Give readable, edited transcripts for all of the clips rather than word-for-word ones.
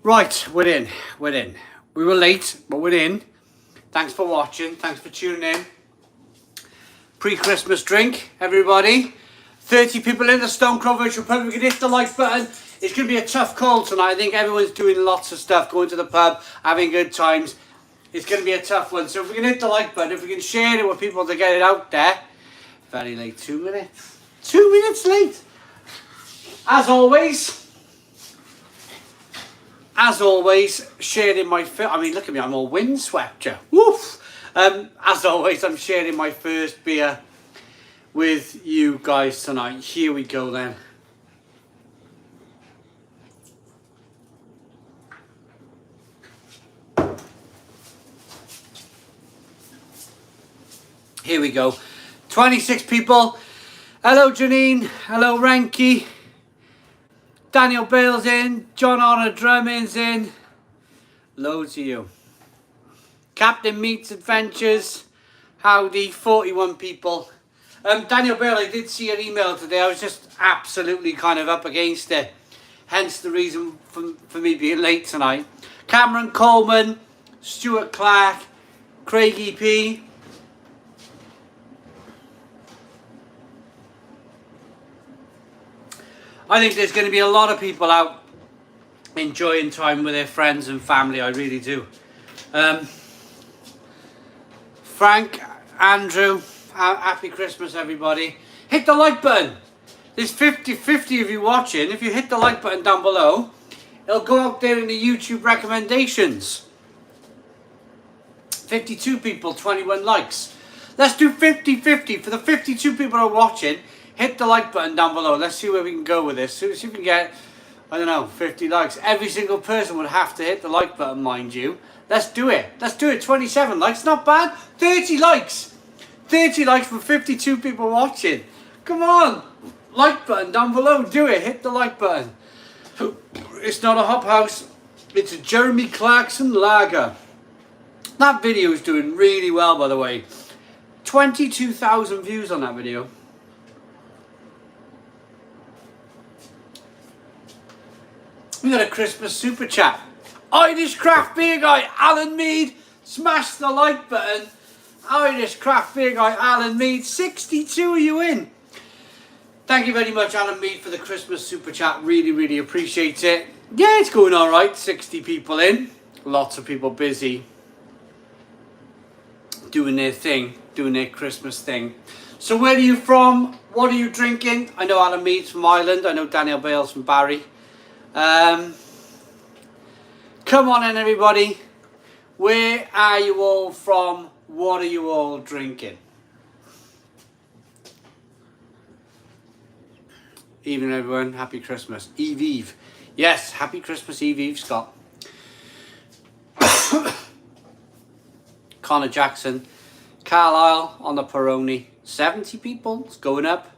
Right, we're in. We were late, but we're in. Thanks for watching. Thanks for tuning in. Pre-Christmas drink, everybody. 30 people in the Stone Crow Virtual Pub. We can hit the like button. It's going to be a tough call tonight. I think everyone's doing lots of stuff, going to the pub, having good times. It's going to be a tough one. So if we can hit the like button, if we can share it with people to get it out there. Very late, 2 minutes. 2 minutes late. As always, sharing my I mean, look at me, I'm all windswept, yeah. Woof! As always, I'm sharing my first beer with you guys tonight. Here we go then. Here we go. 26 people. Hello, Janine. Hello, Ranky. Daniel Bale's in. John Honor Drummond's in. Loads of you. Captain Meets Adventures. Howdy. 41 people. Daniel Bale, I did see your email today. I was just absolutely kind of up against it. Hence the reason for me being late tonight. Cameron Coleman. Stuart Clark. Craigie P. I think there's going to be a lot of people out enjoying time with their friends and family. I really do. Frank, Andrew, happy Christmas, everybody. Hit the like button. There's 50 of you watching. If you hit the like button down below, it'll go out there in the YouTube recommendations. 52 people, 21 likes. Let's do 50-50. For the 52 people who are watching, hit the like button down below. Let's see where we can go with this. See if we can get, I don't know, 50 likes. Every single person would have to hit the like button, mind you. Let's do it. Let's do it. 27 likes. Not bad. 30 likes. 30 likes for 52 people watching. Come on. Like button down below. Do it. Hit the like button. It's not a hop house. It's a Jeremy Clarkson lager. That video is doing really well, by the way. 22,000 views on that video. We got a Christmas super chat. Irish craft beer guy Alan Mead, smash the like button. Irish craft beer guy Alan Mead, 62 of you in. Thank you very much, Alan Mead, for the Christmas super chat. Really appreciate it. Yeah, it's going all right. 60 people in. Lots of people busy doing their thing, doing their Christmas thing. So where are you from? What are you drinking? I know Alan Mead's from Ireland. I know Daniel Bale's from Barry. Come on in, everybody. Where are you all from? What are you all drinking? Evening, everyone. Happy Christmas. Eve. Yes, happy Christmas Eve, Scott. Connor Jackson. Carlisle on the Peroni. 70 people. It's going up.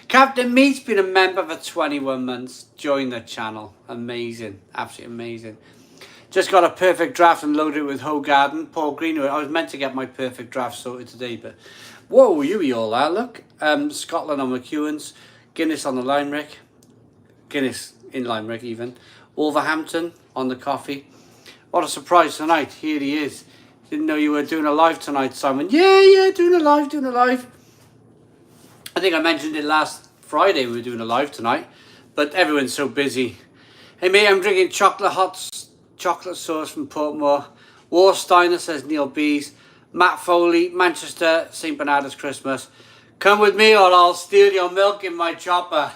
Captain Meat's been a member for 21 months. Join the channel. Amazing. Absolutely amazing. Just got a perfect draft and loaded it with Hogarden. Paul Greenwood. I was meant to get my perfect draft sorted today, but whoa, you all are. Look. Scotland on McEwen's. Guinness on the Limerick. Guinness in Limerick even. Wolverhampton on the coffee. What a surprise tonight. Here he is. Didn't know you were doing a live tonight, Simon. Yeah, doing a live. I think I mentioned it last Friday we were doing a live tonight, but everyone's so busy. Hey mate, I'm drinking chocolate sauce from Portmore. Warsteiner, says Neil Bees. Matt Foley, Manchester, St. Bernard's Christmas. Come with me or I'll steal your milk in my chopper.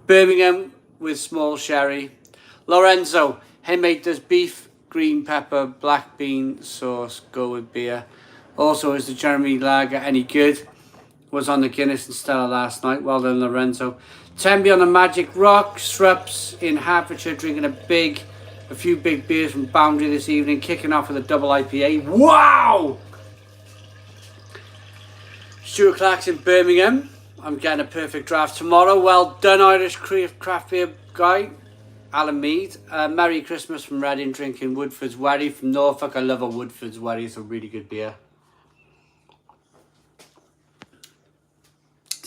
Birmingham with small sherry. Lorenzo, hey mate, does beef, green pepper, black bean sauce go with beer? Also, is the Jeremy Lager any good? Was on the Guinness and Stella last night. Well done, Lorenzo. Temby on the Magic Rock. Srups in Hertfordshire drinking a few big beers from Boundary this evening. Kicking off with a double IPA. Wow! Stuart Clark's in Birmingham. I'm getting a perfect draft tomorrow. Well done, Irish craft beer guy. Alan Mead. Merry Christmas from Reading, drinking Woodford's Wherry from Norfolk. I love a Woodford's Wherry. It's a really good beer.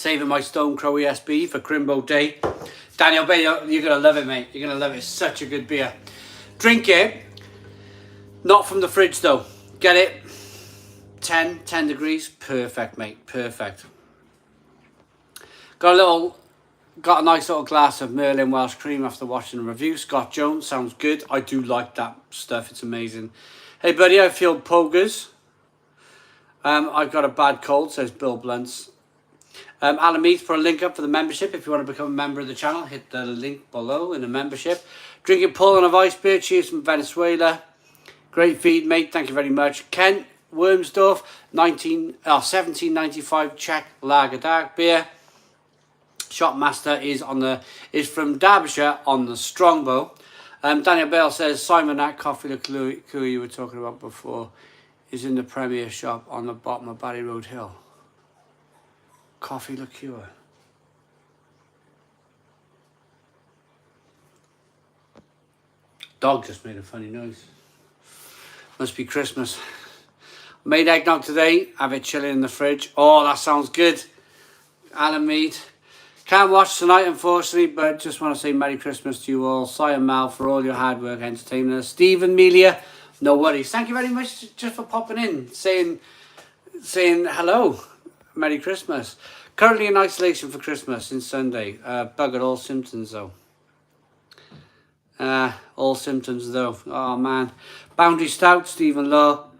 Saving my Stone Crow ESB for Crimbo Day. Daniel Bay, you're going to love it, mate. You're going to love it. It's such a good beer. Drink it. Not from the fridge, though. Get it. 10 degrees. Perfect, mate. Perfect. Got a nice little glass of Merlin Welsh cream after watching the review. Scott Jones, sounds good. I do like that stuff. It's amazing. Hey, buddy, I feel pogers. I've got a bad cold, says Bill Blunts. Alan Meath put a link up for the membership. If you want to become a member of the channel, hit the link below in the membership. Drinking Paul and a Vice beer. Cheers from Venezuela. Great feed, mate. Thank you very much. Kent Wormsdorf, 1795 Czech Lager Dark beer. Shopmaster is from Derbyshire on the Strongbow. Daniel Bale says Simon, that coffee liqueur you were talking about before is in the Premier shop on the bottom of Barry Road Hill. Coffee liqueur. Dog just made a funny noise. Must be Christmas. Made eggnog today. Have it chilling in the fridge. Oh, that sounds good. Alan Mead. Can't watch tonight, unfortunately, but just want to say Merry Christmas to you all. Si and Mal for all your hard work entertaining us. Stephen Melia, no worries. Thank you very much just for popping in, saying hello. Merry Christmas. Currently in isolation for Christmas since Sunday. Buggered all symptoms though. All symptoms though. Oh man. Boundary Stout, Stephen Law.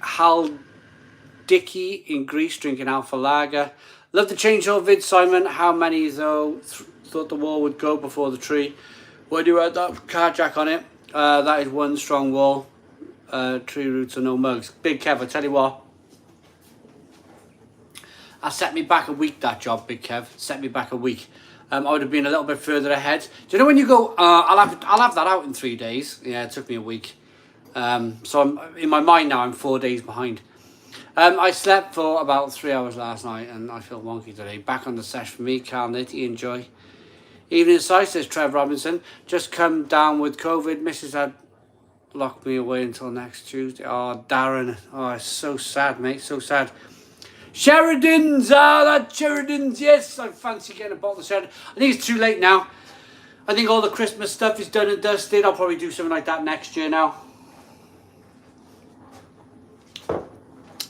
Hal Dickey in Greece drinking Alpha Lager. Love the change your vid, Simon. How many though thought the wall would go before the tree? When you had that carjack on it, that is one strong wall. Tree roots and no mugs. Big Kev, I tell you what. That set me back a week, that job, Big Kev. Set me back a week. I would have been a little bit further ahead. Do you know when you go, I'll have that out in 3 days. Yeah, it took me a week. So I'm in my mind now, I'm 4 days behind. I slept for about 3 hours last night and I feel wonky today. Back on the sesh for me, Carl Nitty, enjoy. Evening size, says Trev Robinson. Just come down with COVID. Mrs. had locked me away until next Tuesday. Oh, Darren. Oh, it's so sad, mate. So sad. Sheridan's. That Sheridan's. Yes, I fancy getting a bottle of Sheridan. I think it's too late now. I think all the Christmas stuff is done and dusted. I'll probably do something like that next year now.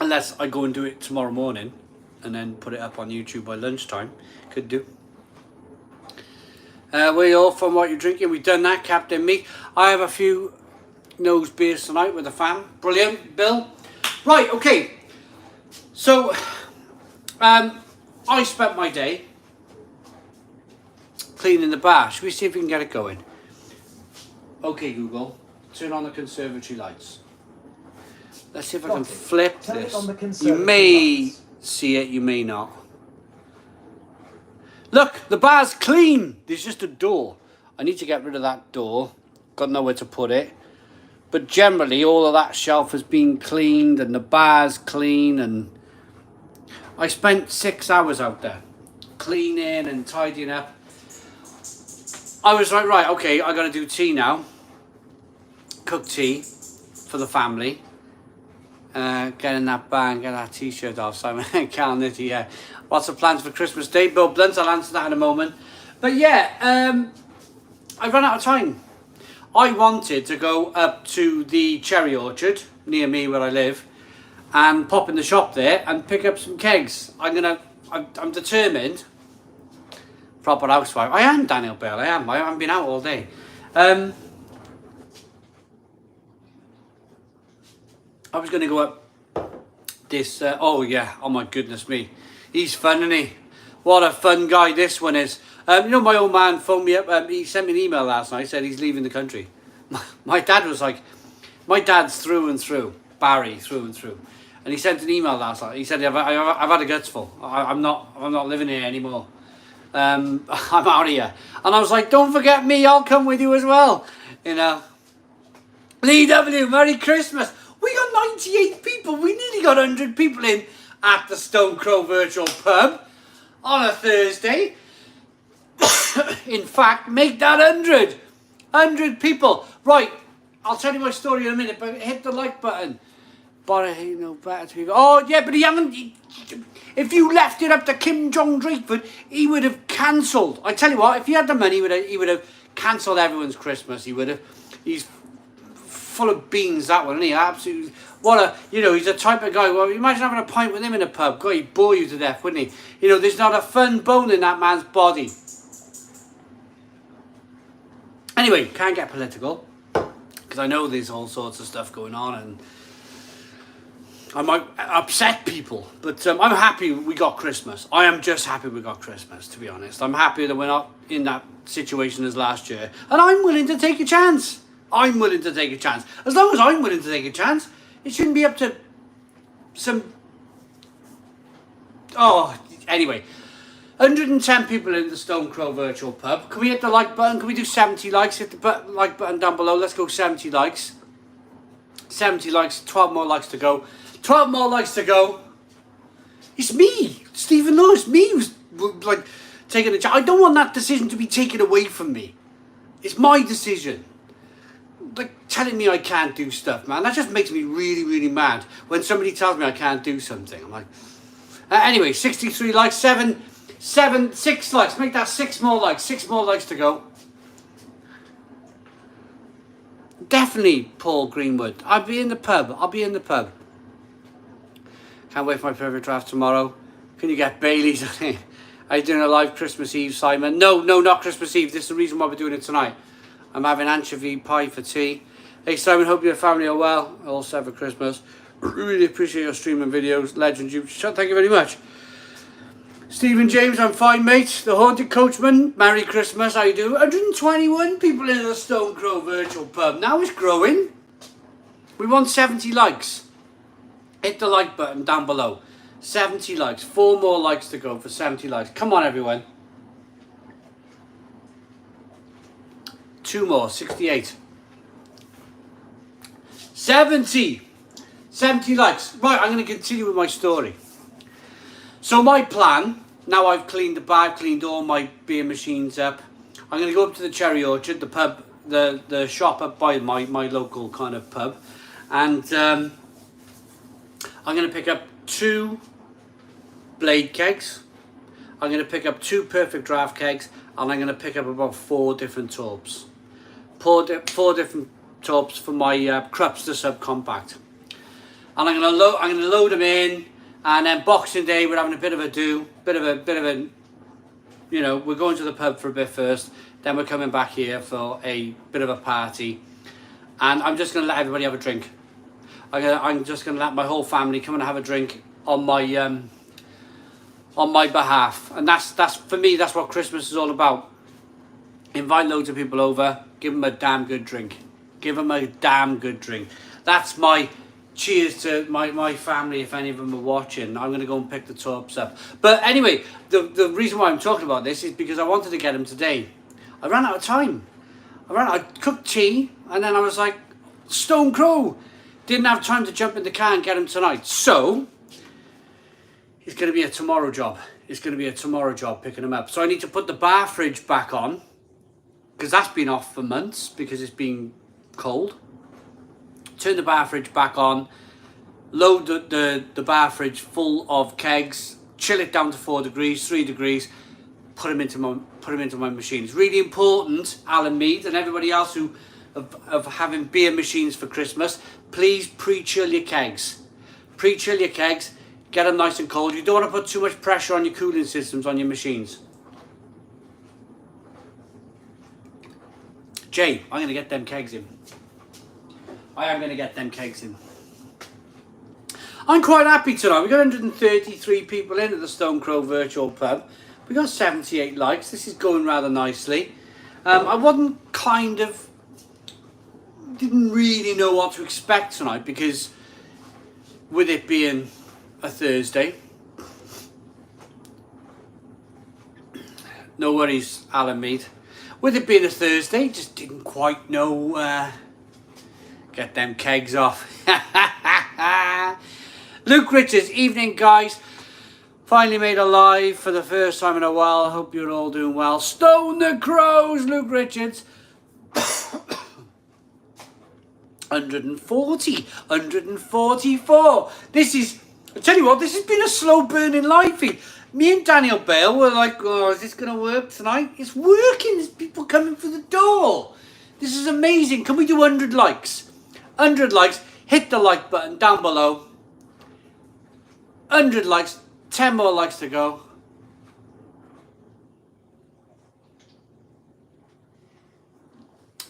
Unless I go and do it tomorrow morning and then put it up on YouTube by lunchtime. Could do. Where you all from, what you're drinking? We've done that, Captain Meek. I have a few nose beers tonight with the fam. Brilliant, Bill. Right, okay. So, I spent my day cleaning the bar. Should we see if we can get it going? Okay, Google, turn on the conservatory lights. Let's see if I can flip this. You may see it, you may not. Look, the bar's clean. There's just a door. I need to get rid of that door. Got nowhere to put it. But generally, all of that shelf has been cleaned and the bar's clean. And I spent 6 hours out there cleaning and tidying up. I was like, right, okay, I got to do tea now. Cook tea for the family. Get in that bar and get that t-shirt off. Simon Carl Nitty, yeah. What's the plans for Christmas Day? Bill Blunt, I'll answer that in a moment. But yeah, I ran out of time. I wanted to go up to the cherry orchard near me where I live and pop in the shop there and pick up some kegs. I'm determined. Proper housewife. I am Daniel Bell, I am. I haven't been out all day. I was going to go up this, oh yeah, oh my goodness me. He's fun, isn't he? What a fun guy this one is. You know, my old man phoned me up, he sent me an email last night, said he's leaving the country. My dad was like, my dad's through and through, Barry, through and through. And he sent an email last night, he said, I've had a guts full, I'm not living here anymore. I'm out of here. And I was like, don't forget me, I'll come with you as well. You know. Lee W, Merry Christmas. We got 98 people. We nearly got 100 people in at the Stone Crow Virtual Pub on a Thursday. In fact, make that 100. 100 people. Right, I'll tell you my story in a minute, but hit the like button. But ain't no better to be. Oh yeah, but he haven't. If you left it up to Kim Jong Drakeford, he would have cancelled. I tell you what, if he had the money, he would have cancelled everyone's Christmas. He would have. He's full of beans, that one, isn't he? Absolutely. What a, he's the type of guy. Well, imagine having a pint with him in a pub. God, he'd bore you to death, wouldn't he? There's not a fun bone in that man's body. Anyway, can't get political because I know there's all sorts of stuff going on and I might upset people, but I'm happy we got Christmas. I am just happy we got Christmas, to be honest. I'm happy that we're not in that situation as last year. And I'm willing to take a chance. I'm willing to take a chance. As long as I'm willing to take a chance, it shouldn't be up to some... Oh, anyway. 110 people in the Stone Crow virtual pub. Can we hit the like button? Can we do 70 likes? Hit the like button down below. Let's go 70 likes. 70 likes, 12 more likes to go. 12 more likes to go. It's me, Stephen Law. It's me who's like taking a chance. I don't want that decision to be taken away from me. It's my decision. Like telling me I can't do stuff, man. That just makes me really, really mad when somebody tells me I can't do something. I'm like, anyway, 63 likes, 6 likes. Make that 6 more likes. 6 more likes to go. Definitely Paul Greenwood. I'll be in the pub. Can't wait for my perfect draft tomorrow. Can you get Bailey's on it? Are you doing a live Christmas Eve, Simon? No, not Christmas Eve. This is the reason why we're doing it tonight. I'm having anchovy pie for tea. Hey Simon, hope your family are well. All set for Christmas. Really appreciate your streaming videos. Legend you. Thank you very much. Stephen James, I'm fine, mate. The Haunted Coachman, Merry Christmas, how you doing? 121 people in the Stone Crow virtual pub. Now it's growing. We want 70 likes. Hit the like button down below. 70 likes. 4 more likes to go for 70 likes. Come on, everyone. 2 more, 68. 70 likes. Right, I'm going to continue with my story. So my plan, now I've cleaned the bar, cleaned all my beer machines up. I'm going to go up to the Cherry Orchard, the pub, the shop up by my local kind of pub. And I'm going to pick up 2 blade kegs. I'm going to pick up 2 perfect draft kegs. And I'm going to pick up about 4 different torps. 4 different torps for my Crupster subcompact. And I'm going to load them in. And then Boxing Day, we're having a bit of a we're going to the pub for a bit first. Then we're coming back here for a bit of a party. And I'm just going to let everybody have a drink. I'm just going to let my whole family come and have a drink on my behalf. And that's for me, that's what Christmas is all about. Invite loads of people over, give them a damn good drink. That's my cheers to my family, if any of them are watching. I'm going to go and pick the torps up. But anyway, the reason why I'm talking about this is because I wanted to get them today. I ran out of time. I cooked tea, and then I was like, Stone Crow. Didn't have time to jump in the car and get them tonight. So, it's going to be a tomorrow job. Picking them up. So I need to put the bar fridge back on, because that's been off for months, because it's been cold. Turn the bar fridge back on, load the bar fridge full of kegs, chill it down to 4 degrees, 3 degrees, put them into my machine. It's really important, Alan Mead and everybody else who of having beer machines for Christmas, please pre-chill your kegs. Pre-chill your kegs, get them nice and cold. You don't want to put too much pressure on your cooling systems on your machines. Jay, I'm going to get them kegs in. I am going to get them kegs in. I'm quite happy tonight. We got 133 people in at the Stone Crow virtual pub. We got 78 likes. This is going rather nicely. I didn't really know what to expect tonight, because with it being a Thursday. No worries, Alan Mead. With it being a Thursday, just didn't quite know. Get them kegs off. Luke Richards, evening guys. Finally made a live for the first time in a while. Hope you're all doing well. Stone the Crows, Luke Richards. 140, 144. This is, I tell you what, this has been a slow burning live feed. Me and Daniel Bale were like, oh, is this going to work tonight? It's working. There's people coming through the door. This is amazing. Can we do 100 likes? 100 likes. Hit the like button down below. 100 likes. 10 more likes to go.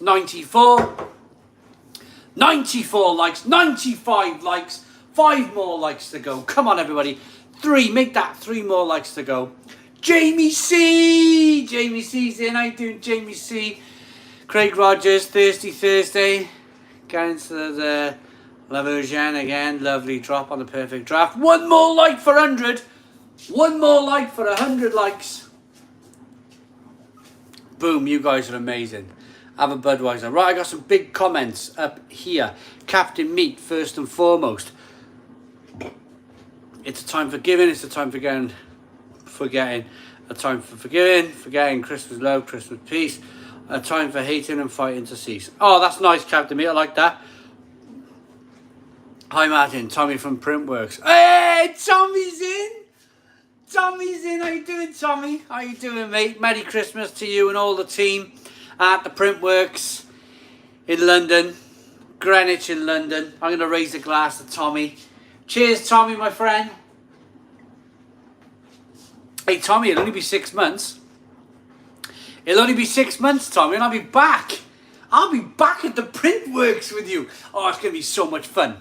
94. 94 likes. 95 likes. 5 more likes to go. Come on, everybody. 3. Make that 3 more likes to go. Jamie C. Jamie C's in. How you doing, Jamie C? Craig Rogers. Thirsty Thursday. Getting to the La Virgin again. Lovely drop on the perfect draft. 1 more like for 100. 1 more like for 100 likes. Boom. You guys are amazing. Have a Budweiser. Right, I got some big comments up here. Captain Meat, first and foremost. It's a time for giving, it's a time for forgetting. A time for forgetting Christmas love, Christmas peace. A time for hating and fighting to cease. Oh, that's nice, Captain Meat, I like that. Hi, Martin. Tommy from Printworks. Hey, Tommy's in. Tommy's in. How you doing, Tommy? How you doing, mate? Merry Christmas to you and all the team at the Printworks in London, Greenwich in London. I'm going to raise a glass to Tommy. Cheers, Tommy, my friend. Hey, Tommy, it'll only be 6 months. It'll only be 6 months, Tommy, and I'll be back. I'll be back at the Printworks with you. Oh, it's going to be so much fun.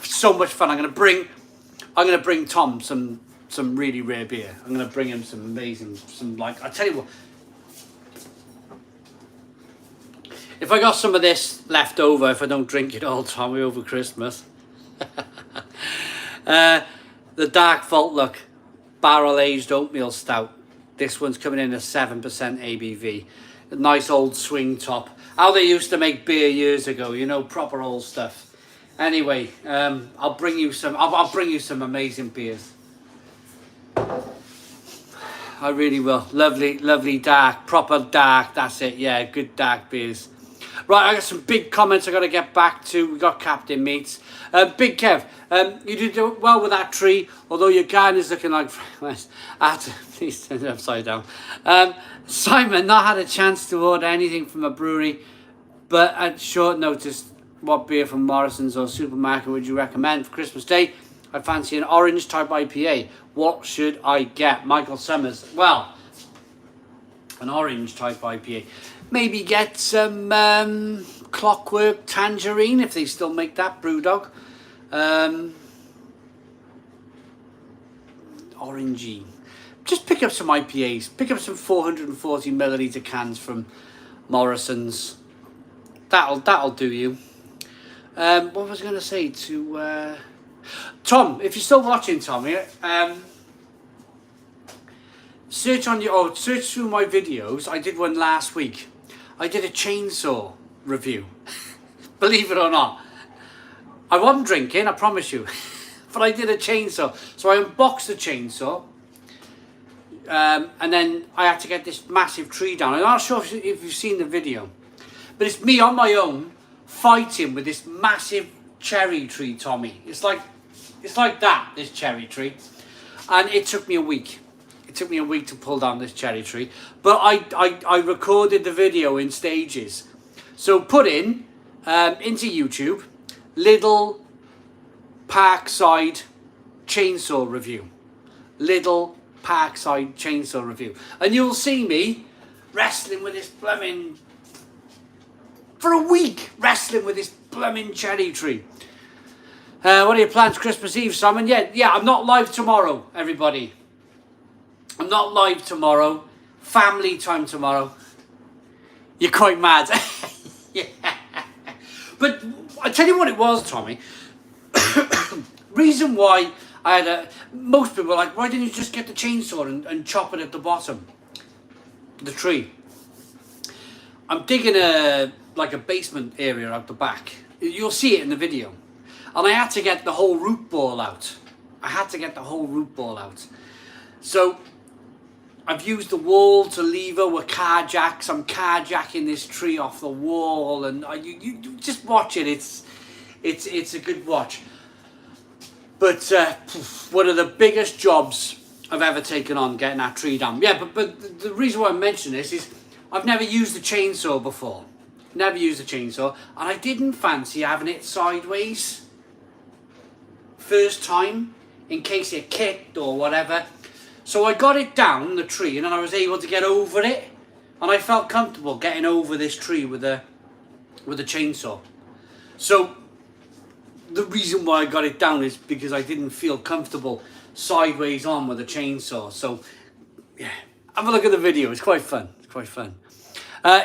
So much fun. I'm going to bring Tom some really rare beer. I'm going to bring him some amazing, I tell you what, if I got some of this left over, if I don't drink it all, Tommy, over Christmas. The Dark Vault Look Barrel Aged Oatmeal Stout. This one's coming in at 7% ABV. A nice old swing top. How they used to make beer years ago, you know, proper old stuff. Anyway, I'll bring you some. I'll bring you some amazing beers. I really will. Lovely, lovely dark, proper dark. That's it. Yeah, good dark beers. Right, I got some big comments I got to get back to. We got Captain Meats. Big Kev, you did well with that tree, although your garden is looking like... Please turn it upside down. Simon, not had a chance to order anything from a brewery, but at short notice, what beer from Morrison's or supermarket would you recommend for Christmas Day? I fancy an orange type IPA. What should I get? Michael Summers. Well, an orange type IPA. Maybe get some Clockwork Tangerine, if they still make that, Brewdog. Orangey. Just pick up some IPAs. Pick up some 440 milliliter cans from Morrison's. That'll do you. What was I going to say to Tom? If you're still watching, Tommy, search through my videos. I did one last week. I did a chainsaw review. Believe it or not. I wasn't drinking, I promise you. But I did a chainsaw. So I unboxed the chainsaw. And then I had to get this massive tree down. I'm not sure if you've seen the video. But it's me on my own fighting with this massive cherry tree, Tommy. It's like that, this cherry tree. And it took me a week. It took me a week to pull down this cherry tree. But I recorded the video in stages. So put in, into YouTube, Little Parkside Chainsaw Review. Little Parkside Chainsaw Review. And you'll see me wrestling with this blooming... For a week, wrestling with this blooming cherry tree. What are your plans Christmas Eve, Simon? Yeah, I'm not live tomorrow, everybody. I'm not live tomorrow. Family time tomorrow. You're quite mad. Yeah. But I tell you what it was, Tommy. Reason why I had most people were like, why didn't you just get the chainsaw and chop it at the bottom? The tree. I'm digging a basement area out the back. You'll see it in the video. And I had to get the whole root ball out. So I've used the wall to lever with car jacks. I'm carjacking this tree off the wall, and you just watch it. It's a good watch. But one of the biggest jobs I've ever taken on, getting that tree down. Yeah, but the reason why I mention this is I've never used a chainsaw before. Never used a chainsaw, and I didn't fancy having it sideways first time in case it kicked or whatever. So I got it down the tree, and then I was able to get over it, and I felt comfortable getting over this tree with a chainsaw. So the reason why I got it down is because I didn't feel comfortable sideways on with a chainsaw. So yeah, have a look at the video. It's quite fun. It's quite fun.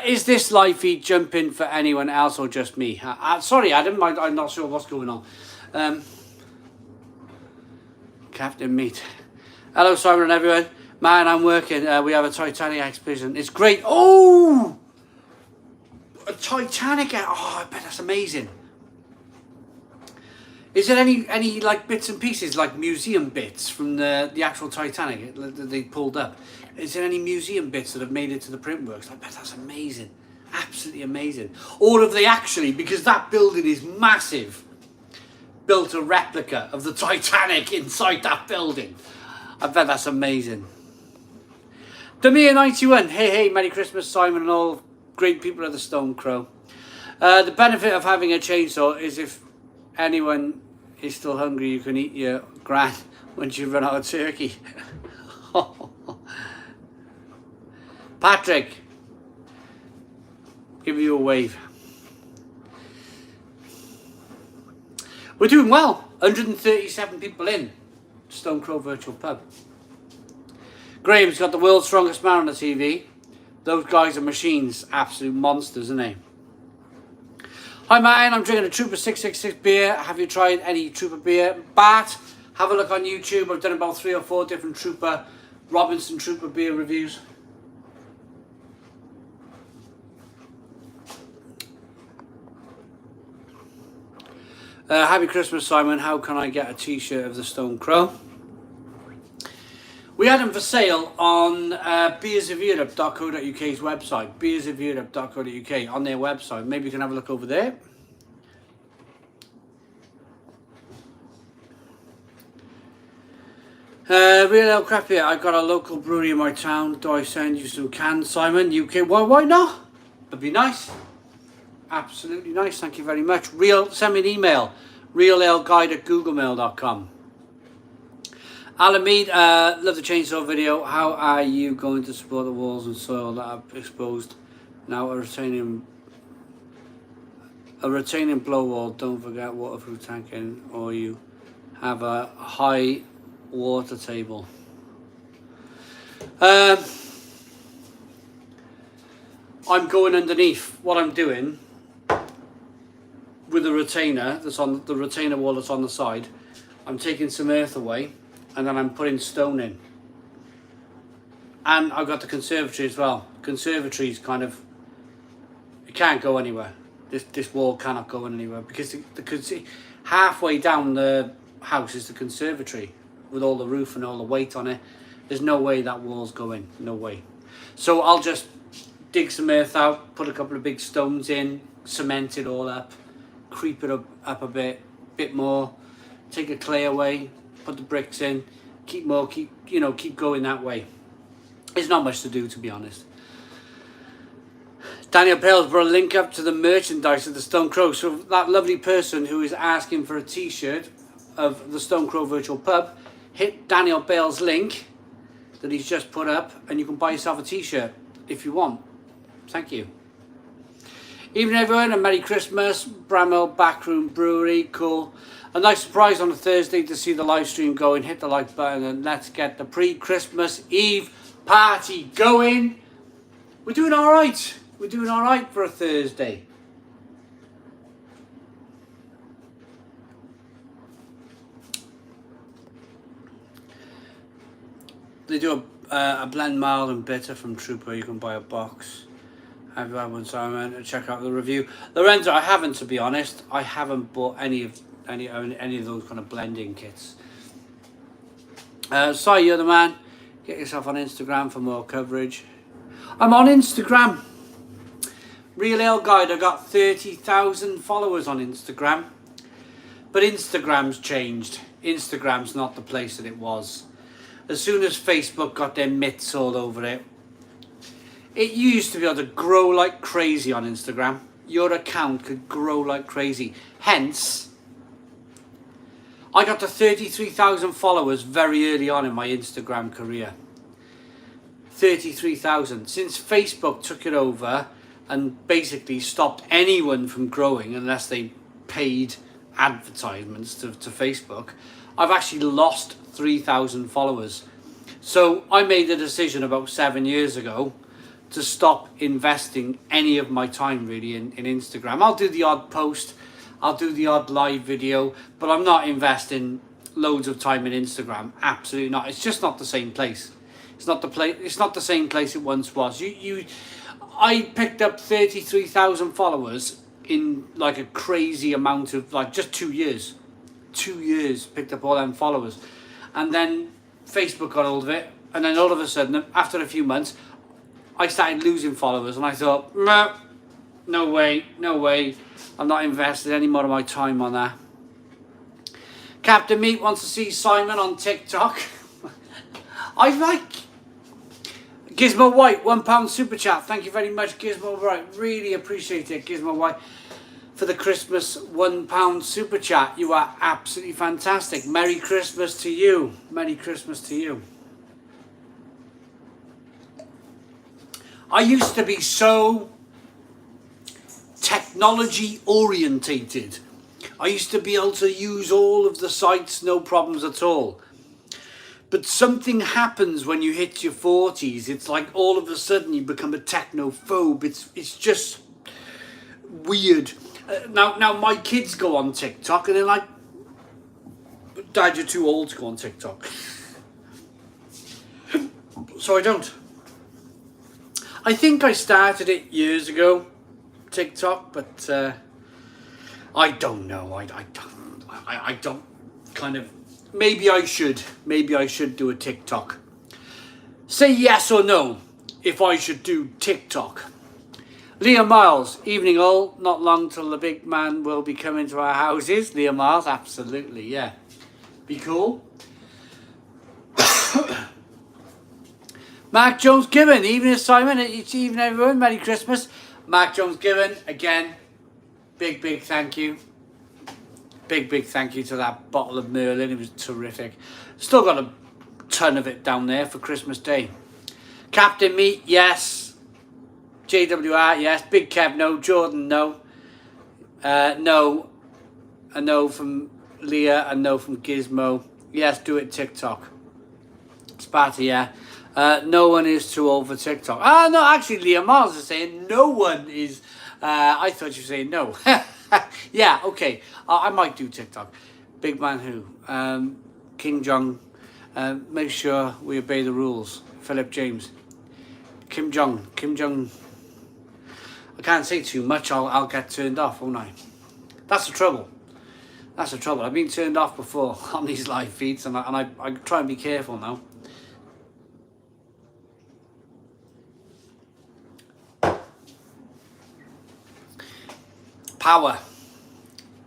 Is this live feed jumping for anyone else or just me? Sorry, Adam. I'm not sure what's going on. Captain Meat. Hello, Simon and everyone. Man, I'm working. We have a Titanic exhibition. It's great. Oh, a Titanic. Oh, I bet that's amazing. Is there any like bits and pieces, like museum bits from the actual Titanic that they pulled up? Is there any museum bits that have made it to the print works? I bet that's amazing. Absolutely amazing. Or have they actually, because that building is massive, built a replica of the Titanic inside that building? I bet that's amazing. Demir91, hey, Merry Christmas, Simon and all great people at the Stone Crow. The benefit of having a chainsaw is if anyone is still hungry, you can eat your gran once you run out of turkey. Patrick, give you a wave. We're doing well. 137 people in Stone Crow Virtual Pub. Graham's got the world's strongest man on the TV. Those guys are machines, absolute monsters, isn't they? Hi Martin, I'm drinking a Trooper 666 beer. Have you tried any Trooper beer? Bart, have a look on YouTube. I've done about 3 or 4 different Robinson Trooper beer reviews. Happy Christmas, Simon. How can I get a t-shirt of the Stone Crow? We had them for sale on beersofeurope.co.uk's website, beersofeurope.co.uk, on their website. Maybe you can have a look over there. Real Ale Crap here. I've got a local brewery in my town. Do I send you some cans, Simon? UK? Why not? That'd be nice. Absolutely nice. Thank you very much. Send me an email. realaleguide@googlemail.com. Alan Mead, love the chainsaw video. How are you going to support the walls and soil that are exposed? Now a retaining blow wall. Don't forget waterproof tanking, or you have a high water table. I'm going underneath. What I'm doing with the retainer that's on the retainer wall that's on the side, I'm taking some earth away. And then I'm putting stone in. And I've got the conservatory as well. Conservatory's kind of, it can't go anywhere. This wall cannot go anywhere because halfway down the house is the conservatory with all the roof and all the weight on it. There's no way that wall's going, no way. So I'll just dig some earth out, put a couple of big stones in, cement it all up, creep it up a bit more, take a clay away, put the bricks in, keep going that way. There's not much to do, to be honest. Daniel Pales brought a link up to the merchandise of the Stone Crow. So that lovely person who is asking for a t-shirt of the Stone Crow Virtual Pub, hit Daniel Bale's link that he's just put up and you can buy yourself a t-shirt if you want. Thank you. Evening everyone, and Merry Christmas. Bramwell Backroom Brewery, cool. A nice surprise on a Thursday to see the live stream going. Hit the like button and let's get the pre-Christmas Eve party going. We're doing all right. We're doing all right for a Thursday. They do a blend mild and bitter from Trooper. You can buy a box. Have you had one, Simon? Check out the review. Lorenzo, I haven't, to be honest. I haven't bought any of those kind of blending kits. Si, you're the man. Get yourself on Instagram for more coverage. I'm on Instagram. Real Ale Guide. I got 30,000 followers on Instagram. But Instagram's changed. Instagram's not the place that it was. As soon as Facebook got their mitts all over it, it used to be able to grow like crazy on Instagram. Your account could grow like crazy. Hence, I got to 33,000 followers very early on in my Instagram career. 33,000. Since Facebook took it over and basically stopped anyone from growing unless they paid advertisements to Facebook, I've actually lost 3,000 followers. So I made a decision about 7 years ago to stop investing any of my time really in Instagram. I'll do the odd post, I'll do the odd live video, but I'm not investing loads of time in Instagram. Absolutely not. It's just not the same place. It's not the place. It's not the same place it once was. I picked up 33,000 followers in like a crazy amount of like just 2 years. 2 years picked up all them followers, and then Facebook got hold of it, and then all of a sudden, after a few months, I started losing followers, and I thought, no way, I'm not investing any more of my time on that. Captain Meat wants to see Simon on TikTok. I like Gizmo White, £1 super chat. Thank you very much, Gizmo White. Really appreciate it, Gizmo White, for the Christmas £1 super chat. You are absolutely fantastic. Merry Christmas to you. Merry Christmas to you. I used to be so technology orientated. I used to be able to use all of the sites, no problems at all. But something happens when you hit your 40s. It's like all of a sudden you become a technophobe. It's just weird. Now my kids go on TikTok and they're like, Dad, you're too old to go on TikTok. So I don't. I think I started it years ago, TikTok, but I don't know. I don't kind of. Maybe I should do a TikTok. Say yes or no if I should do TikTok. Liam Miles, evening all. Not long till the big man will be coming to our houses. Liam Miles, absolutely, yeah. Be cool. Mark Jones Gibbon, evening Simon, it's evening everyone, Merry Christmas. Mark Jones Gibbon, again, big thank you. Big thank you to that bottle of Merlin, it was terrific. Still got a ton of it down there for Christmas Day. Captain Meat, yes. JWR, yes. Big Kev, no. Jordan, no. No. A no from Leah, a no from Gizmo. Yes, do it TikTok. Sparta, yeah. No one is too old for TikTok. Ah, no, actually, Leah Miles is saying no one is. I thought you were saying no. Yeah, okay. I might do TikTok. Big man who? King Jong. Make sure we obey the rules. Philip James. Kim Jong. I can't say too much. I'll get turned off, won't I? That's the trouble. I've been turned off before on these live feeds, and I try and be careful now.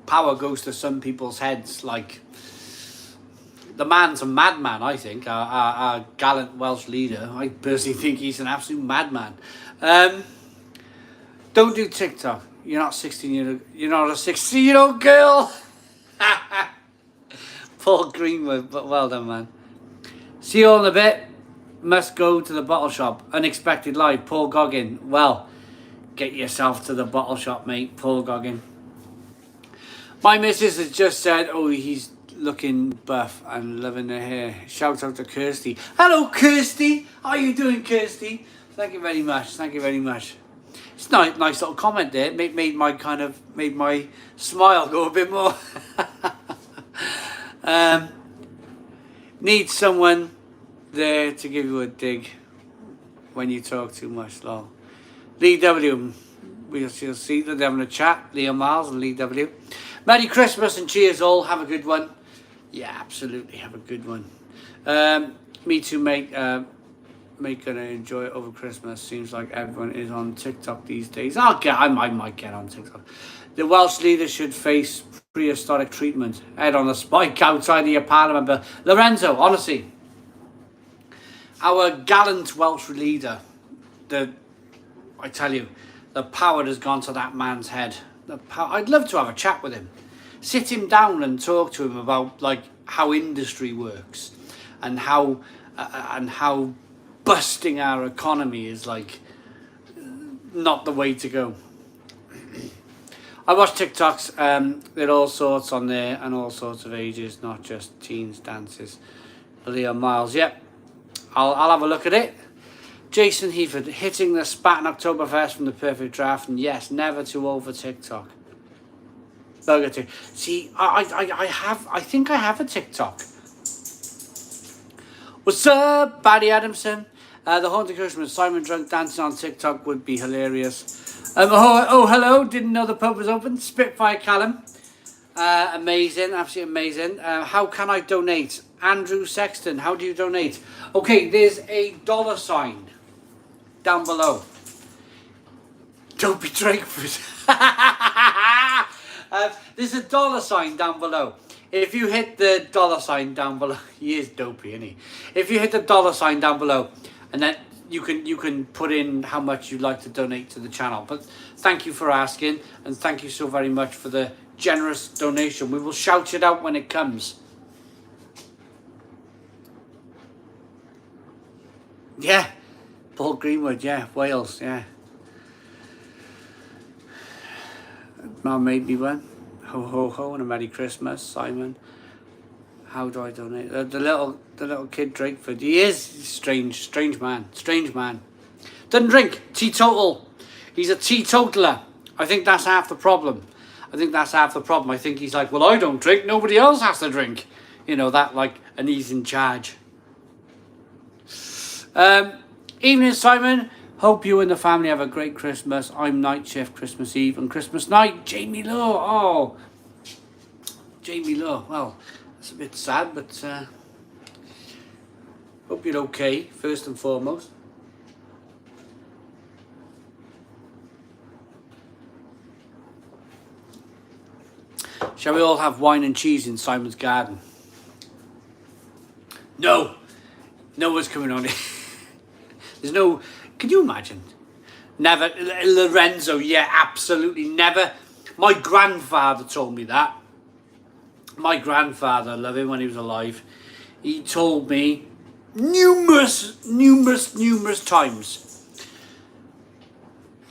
Power goes to some people's heads. Like, the man's a madman, I think. Our gallant Welsh leader. I personally think he's an absolute madman. Don't do TikTok. You're not 16 you're not a 16-year-old girl. Paul Greenwood, but well done, man. See you all in a bit. Must go to the bottle shop. Unexpected live. Paul Goggin. Well, get yourself to the bottle shop, mate. Paul Goggin. My missus has just said, oh, he's looking buff and loving the hair. Shout out to Kirsty. Hello, Kirsty. How are you doing, Kirsty? Thank you very much. It's a nice little comment there. Made my smile go a bit more. Need someone there to give you a dig when you talk too much, lol. Lee W. We'll see that they're having a chat. Liam Miles and Lee W. Merry Christmas and cheers all. Have a good one. Yeah, absolutely. Have a good one. Me too, mate. Gonna enjoy it over Christmas. Seems like everyone is on TikTok these days. I might get on TikTok. The Welsh leader should face prehistoric treatment. Head on a spike outside the parliament. But Lorenzo, honestly, our gallant Welsh leader, I tell you, the power has gone to that man's head. I'd love to have a chat with him. Sit him down and talk to him about like how industry works and how busting our economy is like not the way to go. I watch TikToks, there are all sorts on there and all sorts of ages, not just teens dances. Leon Miles, yep, I'll have a look at it. Jason Heaford, hitting the Spatten Oktoberfest from the perfect draft, and yes, never too old for TikTok. Bugger. See, I think I have a TikTok. What's up, Barry Adamson? The Haunted Christmas, Simon Drunk dancing on TikTok would be hilarious. Hello, didn't know the pub was open. Spitfire Callum. Amazing, absolutely amazing. How can I donate? Andrew Sexton, how do you donate? Okay, there's a $sign down below. Don't be Drakeford. There's a $sign down below. If you hit the $sign down below, he is dopey, isn't he? If you hit the $sign down below, and then you can put in how much you'd like to donate to the channel. But thank you for asking, and thank you so very much for the generous donation. We will shout it out when it comes. Yeah, Paul Greenwood, yeah, Wales, yeah. Mum made me one. Ho ho ho and a Merry Christmas, Simon. How do I donate? The little kid Drakeford. He is strange man. Doesn't drink. Teetotal. He's a teetotaler. I think that's half the problem. I think he's like, well, I don't drink. Nobody else has to drink. You know that, like, and he's in charge. Evening, Simon. Hope you and the family have a great Christmas. I'm night shift Christmas Eve and Christmas night. Jamie Law. Oh, Jamie Law. Well, it's a bit sad, but hope you're okay, first and foremost. Shall we all have wine and cheese in Simon's garden? No. No one's coming on it. There's no... Can you imagine? Never. Lorenzo, yeah, absolutely never. My grandfather told me that. My grandfather, I love him when he was alive. He told me numerous times,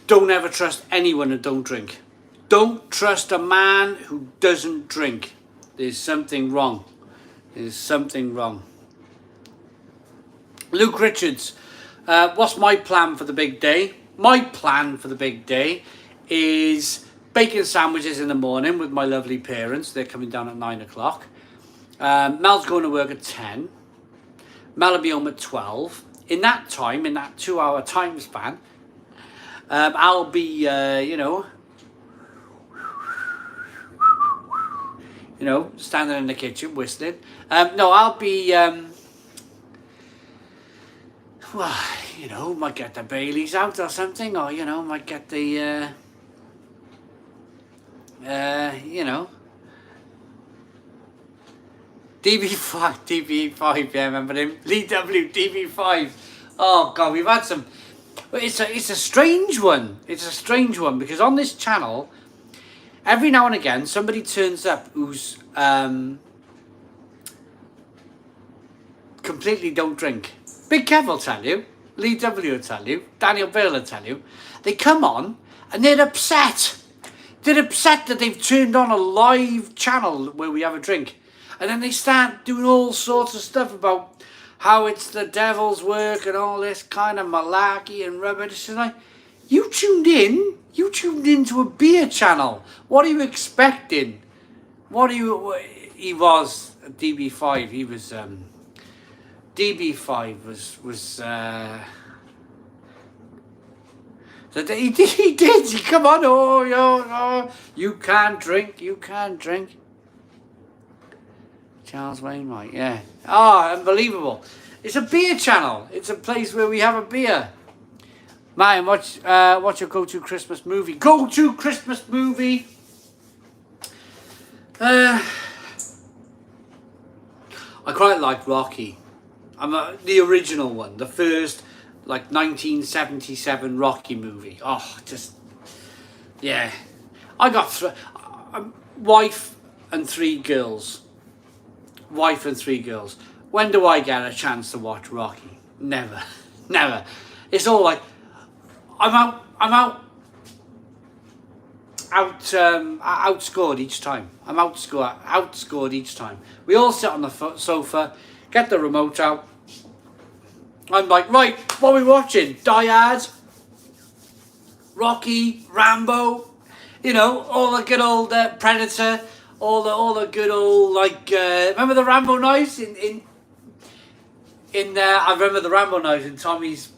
don't ever trust anyone who don't drink. Don't trust a man who doesn't drink. There's something wrong. Luke Richards, what's my plan for the big day? My plan for the big day is bacon sandwiches in the morning with my lovely parents. They're coming down at 9 o'clock. Mel's going to work at 10. Mel will be home at 12. In that time, in that 2-hour time span, I'll be, standing in the kitchen whistling. I'll be, might get the Baileys out or something, or, might get the, DB5, yeah, remember him? Lee W, DB5. Oh, God, we've had some... It's a strange one. It's a strange one, because on this channel, every now and again, somebody turns up who's completely don't drink. Big Kev will tell you. Lee W will tell you. Daniel Bill will tell you. They come on, and they're upset. They're upset that they've turned on a live channel where we have a drink. And then they start doing all sorts of stuff about how it's the devil's work and all this kind of malarkey and rubbish. It's like, you tuned into a beer channel. What are you expecting? He was DB5. He was, DB5 was so he did. Come on, you can't drink. Charles Wainwright, yeah. Unbelievable. It's a beer channel. It's a place where we have a beer. Martin, what's your go-to Christmas movie? Go-to Christmas movie? I quite like Rocky. The original one, the first, like 1977 Rocky movie. Oh, just yeah. I got wife and 3 girls. Wife and 3 girls. When do I get a chance to watch Rocky? Never, never. It's all like I'm outscored each time. I'm outscored each time. We all sit on the sofa, get the remote out. I'm like, right, what are we watching? Die Hard, Rocky, Rambo, you know, all the good old Predator, all the good old like. Remember the Rambo knives in I remember the Rambo knives in Tommy's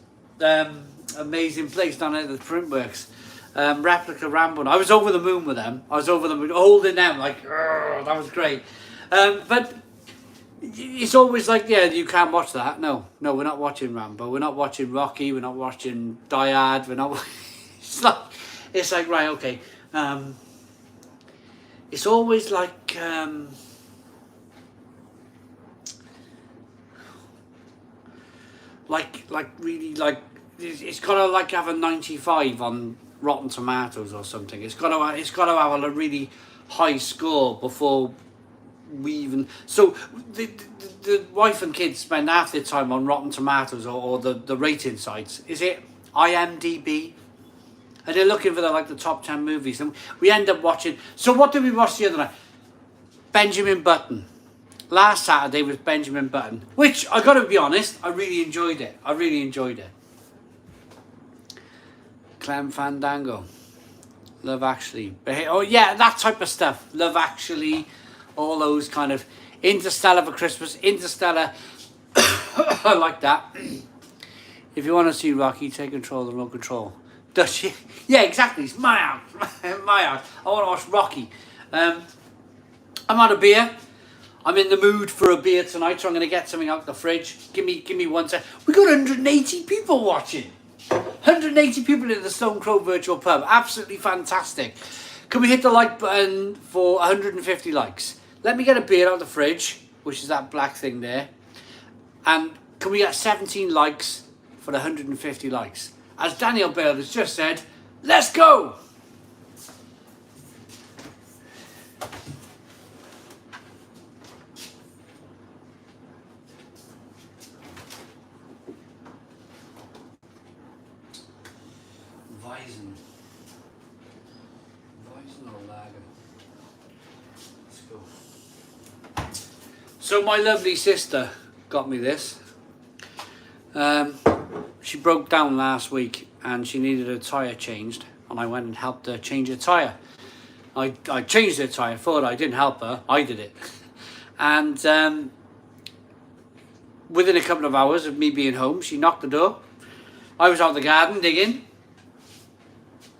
amazing place down at the Printworks. Replica Rambo. I was over the moon with them. I was over the moon, holding them like, that was great. But it's always like, yeah, you can't watch that. No, we're not watching Rambo. We're not watching Rocky. We're not watching Die Hard. We're not. It's like right, okay. It's always like. Like really like it's gotta like have a 95 on Rotten Tomatoes or something. It's gotta have a really high score before we even. So the wife and kids spend half their time on Rotten Tomatoes or the rating sites. Is it IMDb? And they're looking for the top 10 movies, and we end up watching. So what did we watch the other night? Benjamin Button. Last Saturday was Benjamin Button, which I got to be honest, I really enjoyed it. Clem Fandango, Love Actually. Oh yeah, that type of stuff. Love Actually, all those kind of Interstellar for Christmas. Interstellar, I like that. If you want to see Rocky, take control of the remote control. Does she? Yeah, exactly. It's my house. My house. I want to watch Rocky. I'm out of beer. I'm in the mood for a beer tonight, so I'm going to get something out the fridge. Give me 1 sec. We got 180 people watching. 180 people in the Stone Crow Virtual Pub. Absolutely fantastic. Can we hit the like button for 150 likes? Let me get a beer out the fridge, which is that black thing there. And can we get 17 likes for the 150 likes? As Daniel Bale has just said, let's go! So my lovely sister got me this. She broke down last week and she needed her tyre changed, and I went and helped her change her tyre. I changed her tyre for her. I didn't help her, I did it. And within a couple of hours of me being home, she knocked the door. I was out the garden digging,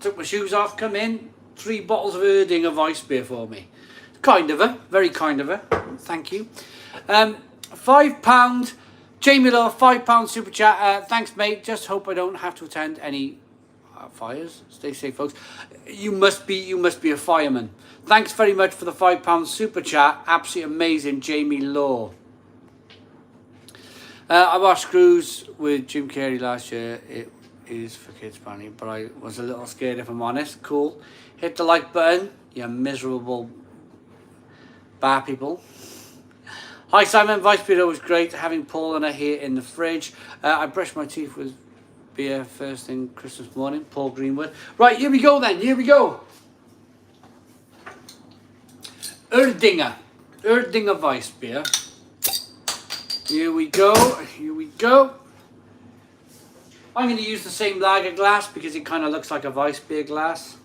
took my shoes off, come in, 3 bottles of Erdinger Weiss beer for me. Kind of her, very kind of her. Thank you. £5, Jamie Law, £5 super chat. Thanks, mate. Just hope I don't have to attend any fires. Stay safe, folks. You must be a fireman. Thanks very much for the £5 super chat. Absolutely amazing, Jamie Law. I watched Cruise with Jim Carrey last year. It is for kids apparently, but I was a little scared if I'm honest. Cool. Hit the like button, you miserable bar people. Hi Simon, Vice Beer was great having Paul and I here in the fridge. I brushed my teeth with beer first thing Christmas morning. Paul Greenwood. Right, here we go then. Here we go. Erdinger Weiss beer. Here we go. I'm going to use the same lager glass because it kind of looks like a Weiss beer glass.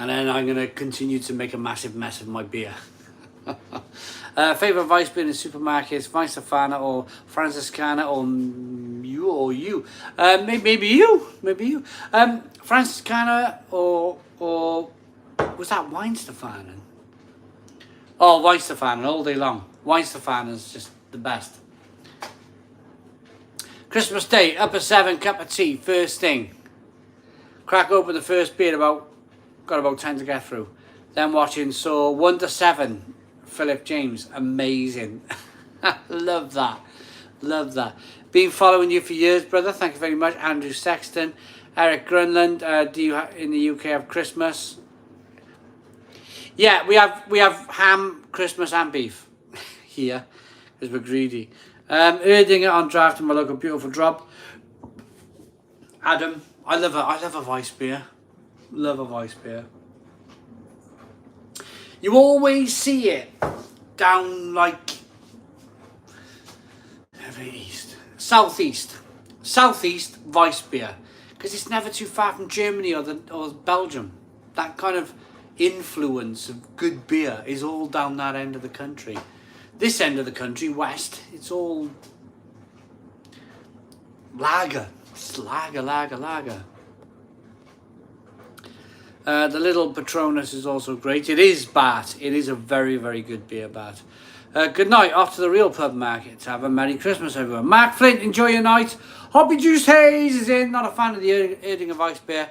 And then I'm going to continue to make a massive mess of my beer. Favourite Weiss beer in supermarkets, Weissafana or Franziskaner or you. Maybe you. Franziskaner or was that Weinsstefano? Oh, Weinsstefano all day long. Weinsstefano is just the best. Christmas Day, up at 7, cup of tea, first thing. Crack open the first beer, got about 10 to get through. Then watching, so 1 to 7, Philip James, amazing. Love that, love that. Been following you for years, brother, thank you very much. Andrew Sexton, Eric Grunland, do you in the UK have Christmas? Yeah, we have ham, Christmas and beef here, because we're greedy. Erdinger on draft in my local beautiful drop. Adam, I love a Weiss beer. Love a Weiss beer. You always see it down like east, southeast Weiss beer, because it's never too far from Germany or Belgium. That kind of influence of good beer is all down that end of the country. This end of the country, west, it's all lager. It's lager. The little Patronus is also great. It is Bat. It is a very, very good beer, Bat. Good night. Off to the real pub market. Have a Merry Christmas, everyone. Mark Flint, enjoy your night. Hoppy Juice Haze is in. Not a fan of the Erdinger Weiss beer.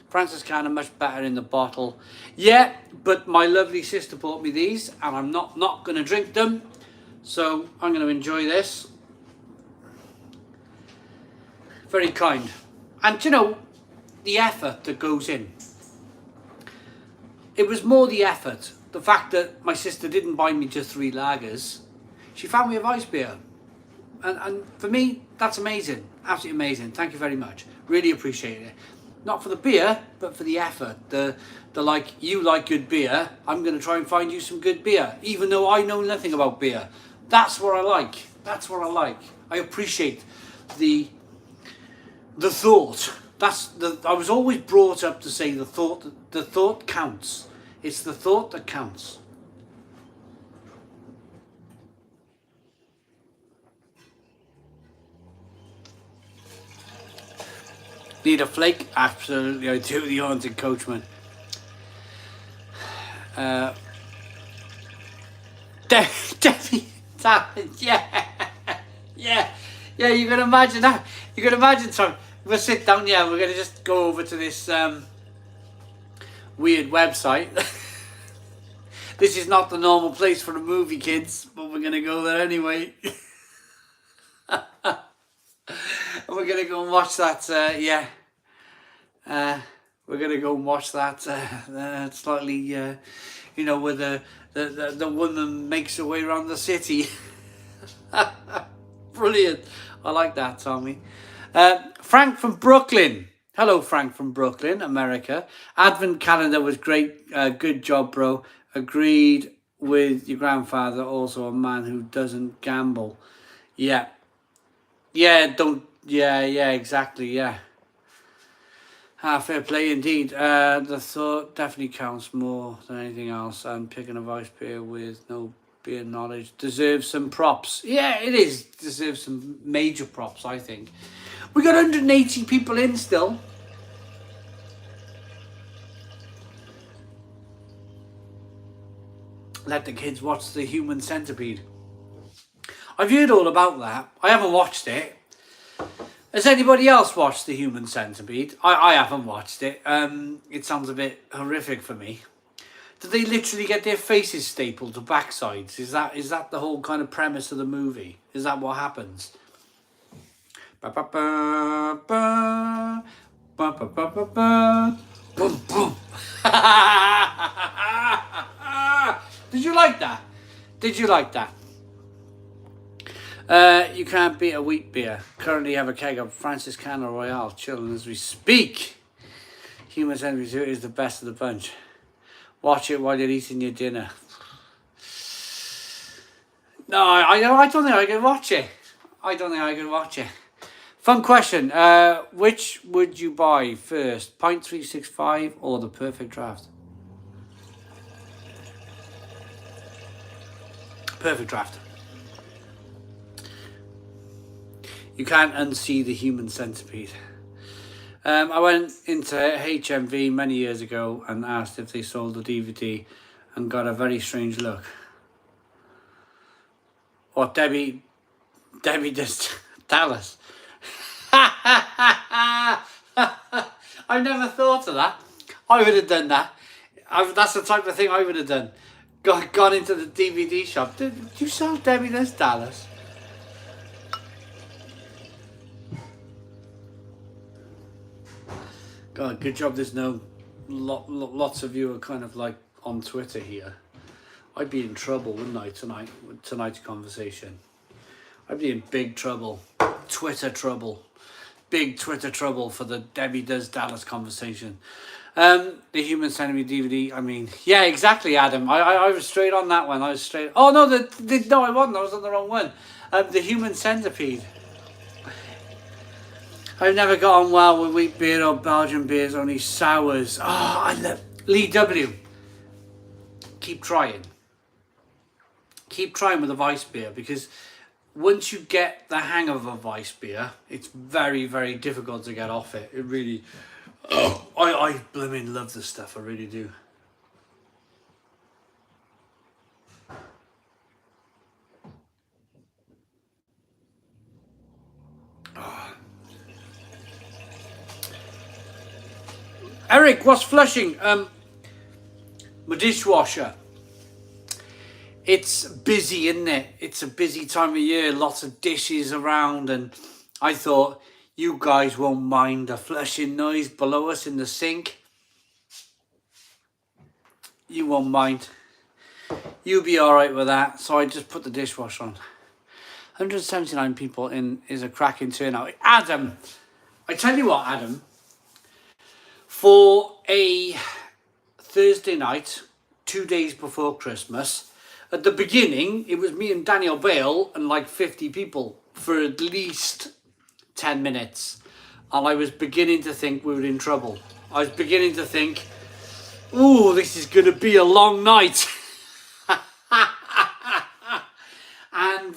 Francis Cannon, much better in the bottle. Yeah, but my lovely sister bought me these, and I'm not going to drink them. So I'm going to enjoy this. Very kind. And you know, the effort that goes in. It was more the effort. The fact that my sister didn't buy me just 3 lagers. She found me a Weiss beer. And for me, that's amazing. Absolutely amazing. Thank you very much. Really appreciate it. Not for the beer, but for the effort. The like, you like good beer, I'm going to try and find you some good beer. Even though I know nothing about beer. That's what I like. That's what I like. I appreciate the thought. I was always brought up to say the thought counts. It's the thought that counts. Need a flake? Absolutely, I do. The haunted coachman. Debbie, yeah. You can imagine that. You can imagine, Tom. We'll sit down. Yeah, we're gonna just go over to this weird website. This is not the normal place for a movie, kids, but we're gonna go there anyway. We're gonna go and watch that. We're gonna go and watch that slightly, you know, where the woman makes her way around the city. Brilliant. I like that, Tommy. Frank from Brooklyn. Hello, Frank from Brooklyn, America. Advent calendar was great. Good job, bro. Agreed with your grandfather. Also a man who doesn't gamble. Yeah. Exactly. Yeah. Fair play indeed. The thought definitely counts more than anything else. And picking a Weiss beer with no beer knowledge deserves some props. Yeah, it is. Deserves some major props, I think. We got 180 people in still. Let the kids watch The Human Centipede. I've heard all about that. I haven't watched it. Has anybody else watched The Human Centipede? I haven't watched it. It sounds a bit horrific for me. Do they literally get their faces stapled to backsides? Is that the whole kind of premise of the movie? Is that what happens? Ba ba ba ba ba ba ba ba ba. Boom boom. Did you like that? Did you like that? You can't beat a wheat beer. Currently have a keg of Francis Cannon Royale chilling as we speak. Human Centipede is the best of the bunch. Watch it while you're eating your dinner. No, I don't think I can watch it. I don't think I can watch it. Fun question. Which would you buy first? Pint 365 or the Perfect Draft? Perfect Draft. You can't unsee The Human Centipede. I went into HMV many years ago and asked if they sold the DVD and got a very strange look. What Debbie just tell us. I never thought of that. I would have done that. That's the type of thing I would have done. Gone into the DVD shop. Did you sell Debbie Does Dallas? God, good job there's no... lots of you are kind of like on Twitter here. I'd be in trouble, wouldn't I, tonight, with tonight's conversation? I'd be in big trouble. Twitter trouble. Big Twitter trouble for the Debbie Does Dallas conversation. The Human Centipede DVD, I mean, yeah, exactly, Adam. I was straight on that one. I was straight... Oh, no, no, I wasn't. I was on the wrong one. The Human Centipede. I've never got on well with wheat beer or Belgian beers, only sours. Oh, I love... Lee W. Keep trying. Keep trying with a Weiss beer, because once you get the hang of a Weiss beer, it's very, very difficult to get off it. It really... Oh, I blooming love this stuff, I really do. Oh. Eric, what's flushing? My dishwasher. It's busy, isn't it? It's a busy time of year, lots of dishes around, and I thought you guys won't mind the flushing noise below us in the sink. You won't mind. You'll be alright with that. So I just put the dishwasher on. 179 people in is a cracking turnout. Adam, I tell you what, Adam, for a Thursday night, 2 days before Christmas, at the beginning, it was me and Daniel Bale and like 50 people for at least 10 minutes. And I was beginning to think we were in trouble. I was beginning to think, ooh, this is going to be a long night. And,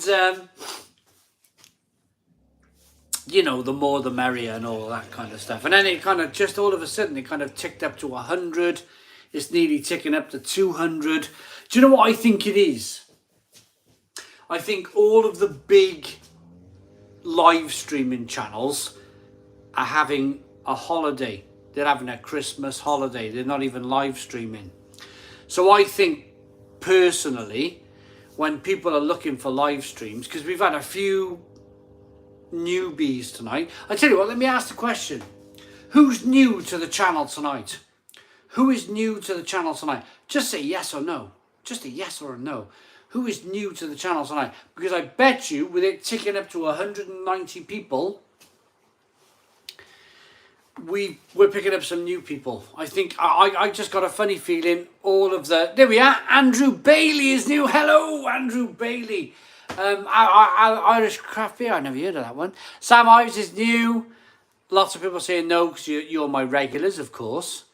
you know, the more the merrier and all that kind of stuff. And then it kind of just all of a sudden, it kind of ticked up to 100. It's nearly ticking up to 200. Do you know what I think it is? I think all of the big live streaming channels are having a holiday. They're having a Christmas holiday. They're not even live streaming. So I think personally, when people are looking for live streams, because we've had a few newbies tonight. I tell you what, let me ask the question. Who's new to the channel tonight? Who is new to the channel tonight? Just say yes or no. Just a yes or a no. Who is new to the channel tonight? Because I bet you, with it ticking up to 190 people, we're picking up some new people. I think I just got a funny feeling all of the... There we are. Andrew Bailey is new. Hello, Andrew Bailey. Irish craft beer. I never heard of that one. Sam Ives is new. Lots of people saying no because you're my regulars, of course.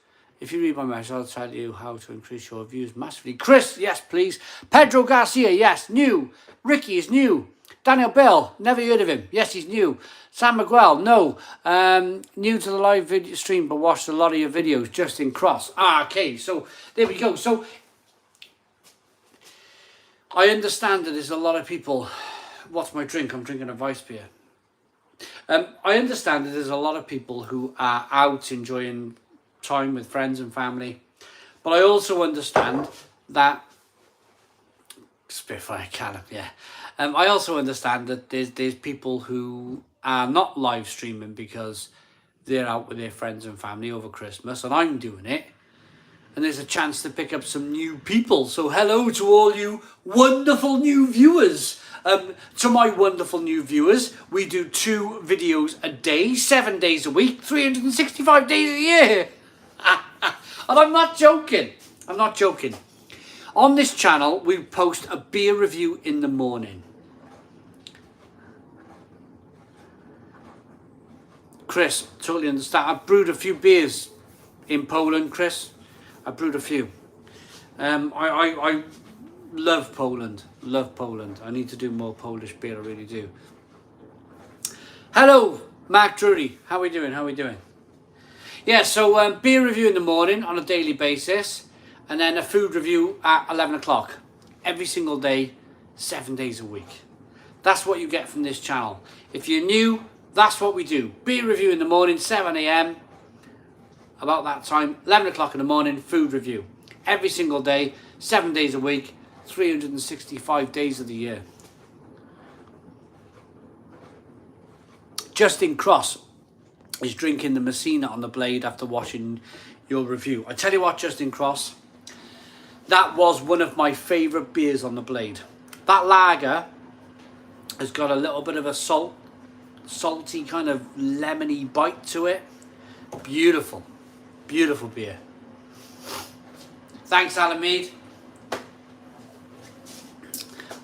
If you read my message, I'll tell you how to increase your views massively. Chris, yes, please. Pedro Garcia, yes, new. Ricky is new. Daniel Bell, never heard of him. Yes, he's new. Sam Miguel, no. New to the live video stream, but watched a lot of your videos. Justin Cross. Okay, so there we go. So I understand that there's a lot of people... What's my drink? I'm drinking a Weiss beer. I understand that there's a lot of people who are out enjoying time with friends and family, but I also understand that Spitfire Callum, yeah. I also understand that there's people who are not live streaming because they're out with their friends and family over Christmas, and I'm doing it, and there's a chance to pick up some new people. So hello to all you wonderful new viewers. To my wonderful new viewers, we do 2 videos a day, 7 days a week, 365 days a year. And I'm not joking. I'm not joking. On this channel, we post a beer review in the morning. Chris, totally understand. I've brewed a few beers in Poland, Chris. I brewed a few. I love Poland. Love Poland. I need to do more Polish beer. I really do. Hello, Mark Drury. How are we doing? How are we doing? Yeah, so beer review in the morning on a daily basis, and then a food review at 11 o'clock. Every single day, 7 days a week. That's what you get from this channel. If you're new, That's what we do. Beer review in the morning, 7 a.m. About that time, 11 o'clock in the morning, food review. Every single day, 7 days a week, 365 days of the year. Justin Cross is drinking the Messina on the blade after watching your review. I tell you what, Justin Cross, that was one of my favourite beers on the blade. That lager has got a little bit of a salty kind of lemony bite to it. Beautiful, beautiful beer. Thanks, Alan Mead.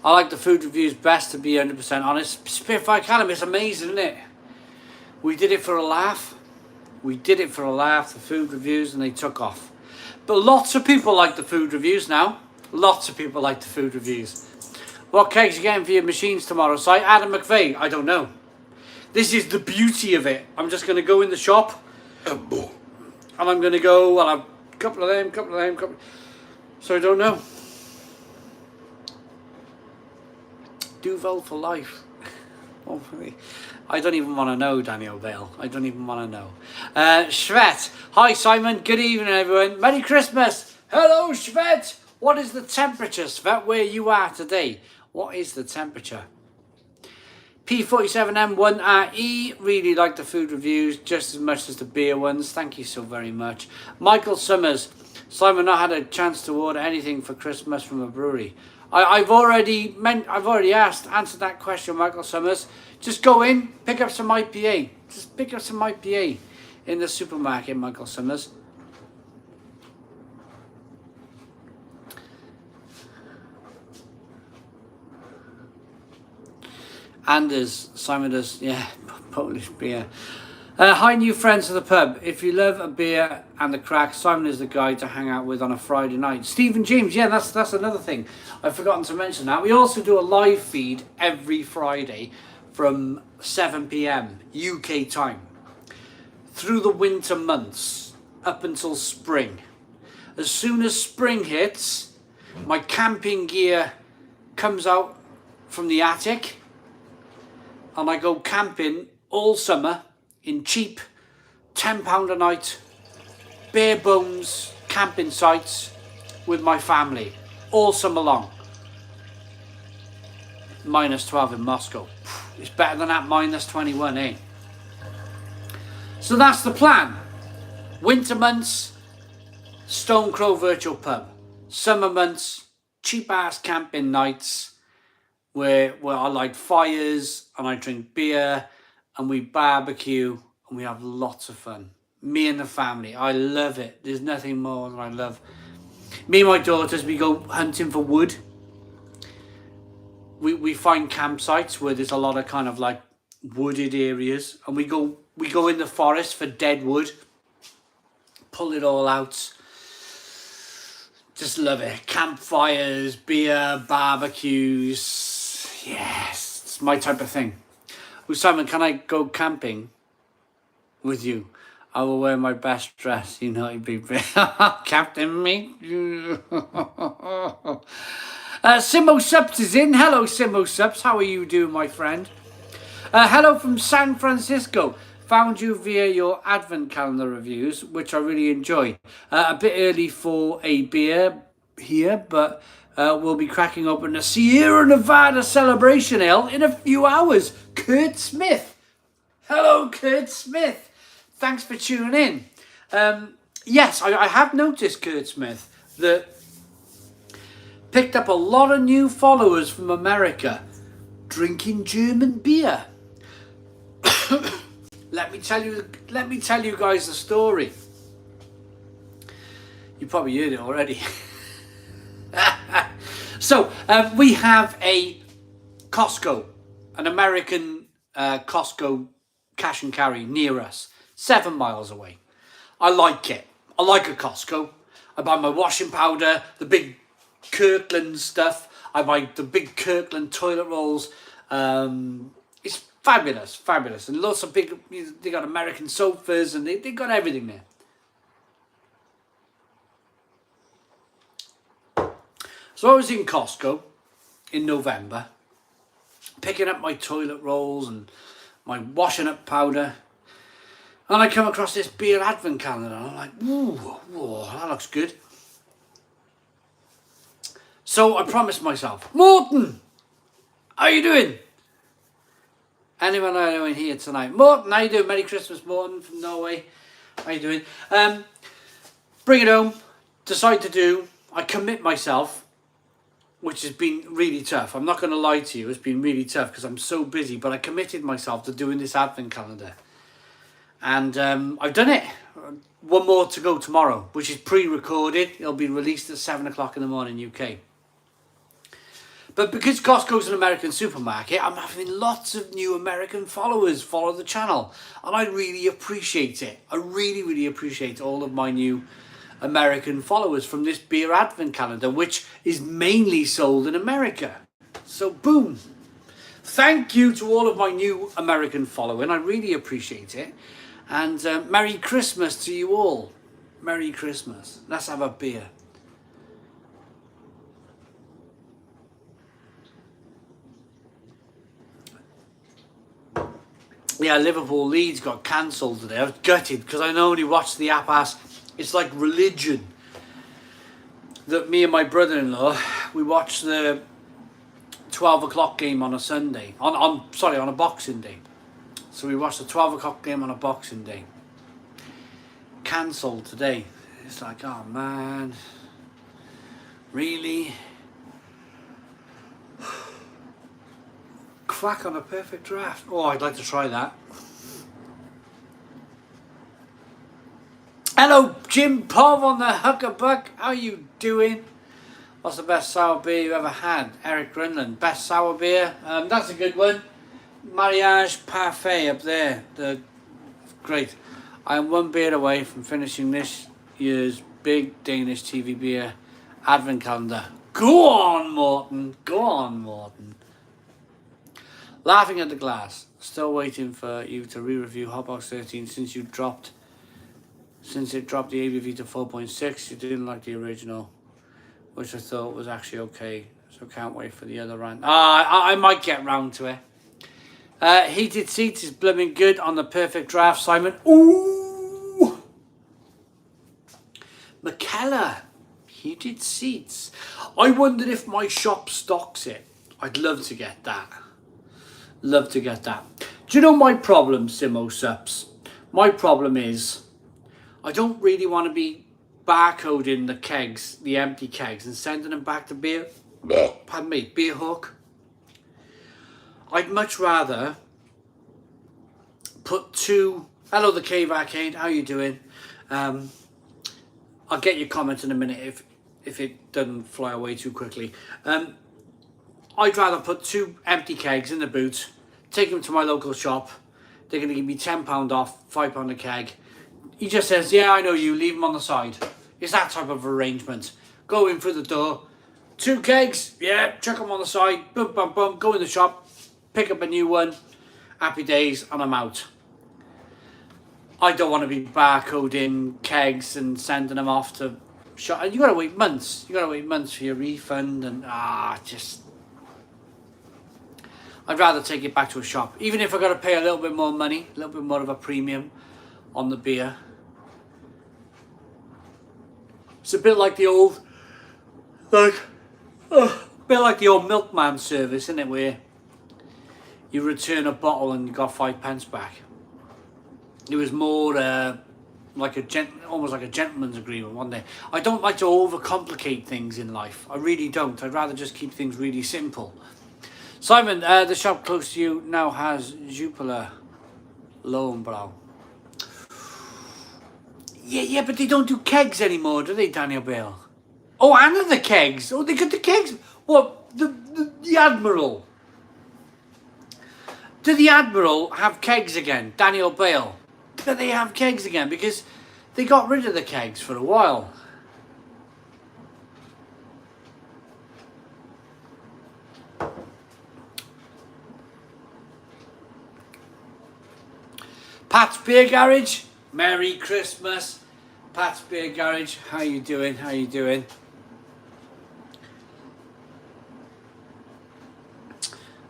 I like the food reviews best, to be 100% honest. Spitfire Callum, it's amazing, isn't it? We did it for a laugh. We did it for a laugh, the food reviews, and they took off. But lots of people like the food reviews now. Lots of people like the food reviews. What kegs are you getting for your machines tomorrow? So Adam McVeigh, I don't know. This is the beauty of it. I'm just going to go in the shop. And I'm going to go, well, I've a couple of them. So I don't know. Duvel for life. Hopefully. I don't even want to know, Daniel Vale. I don't even want to know. Shvet. Hi, Simon. Good evening, everyone. Merry Christmas. Hello, Shvet. What is the temperature, Shvet, where you are today? What is the temperature? P47M1RE. Really like the food reviews just as much as the beer ones. Thank you so very much. Michael Summers. Simon, not had a chance to order anything for Christmas from a brewery. I've already answered that question, Michael Summers. Just go in, pick up some IPA. Just pick up some IPA in the supermarket, Michael Summers. Anders, Simon does, yeah, Polish beer. Hi, new friends of the pub. If you love a beer and the crack, Simon is the guy to hang out with on a Friday night. Stephen James, yeah, that's another thing. I've forgotten to mention that. We also do a live feed every Friday from 7 p.m. UK time through the winter months up until spring. As soon as spring hits, my camping gear comes out from the attic and I go camping all summer in cheap £10 a night bare bones camping sites with my family all summer long. -12 in Moscow. It's better than that -21, eh? So that's the plan. Winter months, Stone Crow Virtual Pub. Summer months, cheap ass camping nights where I light fires and I drink beer and we barbecue and we have lots of fun. Me and the family. I love it. There's nothing more than I love. Me and my daughters, we go hunting for wood. We find campsites where there's a lot of kind of like wooded areas, and we go in the forest for dead wood, pull it all out. Just love it. Campfires, beer, barbecues. Yes, it's my type of thing. Oh, Simon, can I go camping with you? I will wear my best dress, you naughty baby. Captain me. Simo Subs is in. Hello, Simo Subs. How are you doing, my friend? Hello from San Francisco. Found you via your advent calendar reviews, which I really enjoy. A bit early for a beer here, but we'll be cracking open a Sierra Nevada Celebration Ale in a few hours. Kurt Smith. Hello, Kurt Smith. Thanks for tuning in. Yes, I have noticed, Kurt Smith, that picked up a lot of new followers from America drinking German beer. Let me tell you guys the story. You probably heard it already. So we have a Costco, an American Costco cash and carry near us, 7 miles away. I like it. I like a Costco. I buy my washing powder, the big Kirkland stuff. I buy the big Kirkland toilet rolls. It's fabulous, fabulous. And lots of big, they got American sofas and they got everything there. So I was in Costco in November, picking up my toilet rolls and my washing up powder, and I come across this beer advent calendar, and I'm like, ooh, whoa, that looks good. So I promised myself, Morton, how you doing? Anyone I know in here tonight? Morton, how you doing? Merry Christmas, Morton from Norway. How you doing? Bring it home. Decide to do. I commit myself, which has been really tough. I'm not going to lie to you. It's been really tough because I'm so busy. But I committed myself to doing this advent calendar. And I've done it. One more to go tomorrow, which is pre-recorded. It'll be released at 7 o'clock in the morning UK. But because Costco's an American supermarket, I'm having lots of new American followers follow the channel. And I really appreciate it. I really, really appreciate all of my new American followers from this beer advent calendar, which is mainly sold in America. So boom. Thank you to all of my new American following. I really appreciate it. And Merry Christmas to you all. Merry Christmas. Let's have a beer. Yeah, Liverpool Leeds got cancelled today. I was gutted because I normally watch the app as it's like religion. That me and my brother-in-law, we watch the 12 o'clock game on a Sunday. On a Boxing Day. So we watched the 12 o'clock game on a Boxing Day. Cancelled today. It's like, oh man. Really? Crack on a perfect draft. Oh, I'd like to try that. Hello, Jim Pov on the Huckabuck. How you doing? What's the best sour beer you ever had? Eric Grinland. Best sour beer? That's a good one. Mariage Parfait up there. Great. I am one beer away from finishing this year's big Danish TV beer advent calendar. Go on, Morton. Go on, Morton. Laughing at the glass. Still waiting for you to re-review Hotbox 13 since it dropped the ABV to 4.6. You didn't like the original, which I thought was actually okay. So can't wait for the other rant. I might get round to it. Heated seats is blooming good on the perfect draft, Simon. Ooh! McKellar. Heated seats. I wondered if my shop stocks it. I'd love to get that. Love to get that. Do you know my problem, Simo Sups? My problem is I don't really want to be barcoding the kegs, the empty kegs, and sending them back to beer. Pardon me, Beer Hook. I'd much rather put two. Hello, the Cave Arcade. How you doing? I'll get your comment in a minute if it doesn't fly away too quickly. I'd rather put two empty kegs in the boot, take them to my local shop. They're going to give me £10 off, £5 a keg. He just says, yeah, I know you, leave them on the side. It's that type of arrangement. Go in through the door, two kegs, yeah, chuck them on the side, boom, boom, boom, go in the shop, pick up a new one, happy days, and I'm out. I don't want to be barcoding kegs and sending them off to shop. You got to wait months. You got to wait months for your refund, and I'd rather take it back to a shop, even if I got to pay a little bit more money, a little bit more of a premium on the beer. It's a bit like the old, bit like the old milkman service, isn't it? Where you return a bottle and you got 5 pence back. It was more like almost like a gentleman's agreement one day. I don't like to overcomplicate things in life. I really don't. I'd rather just keep things really simple. Simon, the shop close to you now has Jupiler Lowenbrow. Yeah, but they don't do kegs anymore, do they, Daniel Bale? Oh, and the kegs. Oh, they got the kegs. What? The Admiral. Do the Admiral have kegs again, Daniel Bale? Do they have kegs again? Because they got rid of the kegs for a while. Pat's Beer Garage, Merry Christmas. Pat's Beer Garage, how you doing? How you doing?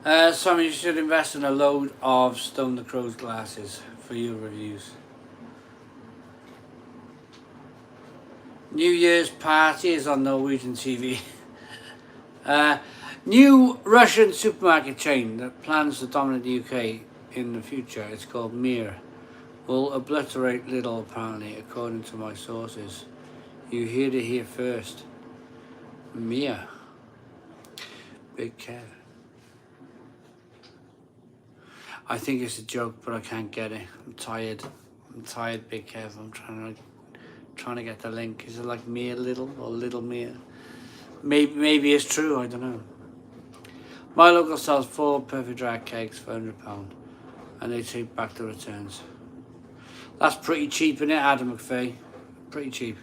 Simon, you should invest in a load of Stone the Crow's glasses for your reviews. New Year's party is on Norwegian TV. New Russian supermarket chain that plans to dominate the UK in the future. It's called Mir. Will obliterate Lidl apparently, according to my sources. You heard it here first. Mir. Big Kev. I think it's a joke, but I can't get it. I'm tired. Big Kev. I'm trying to get the link. Is it like Mir Little or Little Mir? Maybe it's true. I don't know. My local sells 4 perfect dry cakes for £100, and they take back the returns. That's pretty cheap, isn't it, Adam McVeigh? Pretty cheap.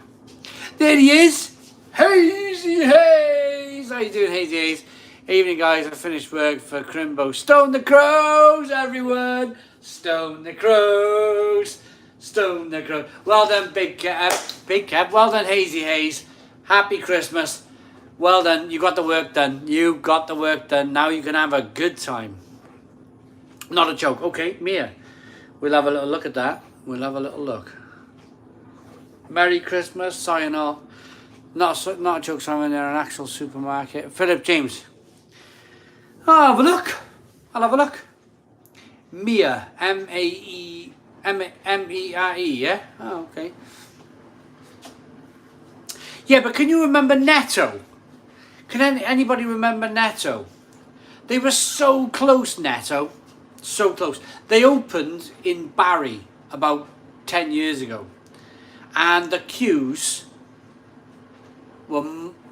There he is. Hazy Haze. How you doing, Hazy Haze? Evening, guys. I finished work for Crimbo. Stone the Crows, everyone. Stone the Crows. Stone the Crows. Well done, Big Kev. Well done, Hazy Haze. Happy Christmas. Well done. You got the work done. You got the work done. Now you can have a good time. Not a joke. Okay, Mia. We'll have a little look at that. We'll have a little look. Merry Christmas. Sayonara. Not a joke, Simon. They're an actual supermarket. Philip James. I'll have a look. I'll have a look. Mia. M-A-E. M-E-R-E, yeah? Oh, okay. Yeah, but can you remember Netto? Can anybody remember Netto? They were so close, Netto. So close. They opened in Barry about 10 years ago. And the queues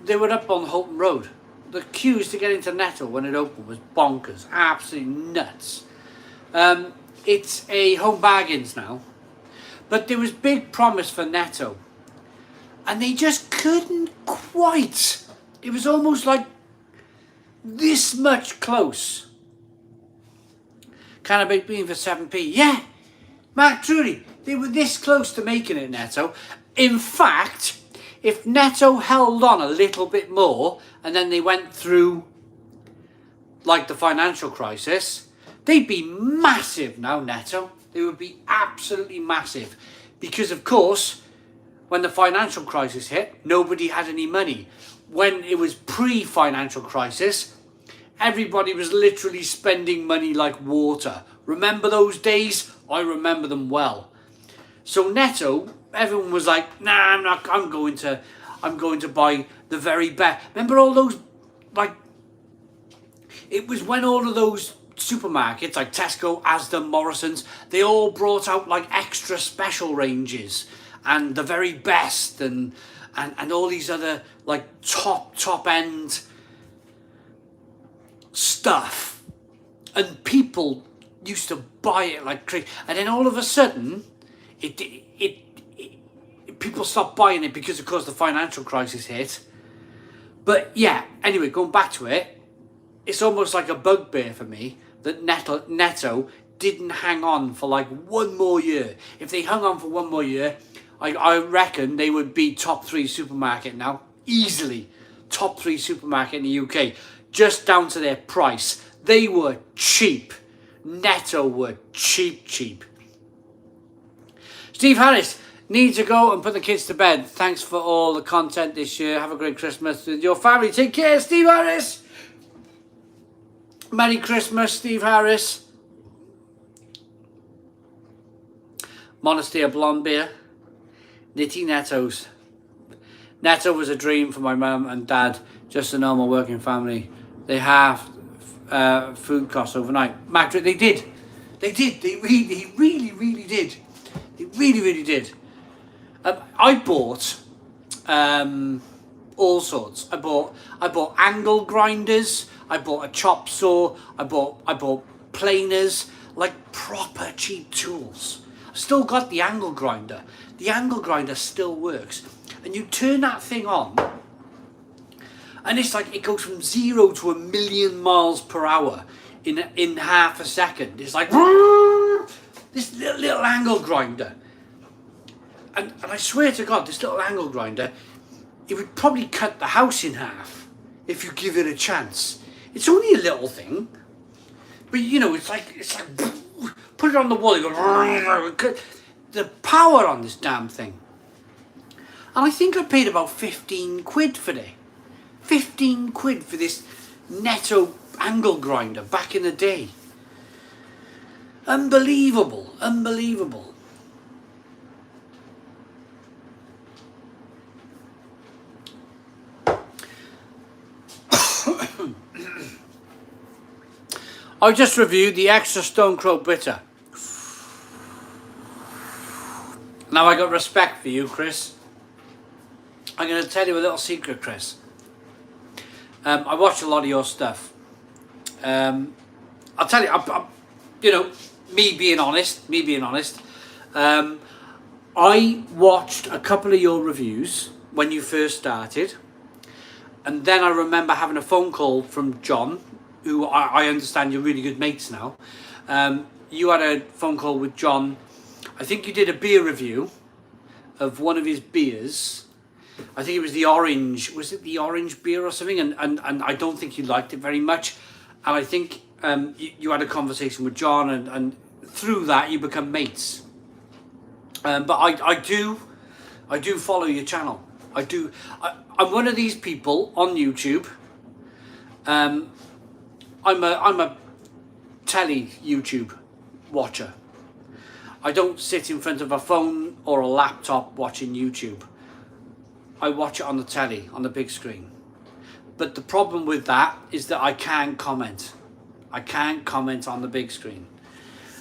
they were up on Holton Road. The queues to get into Netto when it opened was bonkers. Absolutely nuts. It's a Home Bargains now. But there was big promise for Netto. And they just couldn't quite. It was almost like this much close. Can I bake bean for 7p? Yeah. Mark, truly, they were this close to making it, Netto. In fact, if Netto held on a little bit more and then they went through like the financial crisis, they'd be massive now, Netto. They would be absolutely massive. Because, of course, when the financial crisis hit, nobody had any money. When it was pre-financial crisis, everybody was literally spending money like water. Remember those days? I remember them well. So Netto, everyone was like, nah, I'm going to buy the very best. Remember all those, like, it was when all of those supermarkets like Tesco, Asda, Morrison's, they all brought out like extra special ranges and the very best and all these other like top end stuff, and people used to buy it like crazy. And then all of a sudden people stopped buying it because of course the financial crisis hit. But yeah, anyway, going back to it, it's almost like a bugbear for me that Netto didn't hang on for like one more year. If they hung on for one more year, I reckon they would be top 3 supermarket now. Easily top 3 supermarket in the UK. Just down to their price. They were cheap. Netto were cheap. Steve Harris, need to go and put the kids to bed. Thanks for all the content this year. Have a great Christmas with your family. Take care, Steve Harris. Merry Christmas, Steve Harris. Monastir Blonde Beer. Nitty Nettos. Netto was a dream for my mum and dad. Just a normal working family. They halved food costs overnight. Magdra, they did. They really did. They really did. I bought all sorts. I bought angle grinders. I bought a chop saw. I bought planers, like proper cheap tools. I've still got the angle grinder. The angle grinder still works. And you turn that thing on, and it's like it goes from 0 to 1,000,000 miles per hour in half a second. It's like this little angle grinder. And I swear to God, this little angle grinder, it would probably cut the house in half if you give it a chance. It's only a little thing. But you know, it's like put it on the wall. You go, the power on this damn thing. And I think I paid about 15 quid for it. 15 quid for this Netto angle grinder back in the day. Unbelievable, unbelievable. I just reviewed the extra Stone Crow Bitter. Now I got respect for you, Chris. I'm going to tell you a little secret, Chris. I watch a lot of your stuff. I'll tell you, you know, me being honest. I watched a couple of your reviews when you first started, and then I remember having a phone call from John, who I understand you're really good mates now. You had a phone call with John. I think you did a beer review of one of his beers. I think it was the orange. Was it the orange beer or something? And I don't think you liked it very much. And I think you had a conversation with John, and through that you become mates. But I do follow your channel. I do. I'm one of these people on YouTube. I'm a telly YouTube watcher. I don't sit in front of a phone or a laptop watching YouTube. I watch it on the telly, on the big screen. But the problem with that is that I can't comment. I can't comment on the big screen.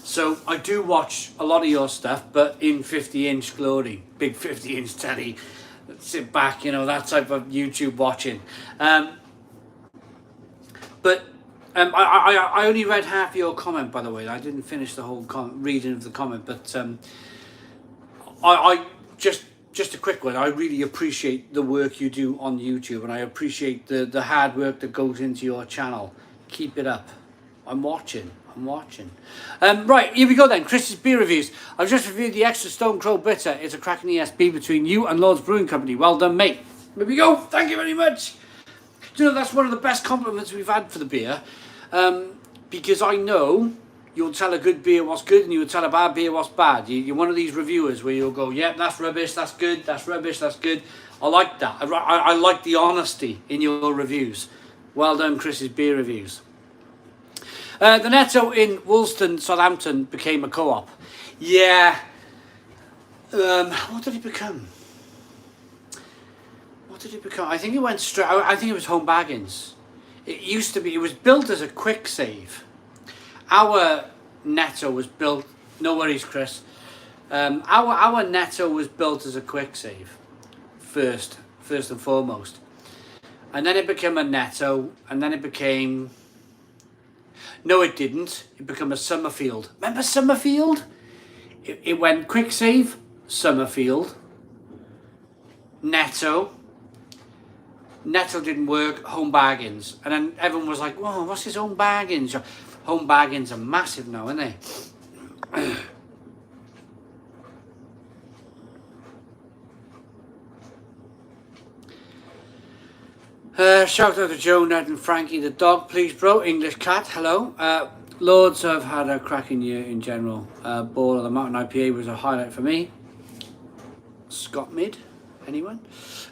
So I do watch a lot of your stuff, but in 50-inch glory, big 50-inch telly, sit back, you know, that type of YouTube watching. But I only read half of your comment, by the way. I didn't finish the whole reading of the comment, but I just a quick one. I really appreciate the work you do on YouTube, and I appreciate the hard work that goes into your channel. Keep it up. I'm watching. Right, here we go then. Chris's beer reviews. I've just reviewed the extra Stone Crow Bitter. It's a cracking ESB between you and Lord's Brewing Company. Well done, mate. Here we go. Thank you very much. Do you know, that's one of the best compliments we've had for the beer, because I know you'll tell a good beer what's good, and you'll tell a bad beer what's bad. You're one of these reviewers where you'll go, yeah, that's rubbish, that's good, that's rubbish, that's good. I like that. I like the honesty in your reviews. Well done, Chris's beer reviews. The Netto in Woolston, Southampton became a co-op. Yeah. What did it become? I think it went straight. I think it was Home Baggins. It used to be. It was built as a quick save. Our Netto was built. No worries, Chris. Our Netto was built as a quick save. First and foremost, and then it became a Netto, and then it became. No, it didn't. It became a Summerfield. Remember Summerfield? It went quick save, Summerfield, Netto. Netto didn't work, Home Baggins. And then everyone was like, whoa, what's this Home Baggins? Home Baggins are massive now, aren't they? Shout out to Joe, Ned and Frankie the dog, please bro. English cat, hello. Lords have had a cracking year in general. Ball of the Mountain IPA was a highlight for me. Scott Mid, anyone?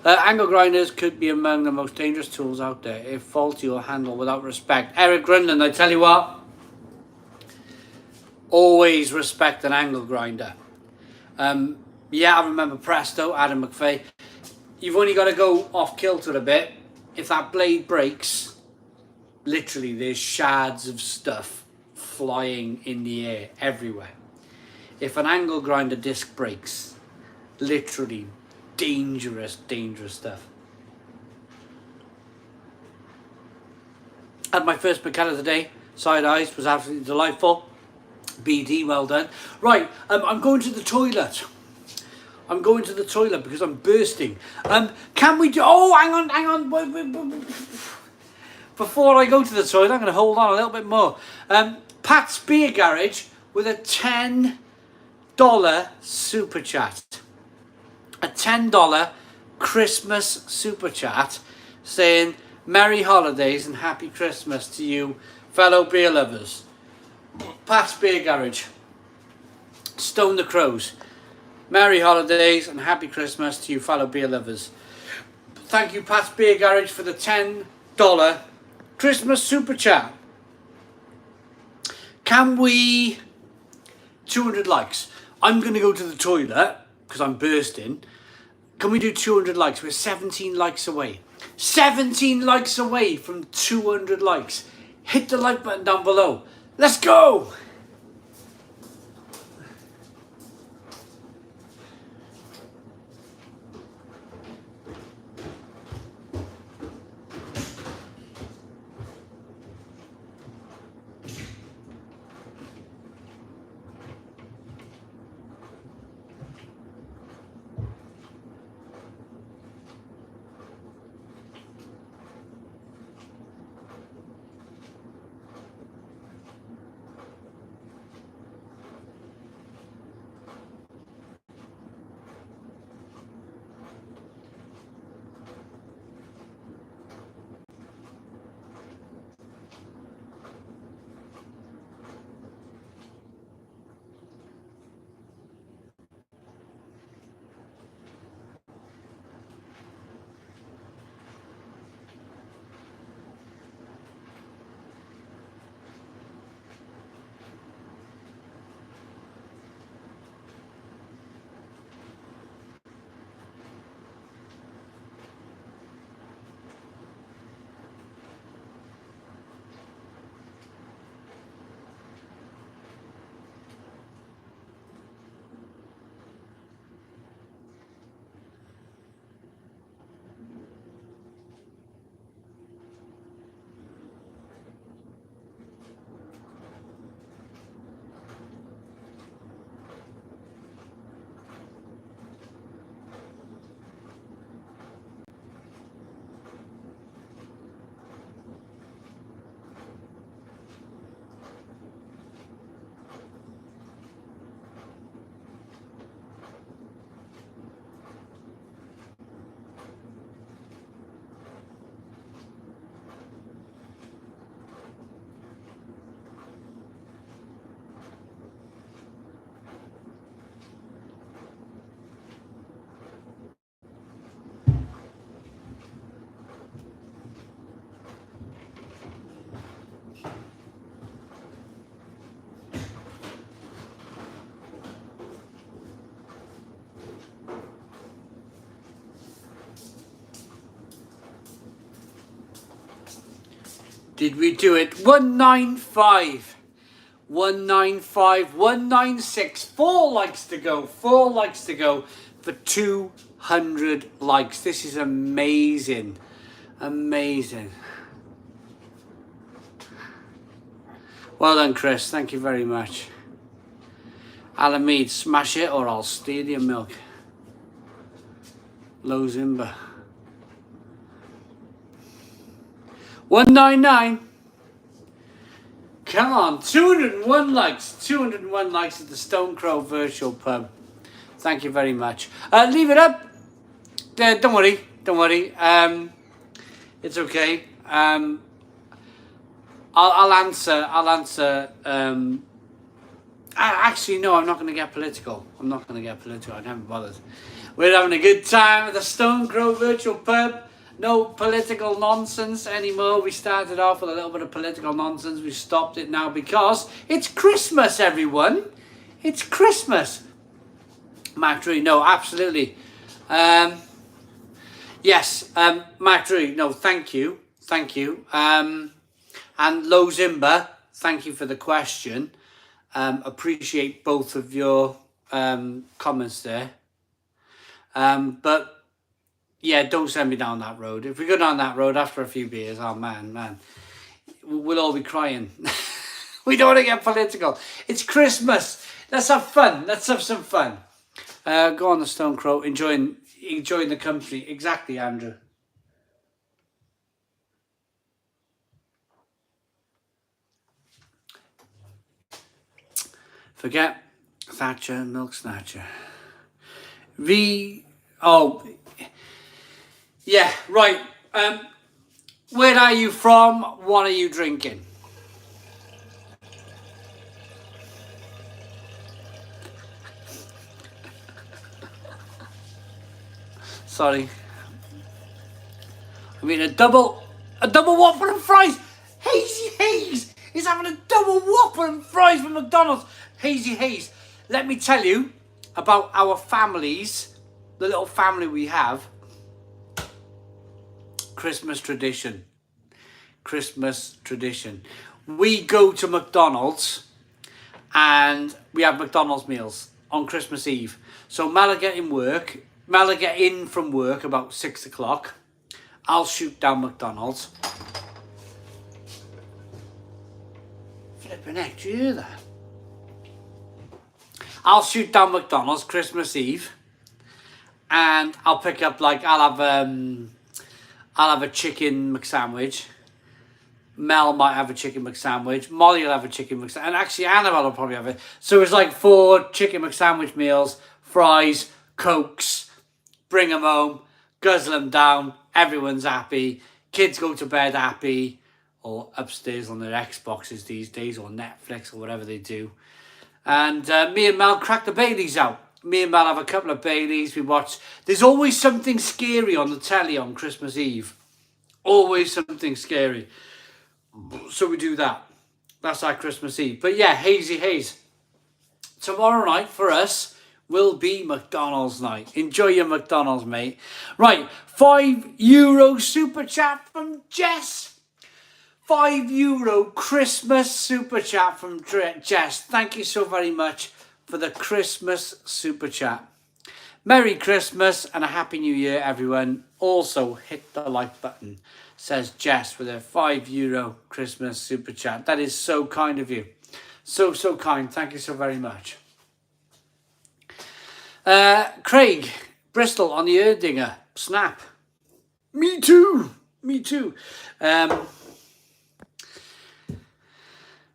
Angle grinders could be among the most dangerous tools out there if faulty or handled without respect. Eric Grundland, I tell you what, always respect an angle grinder. Yeah, I remember Presto, Adam McVeigh. You've only got to go off kilter a bit. If that blade breaks, literally there's shards of stuff flying in the air everywhere. If an angle grinder disc breaks, literally dangerous stuff. Had my first Macallan today. Side eyes was absolutely delightful. BD, well done. Right, I'm going to the toilet. Because I'm bursting. Can we do... Oh, hang on. Before I go to the toilet, I'm going to hold on a little bit more. Pat's Beer Garage with a $10 super chat. A $10 Christmas super chat saying Merry Holidays and Happy Christmas to you fellow beer lovers. Pat's Beer Garage. Stone the Crows. Merry holidays and happy Christmas to you fellow beer lovers. Thank you, Pat's Beer Garage, for the $10 Christmas Super Chat. Can we... 200 likes. I'm going to go to the toilet because I'm bursting. Can we do 200 likes? We're 17 likes away. 17 likes away from 200 likes. Hit the like button down below. Let's go! Did we do it? 195. 195. 196. 4 likes to go. 4 likes to go for 200 likes. This is amazing. Amazing. Well done, Chris. Thank you very much. Alan Mead, smash it or I'll steal your milk. Low Zimba. 199. Come on, 201 likes. 201 likes at the Stone Crow Virtual Pub. Thank you very much. Leave it up. Don't worry. Don't worry. It's okay. I'll answer. Actually, no, I'm not going to get political. I never bothered. We're having a good time at the Stone Crow Virtual Pub. No political nonsense anymore. We started off with a little bit of political nonsense. We stopped it now because it's Christmas, everyone. It's Christmas. Mark Drew, no, absolutely. Yes, Mark Drew, no, thank you. Thank you. And Low Zimba, thank you for the question. Appreciate both of your comments there. But yeah, don't send me down that road. If we go down that road after a few beers, oh man, we'll all be crying. We don't want to get political. It's Christmas. Let's have fun. Let's have some fun. Go on the Stone Crow, enjoying the country. Exactly, Andrew. Forget Thatcher, Milk Snatcher. Yeah, right. Where are you from? What are you drinking? Sorry. I mean a double Whopper and fries. Hazy Hayes is having a double Whopper and fries from McDonald's. Hazy Hayes, let me tell you about our families, the little family we have. Christmas tradition. Christmas tradition. We go to McDonald's and we have McDonald's meals on Christmas Eve. So Mel will get in from work about 6 o'clock. I'll shoot down McDonald's. Flipping heck, do you hear that? I'll shoot down McDonald's Christmas Eve, and I'll pick up I'll have a chicken McSandwich. Mel might have a chicken McSandwich. Molly will have a chicken McSandwich, and actually Annabelle will probably have it. So it's like 4 chicken McSandwich meals, fries, cokes. Bring them home, guzzle them down. Everyone's happy. Kids go to bed happy, or upstairs on their Xboxes these days, or Netflix, or whatever they do. And me and Mel crack the Baileys out. Me and Mel have a couple of Baileys. We watch. There's always something scary on the telly on Christmas Eve. Always something scary. So we do that. That's our Christmas Eve. But yeah, Hazy Haze. Tomorrow night for us will be McDonald's night. Enjoy your McDonald's, mate. Right, €5 super chat from Jess. €5 Christmas super chat from Jess. Thank you so very much for the Christmas super chat. Merry Christmas and a Happy New Year, everyone. Also, hit the like button, says Jess with a €5 Christmas super chat. That is so kind of you. So kind. Thank you so very much. Craig, Bristol on the Erdinger. Snap. Me too.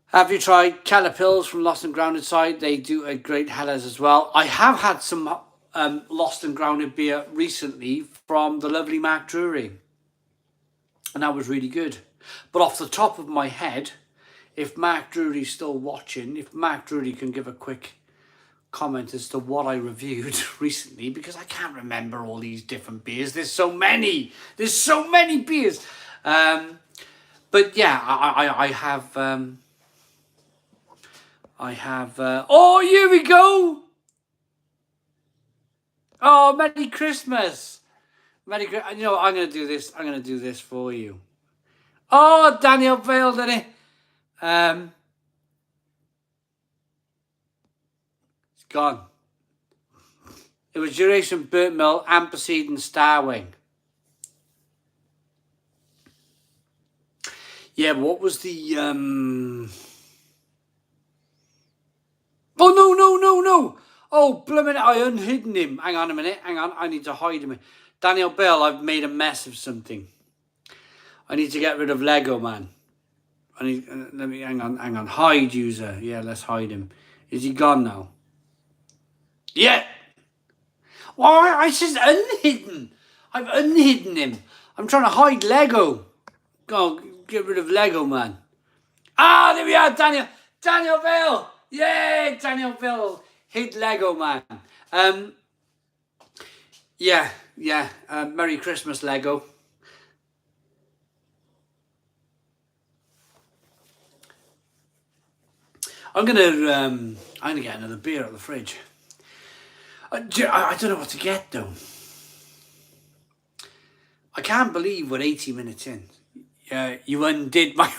Have you tried Keller Pills from Lost and Grounded side? They do a great Helles as well. I have had some Lost and Grounded beer recently from the lovely Mark Drury. And that was really good. But off the top of my head, if Mark Drury's still watching, if Mark Drury can give a quick comment as to what I reviewed recently, because I can't remember all these different beers. There's so many beers. But yeah, I have, oh, here we go. Oh, Merry Christmas. You know, I'm going to do this. I'm going to do this for you. Oh, Daniel Vale, did it? It's gone. It was Duration, Burnt Mill, Amperseed and Starwing. Yeah, what was the... Oh, no. Oh, blimmin', I unhidden him. Hang on a minute. Hang on, I need to hide him. Daniel Bell, I've made a mess of something. I need to get rid of Lego Man. Let me, hang on. Hide user. Yeah, let's hide him. Is he gone now? Yeah. Well, I said unhidden. I've unhidden him. I'm trying to hide Lego. Go, get rid of Lego Man. Ah, there we are, Daniel. Daniel Bell. Yay, Daniel Bell. Hid Lego Man. Yeah. Merry Christmas, Lego. I'm gonna get another beer out of the fridge. I don't know what to get though. I can't believe we're 80 minutes in. You undid my.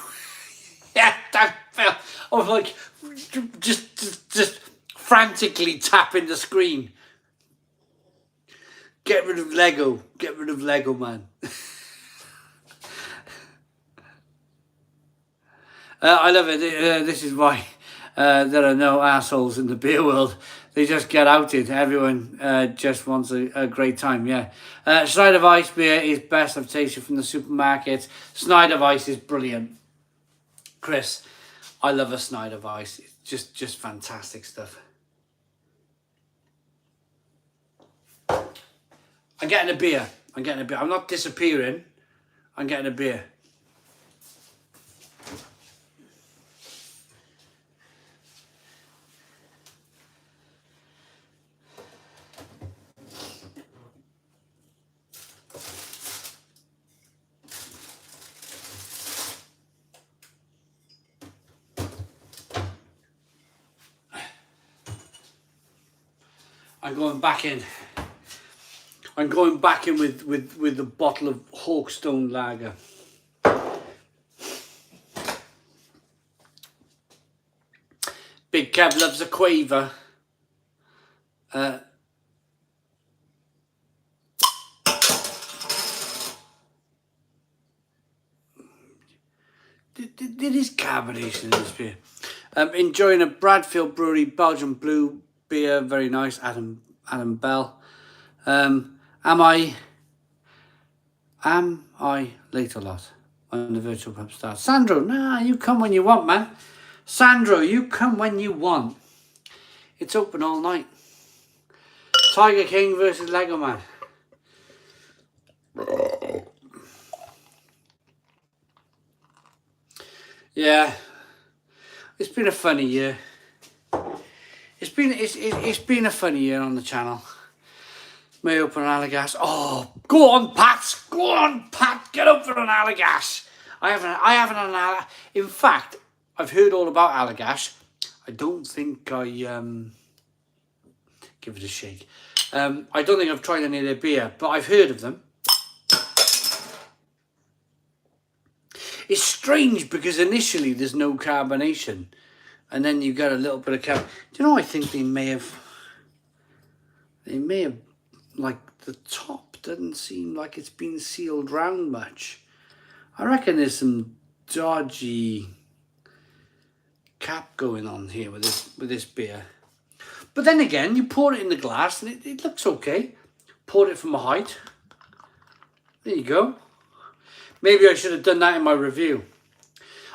Yeah, that fell. I was like, just frantically tapping the screen. Get rid of Lego. Get rid of Lego Man. I love it. This is why there are no assholes in the beer world. They just get outed. Everyone just wants a great time. Yeah. Snyder Weiss beer is best I've tasted from the supermarket. Snyder Weiss is brilliant. Chris, I love a Snyder Weiss. It's just fantastic stuff. I'm getting a beer. I'm not disappearing. I'm getting a beer. I'm going back in. I'm going back in with a bottle of Hawkstone Lager. Big Kev loves a quaver. There is carbonation in this beer. Enjoying a Bradfield Brewery Belgian Blue beer. Very nice. Adam Bell. Am I late a lot on the virtual pub start? Sandro, nah, you come when you want, man. Sandro, you come when you want. It's open all night. Tiger King versus Lego Man. Yeah, it's been a funny year. It's been a funny year on the channel. May open an Allagash. Oh, go on, Pat. Go on, Pat. Get up for an Allagash. I haven't an Allagash. In fact, I've heard all about Allagash. I don't think I give it a shake. I don't think I've tried any of their beer, but I've heard of them. It's strange because initially there's no carbonation, and then you get a little bit of do you know? I think they may have like the top doesn't seem like it's been sealed round much. I reckon there's some dodgy cap going on here with this beer. But then again, you pour it in the glass and it looks okay. Pour it from a height. There you go. Maybe I should have done that in my review.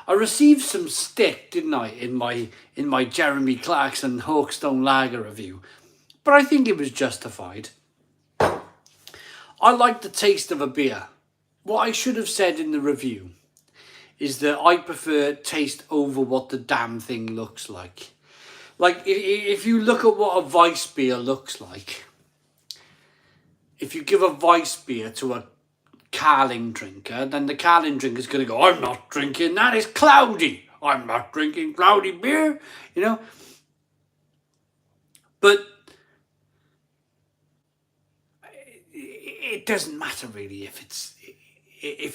I received some stick, didn't I, in my Jeremy Clarkson Hawkstone Lager review. But I think it was justified. I like the taste of a beer. What I should have said in the review is that I prefer taste over what the damn thing looks like. Like, if you look at what a Weiss beer looks like, if you give a Weiss beer to a Carling drinker, then the Carling drinker is going to go, I'm not drinking that, it's cloudy. I'm not drinking cloudy beer, you know. But it doesn't matter really if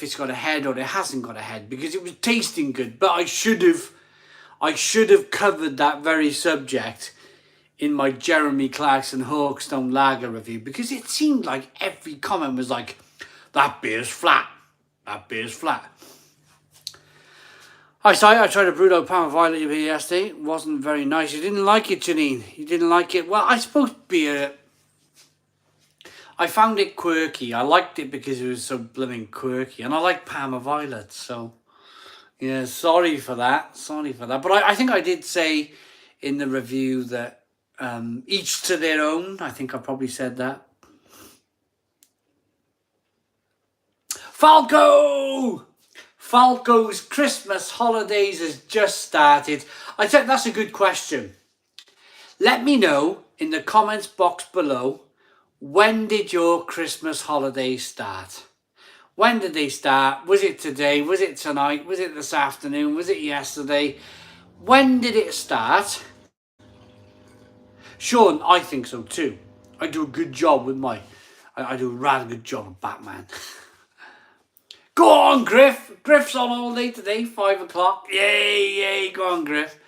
it's got a head or it hasn't got a head, because it was tasting good. But I should have covered that very subject in my Jeremy Clarkson Hawkstone Lager review, because it seemed like every comment was like, that beer's flat. That beer's flat. I tried a Brewdog Palmer Violet beer yesterday. It wasn't very nice. You didn't like it, Janine. You didn't like it. Well, I suppose beer, I found it quirky. I liked it because it was so blooming quirky. And I like Palmer Violet. So, yeah, sorry for that. But I think I did say in the review that each to their own. I think I probably said that. Falco's Christmas holidays has just started. I think that's a good question. Let me know in the comments box below, when did your Christmas holidays start? When did they start? Was it today? Was it tonight? Was it this afternoon? Was it yesterday? When did it start? Sean, I think so too. I do a good job with I do a rather good job of Batman. Go on, Griff. Griff's on all day today, 5 o'clock. Yay. Go on, Griff.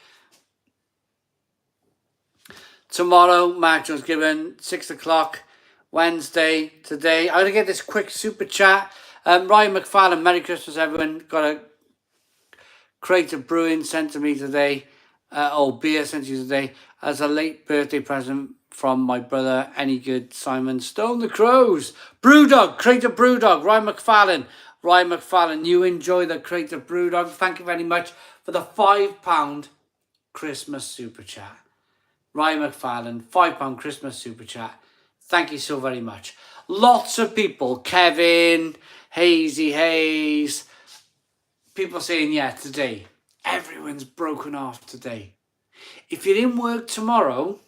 Tomorrow, Mark Jones Gibbon, 6 o'clock. Wednesday, today. I'm going to get this quick super chat. Ryan McFarlane, Merry Christmas, everyone. Got a crate of brewing sent to me today. Beer sent to you today. As a late birthday present from my brother, Any Good Simon Stone the Crows. Brewdog, crate of Brewdog, Ryan McFarlane, you enjoy the crate of Brewdog. Thank you very much for the £5 Christmas super chat. Ryan McFarlane, £5 Christmas super chat. Thank you so very much. Lots of people, Kevin, Hazy Hayes, people saying, yeah, today. Everyone's broken off today. If you're in work tomorrow,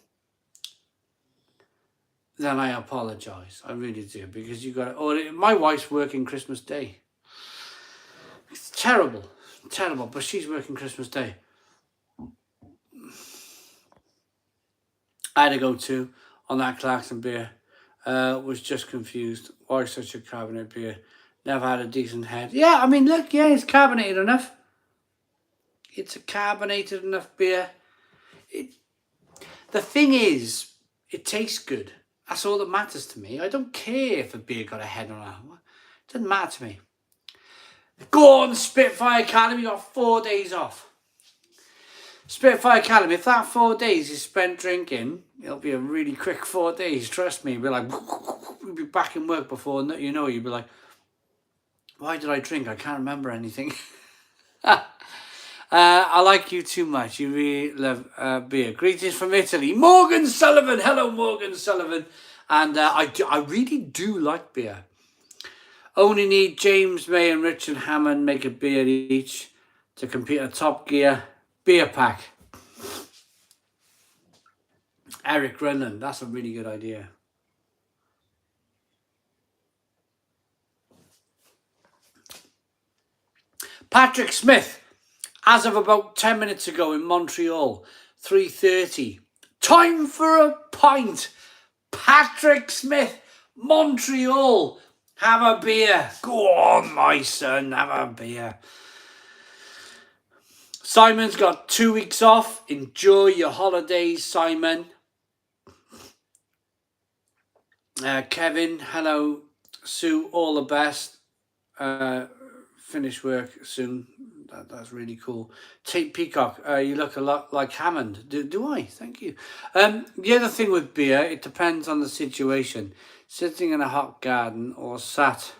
then I apologise. I really do, because you got. My wife's working Christmas Day. It's terrible, but she's working Christmas Day. I had to go to on that Clarkson beer. Was just confused. Why such a carbonated beer? Never had a decent head. Yeah, I mean, look, yeah, it's carbonated enough. It's a carbonated enough beer. The thing is, it tastes good. That's all that matters to me. I don't care if a beer got a head or not. It doesn't matter to me. Go on, Spitfire Academy, you got 4 days off. Spitfire Academy, if that 4 days is spent drinking, it'll be a really quick 4 days, trust me. It'll be like, we'll be back in work before you know, you'll be like, why did I drink? I can't remember anything. I like you too much. You really love beer. Greetings from Italy. Morgan Sullivan. Hello, Morgan Sullivan. And I really do like beer. Only need James May and Richard Hammond make a beer each to compete at Top Gear beer pack. Eric Rennan. That's a really good idea. Patrick Smith. As of about 10 minutes ago in Montreal, 3:30. Time for a pint. Patrick Smith, Montreal. Have a beer. Go on, my son, have a beer. Simon's got 2 weeks off. Enjoy your holidays, Simon. Kevin, hello. Sue, all the best. Finish work soon. That's really cool. Tate Peacock, you look a lot like Hammond. Do I? Thank you. The other thing with beer, it depends on the situation. Sitting in a hot garden or sat...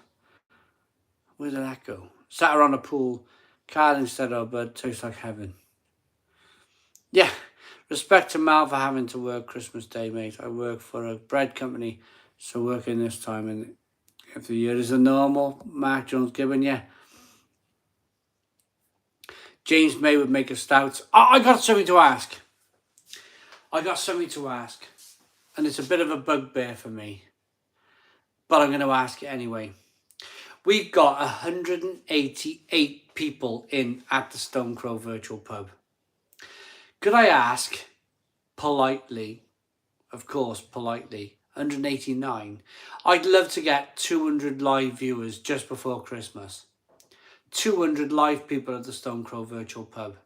Where did that go? Sat around a pool, card instead of bud, tastes like heaven. Yeah. Respect to Mal for having to work Christmas Day, mate. I work for a bread company, so working this time and if the year is a normal. Mark Jones Gibbon, yeah. James May would make a stout. I got something to ask. And it's a bit of a bugbear for me. But I'm going to ask it anyway. We've got 188 people in at the Stone Crow Virtual Pub. Could I ask, politely, of course, politely, 189. I'd love to get 200 live viewers just before Christmas. 200 live people at the Stone Crow Virtual Pub.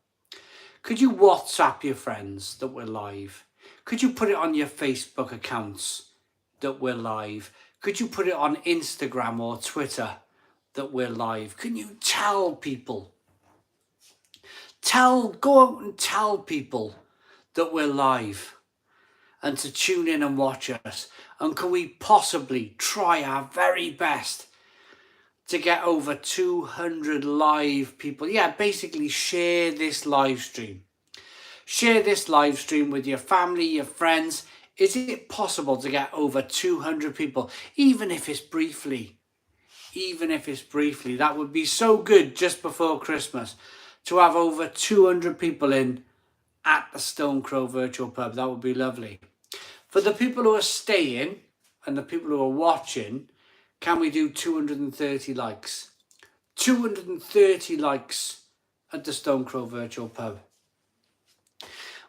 Could you WhatsApp your friends that we're live? Could you put it on your Facebook accounts that we're live? Could you put it on Instagram or Twitter that we're live? Can you tell people? Go out and tell people that we're live and to tune in and watch us. And can we possibly try our very best to get over 200 live people? Yeah, basically share this live stream. Share this live stream with your family, your friends. Is it possible to get over 200 people, even if it's briefly? Even if it's briefly. That would be so good just before Christmas to have over 200 people in at the Stone Crow Virtual Pub. That would be lovely. For the people who are staying and the people who are watching, can we do 230 likes? 230 likes at the Stone Crow Virtual Pub.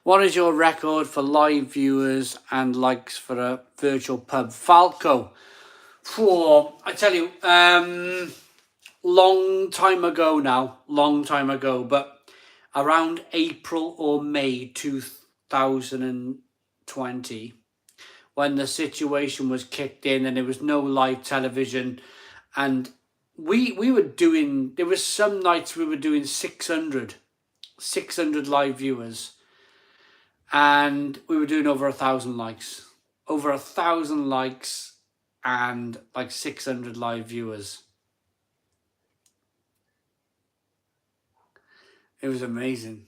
What is your record for live viewers and likes for a virtual pub? Falco. I tell you, long time ago, but around April or May 2020, when the situation was kicked in and there was no live television, and we were doing, there was some nights we were doing 600 live viewers, and we were doing over 1,000 likes, and like 600 live viewers. It was amazing.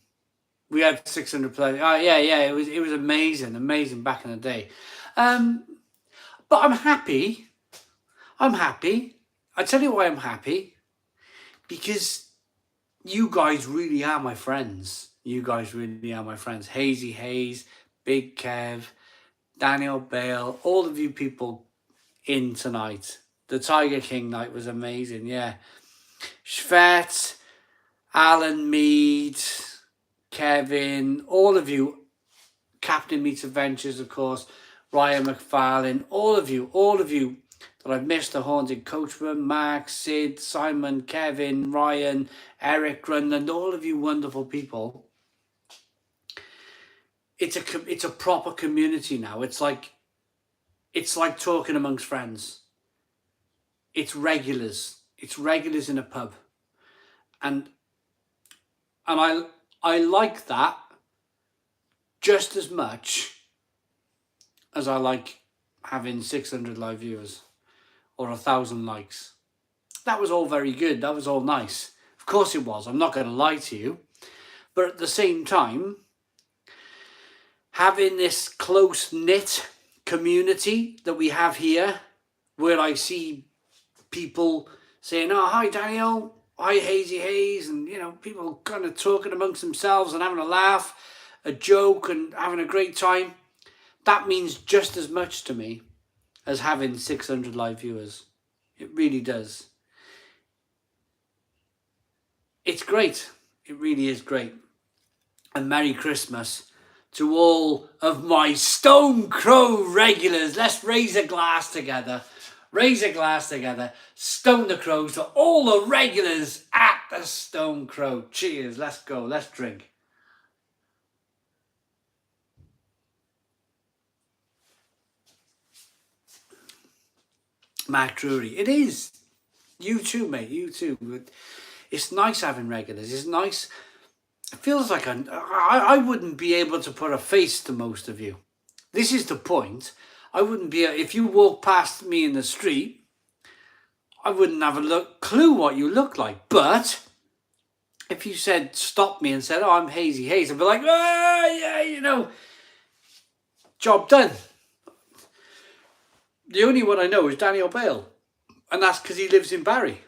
We had 600 players. Oh yeah, it was amazing back in the day. But I'm happy. I tell you why I'm happy. Because you guys really are my friends. Hazy Hayes, Big Kev, Daniel Bale, all of you people in tonight. The Tiger King night was amazing, yeah. Schvert, Alan Mead, Kevin, all of you. Captain Meets Adventures, of course. Ryan McFarlane, all of you that I've missed, the Haunted Coachman, Mark, Sid, Simon, Kevin, Ryan, Eric, Grundland, all of you wonderful people. It's a proper community now. It's like talking amongst friends. It's regulars. It's regulars in a pub. And I like that just as much as I like having 600 live viewers or 1,000 likes. That was all very good. That was all nice. Of course it was. I'm not going to lie to you. But at the same time, having this close-knit community that we have here, where I see people saying, oh, hi, Daniel. Hi, Hazy Hayes. And, you know, people kind of talking amongst themselves and having a laugh, a joke and having a great time. That means just as much to me as having 600 live viewers. It really does. It's great. It really is great. And Merry Christmas to all of my Stone Crow regulars. Let's raise a glass together. Raise a glass together. Stone the Crows to all the regulars at the Stone Crow. Cheers. Let's go. Let's drink. Mark Drury. It is. You too, mate. You too. It's nice having regulars. It's nice. It feels like I wouldn't be able to put a face to most of you. This is the point. I wouldn't be, if you walk past me in the street, I wouldn't have a clue what you look like. But if you said, stop me and said, oh, I'm Hazy Hayes, I'd be like, oh, yeah, you know, job done. The only one I know is Daniel Bale. And that's because he lives in Barry.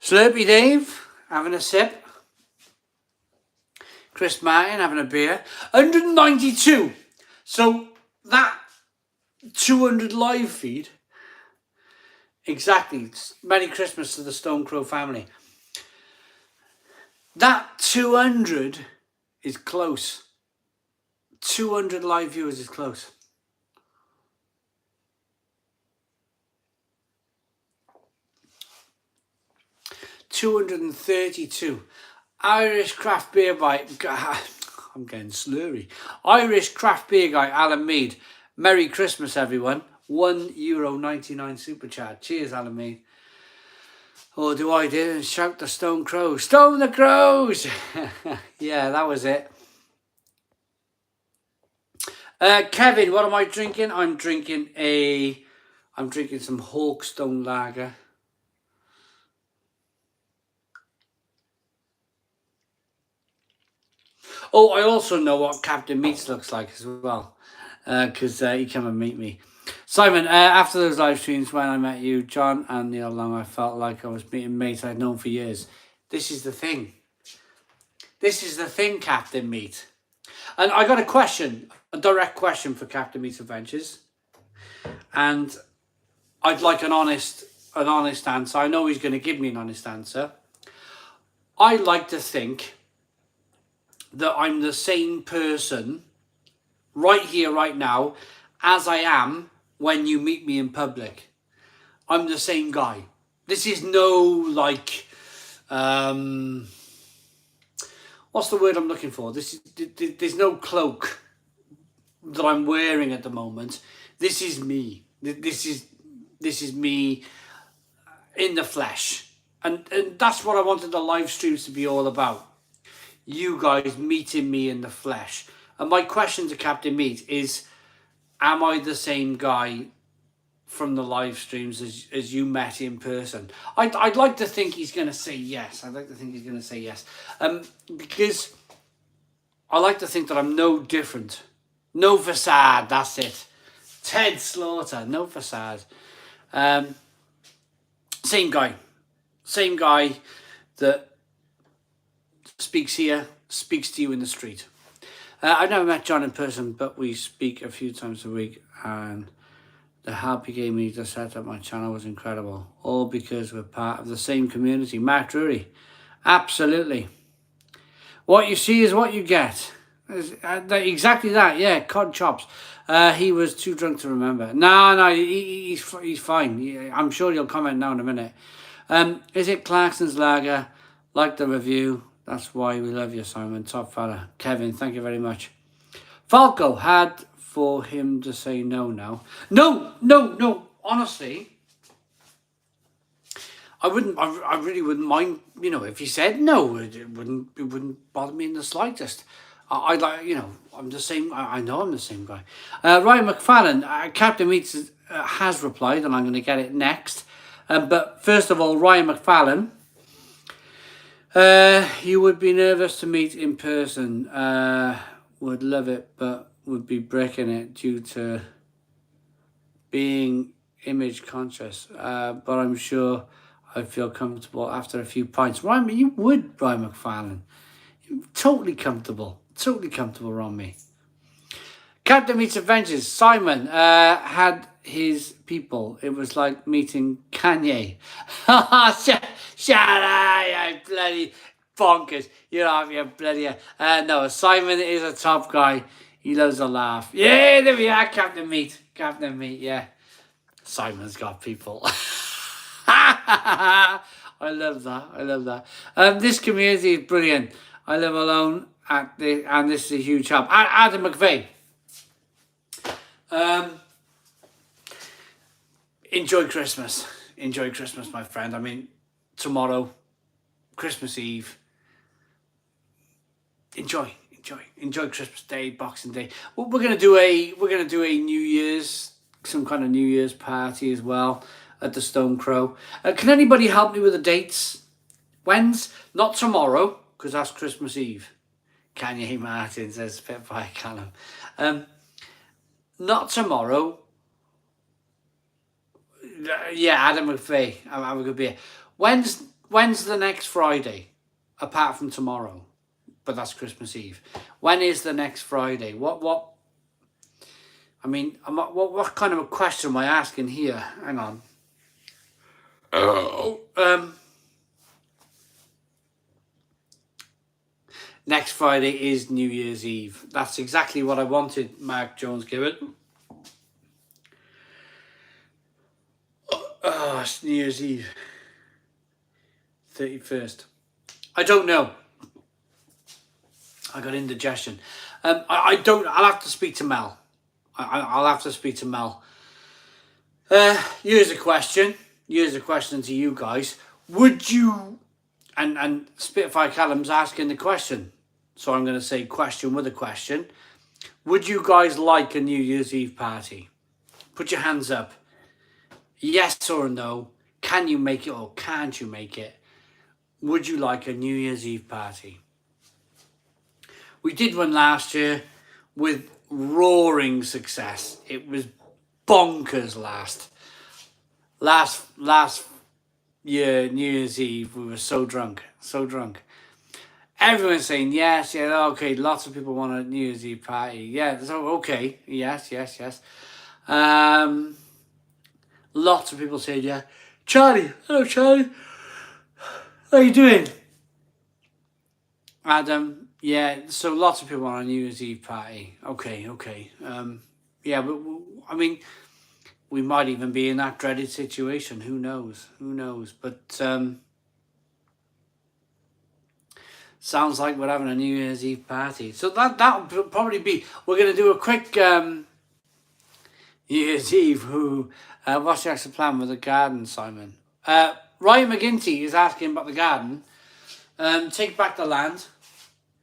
Slurpy Dave, having a sip. Chris Martin, having a beer. 192. So that 200 live feed. Exactly. Merry Christmas to the Stone Crow family. That 200 is close. 200 live viewers is close. $232. Irish craft beer by, I'm getting slurry. Irish craft beer guy, Alan Mead. Merry Christmas, everyone. €1.99 super chat. Cheers, Alan Mead. Or do I do and shout the Stone Crows? Stone the Crows! Yeah, that was it. Kevin, what am I drinking? I'm drinking some Hawkstone Lager. Oh, I also know what Captain Meats looks like as well, because he came and meet me. Simon, after those live streams when I met you, John and Neil Long, I felt like I was meeting mates I'd known for years. This is the thing. This is the thing, Captain Meat. And I got a question, a direct question for Captain Meat's Adventures. And I'd like an honest answer. I know he's going to give me an honest answer. I like to think that I'm the same person right here, right now, as I am when you meet me in public. I'm the same guy. This is no, like, what's the word I'm looking for? There's no cloak that I'm wearing at the moment. This is me. This is me in the flesh. And that's what I wanted the live streams to be all about. You guys meeting me in the flesh. And my question to Captain Meat is, am I the same guy from the live streams as you met in person? I'd like to think he's going to say yes. I'd like to think he's going to say yes. Because I like to think that I'm no different. No facade, that's it. Ted Slaughter, no facade. Same guy. Same guy that speaks here, speaks to you in the street. I've never met John in person, but we speak a few times a week, and the help he gave me to set up my channel was incredible. All because we're part of the same community. Mark Drury, absolutely. What you see is what you get. Exactly that, yeah, cod chops. He was too drunk to remember. No, he's fine. I'm sure he'll comment now in a minute. Is it Clarkson's Lager? Like the review. That's why we love you, Simon. Top fella. Kevin, thank you very much. Falco had for him to say no now. No. Honestly, I really wouldn't mind, if he said no. It wouldn't bother me in the slightest. I like, I'm the same. I know I'm the same guy. Ryan McFarlane, Captain Meats has replied, and I'm going to get it next. But first of all, Ryan McFarlane, you would be nervous to meet in person. Would love it, but would be breaking it due to being image conscious. But I'm sure I'd feel comfortable after a few pints. Ryan, you would, Ryan McFarlane. Totally comfortable, around me. Captain Meets Adventures. Simon had his people. It was like meeting Kanye. Shut up, you bloody bonkers. You have your bloody... no, Simon is a top guy. He loves a laugh. Yeah, there we are, Captain Meat, yeah. Simon's got people. I love that. This community is brilliant. I live alone and this is a huge help. Adam McVeigh. Enjoy Christmas. Enjoy Christmas, my friend. I mean, tomorrow, Christmas Eve. Enjoy Christmas Day, Boxing Day. We're gonna do a New Year's, some kind of New Year's party as well at the Stone Crow. Can anybody help me with the dates? When's? Not tomorrow, because that's Christmas Eve. Kanye Martin says Spitfire Callum. Not tomorrow. Yeah, Adam McVeigh. Have a good beer. When's the next Friday? Apart from tomorrow. But that's Christmas Eve. When is the next Friday? What? I mean, what kind of a question am I asking here? Hang on. Next Friday is New Year's Eve. That's exactly what I wanted, Mark Jones-Gibbon. Oh, it's New Year's Eve. 31st. I don't know. I got indigestion. I don't... I'll have to speak to Mel. I'll have to speak to Mel. Here's a question to you guys. Would you... And Spitfire Callum's asking the question. So I'm going to say question with a question. Would you guys like a New Year's Eve party? Put your hands up. Yes or no. Can you make it or can't you make it? Would you like a New Year's Eve party? We did one last year with roaring success. It was bonkers last year, New Year's Eve, we were so drunk. Everyone's saying yes, yeah, okay, lots of people want a New Year's Eve party. Yeah, so okay, yes. Lots of people said yeah. Charlie, hello Charlie. How you doing? Adam, yeah, so lots of people want a New Year's Eve party. Okay. Yeah, but I mean, we might even be in that dreaded situation. Who knows? But sounds like we're having a New Year's Eve party. So that'll probably be... We're going to do a quick New Year's Eve. What's the actual plan with the garden, Simon? Ryan McGinty is asking about the garden. Take back the land.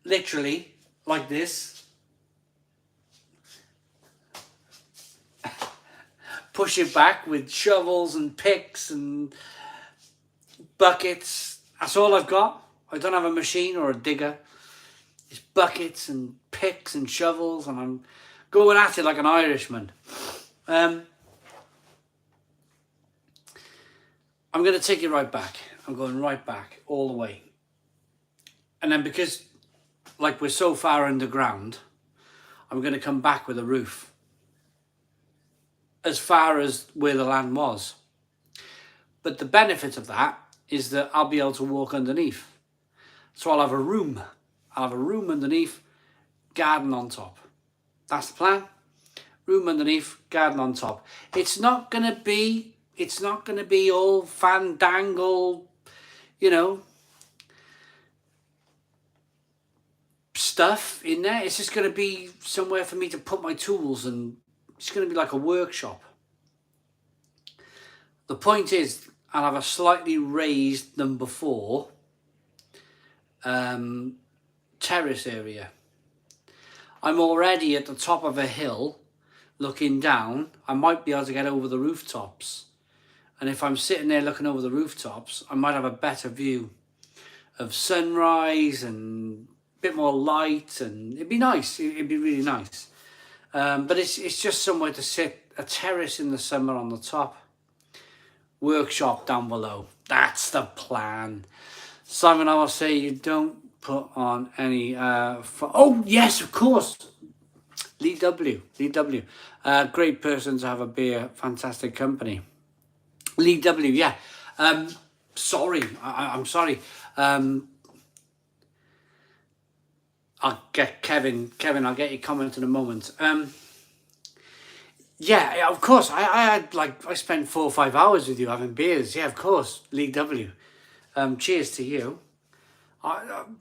Literally, like this. Push it back with shovels and picks and buckets. That's all I've got. I don't have a machine or a digger. It's buckets and picks and shovels, and I'm going at it like an Irishman. I'm going to take it right back. I'm going right back, all the way. And then because, like, we're so far underground, I'm going to come back with a roof. As far as where the land was. But the benefit of that is that I'll be able to walk underneath. So I'll have a room. I'll have a room underneath, garden on top. That's the plan. Room underneath, garden on top. It's not gonna be all fandangle, you know, stuff in there. It's just gonna be somewhere for me to put my tools, and it's gonna be like a workshop. The point is, I'll have a slightly raised number 4 terrace area. I'm already at the top of a hill looking down. I might be able to get over the rooftops, and if I'm sitting there looking over the rooftops, I might have a better view of sunrise and a bit more light, and it'd be nice. It'd be really nice. But it's just somewhere to sit, a terrace in the summer on the top, workshop down below. That's the plan. Simon, I will say you don't put on any oh yes, of course, Lee W. Great person to have a beer, fantastic company. Lee W, yeah. Sorry, I'm sorry. I'll get Kevin, I'll get your comment in a moment. Yeah, of course. I spent 4 or 5 hours with you having beers. Yeah, of course. Lee W. Cheers to you.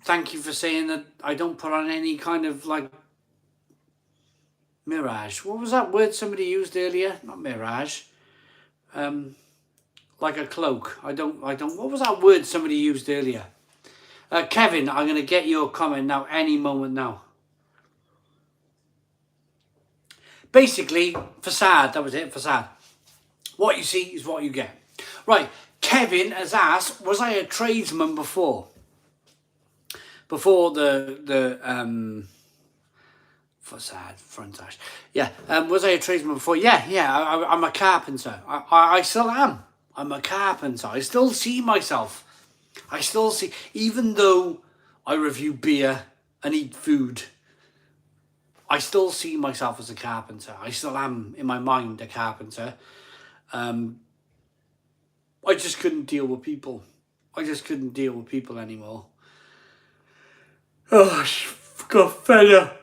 Thank you for saying that I don't put on any kind of like mirage. What was that word somebody used earlier? Not mirage. Like a cloak. I don't. What was that word somebody used earlier? Kevin, I'm going to get your comment now, any moment now. Basically, facade, that was it, facade. What you see is what you get. Right, Kevin has asked, was I a tradesman before? Before the facade, frontage. Yeah, was I a tradesman before? Yeah, I'm a carpenter. I still am. I'm a carpenter. I still see myself. Even though I review beer and eat food, I still see myself as a carpenter. I still am, in my mind, a carpenter. I just couldn't deal with people. Anymore. Oh, I got fed up.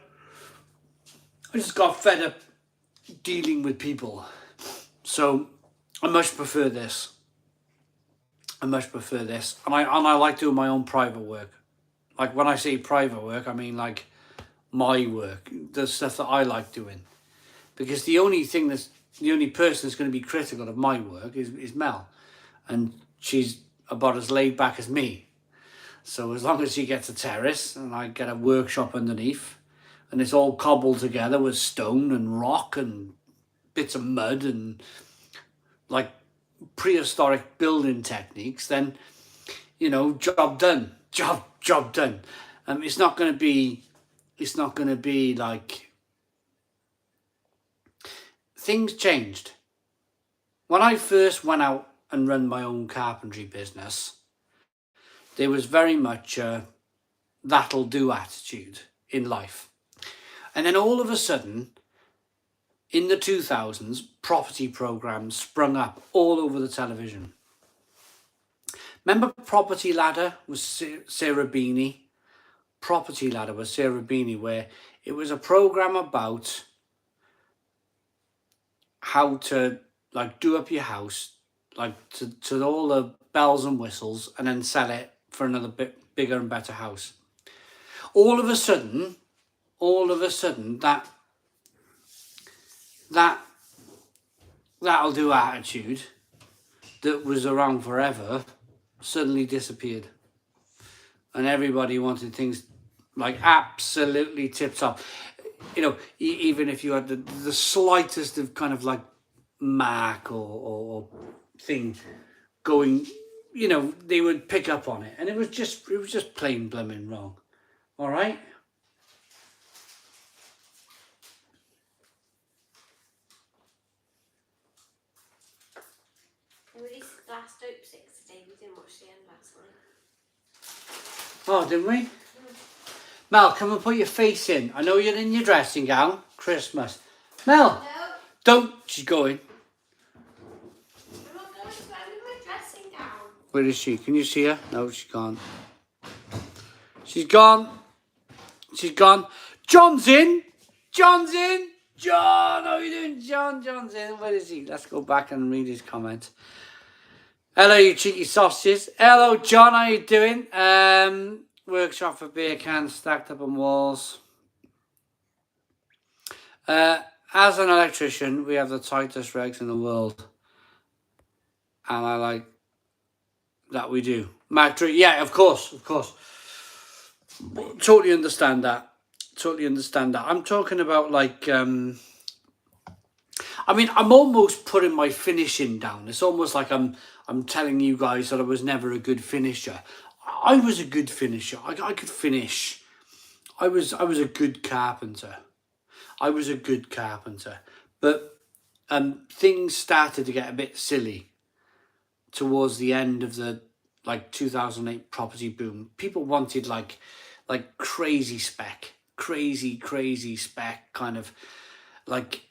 I just got fed up dealing with people. So I much prefer this. And I like doing my own private work. Like when I say private work, I mean like my work, the stuff that I like doing. Because the only person that's going to be critical of my work is Mel. And she's about as laid back as me. So as long as she gets a terrace and I get a workshop underneath and it's all cobbled together with stone and rock and bits of mud and like prehistoric building techniques, then, you know, job done. Job done. It's not going to be like, things changed. When I first went out and run my own carpentry business, there was very much a that'll do attitude in life. And then all of a sudden, in the 2000s, property programs sprung up all over the television. Remember Property Ladder with Sarah Beanie? Property Ladder with Sarah Beanie, where it was a program about how to like do up your house, like to all the bells and whistles, and then sell it for another bit bigger and better house. All of a sudden, that'll do attitude that was around forever suddenly disappeared, and everybody wanted things like absolutely tip top. You know, even if you had the slightest of kind of like mark or thing going, you know, they would pick up on it, and it was just plain blooming wrong. All right. We released last Dope 6 today. We didn't watch the end last night. Oh, didn't we? Mel, come and put your face in. I know you're in your dressing gown. Christmas. Mel, No. don't. She's going. I'm not going to. I'm in my dressing gown. Where is she? Can you see her? No, she's gone. She's gone. She's gone. John's in. John's in. John, how are you doing? John's in. Where is he? Let's go back and read his comment. Hello, you cheeky sausages. Hello, John. How you doing? Workshop for beer cans stacked up on walls. As an electrician, we have the tightest regs in the world. And I like that we do. Mac, yeah, of course. Totally understand that. I'm talking about like, I mean, I'm almost putting my finishing down. It's almost like I'm telling you guys that I was never a good finisher. I was a good finisher. I could finish. I was a good carpenter. But things started to get a bit silly towards the end of the 2008 property boom. People wanted like crazy spec kind of like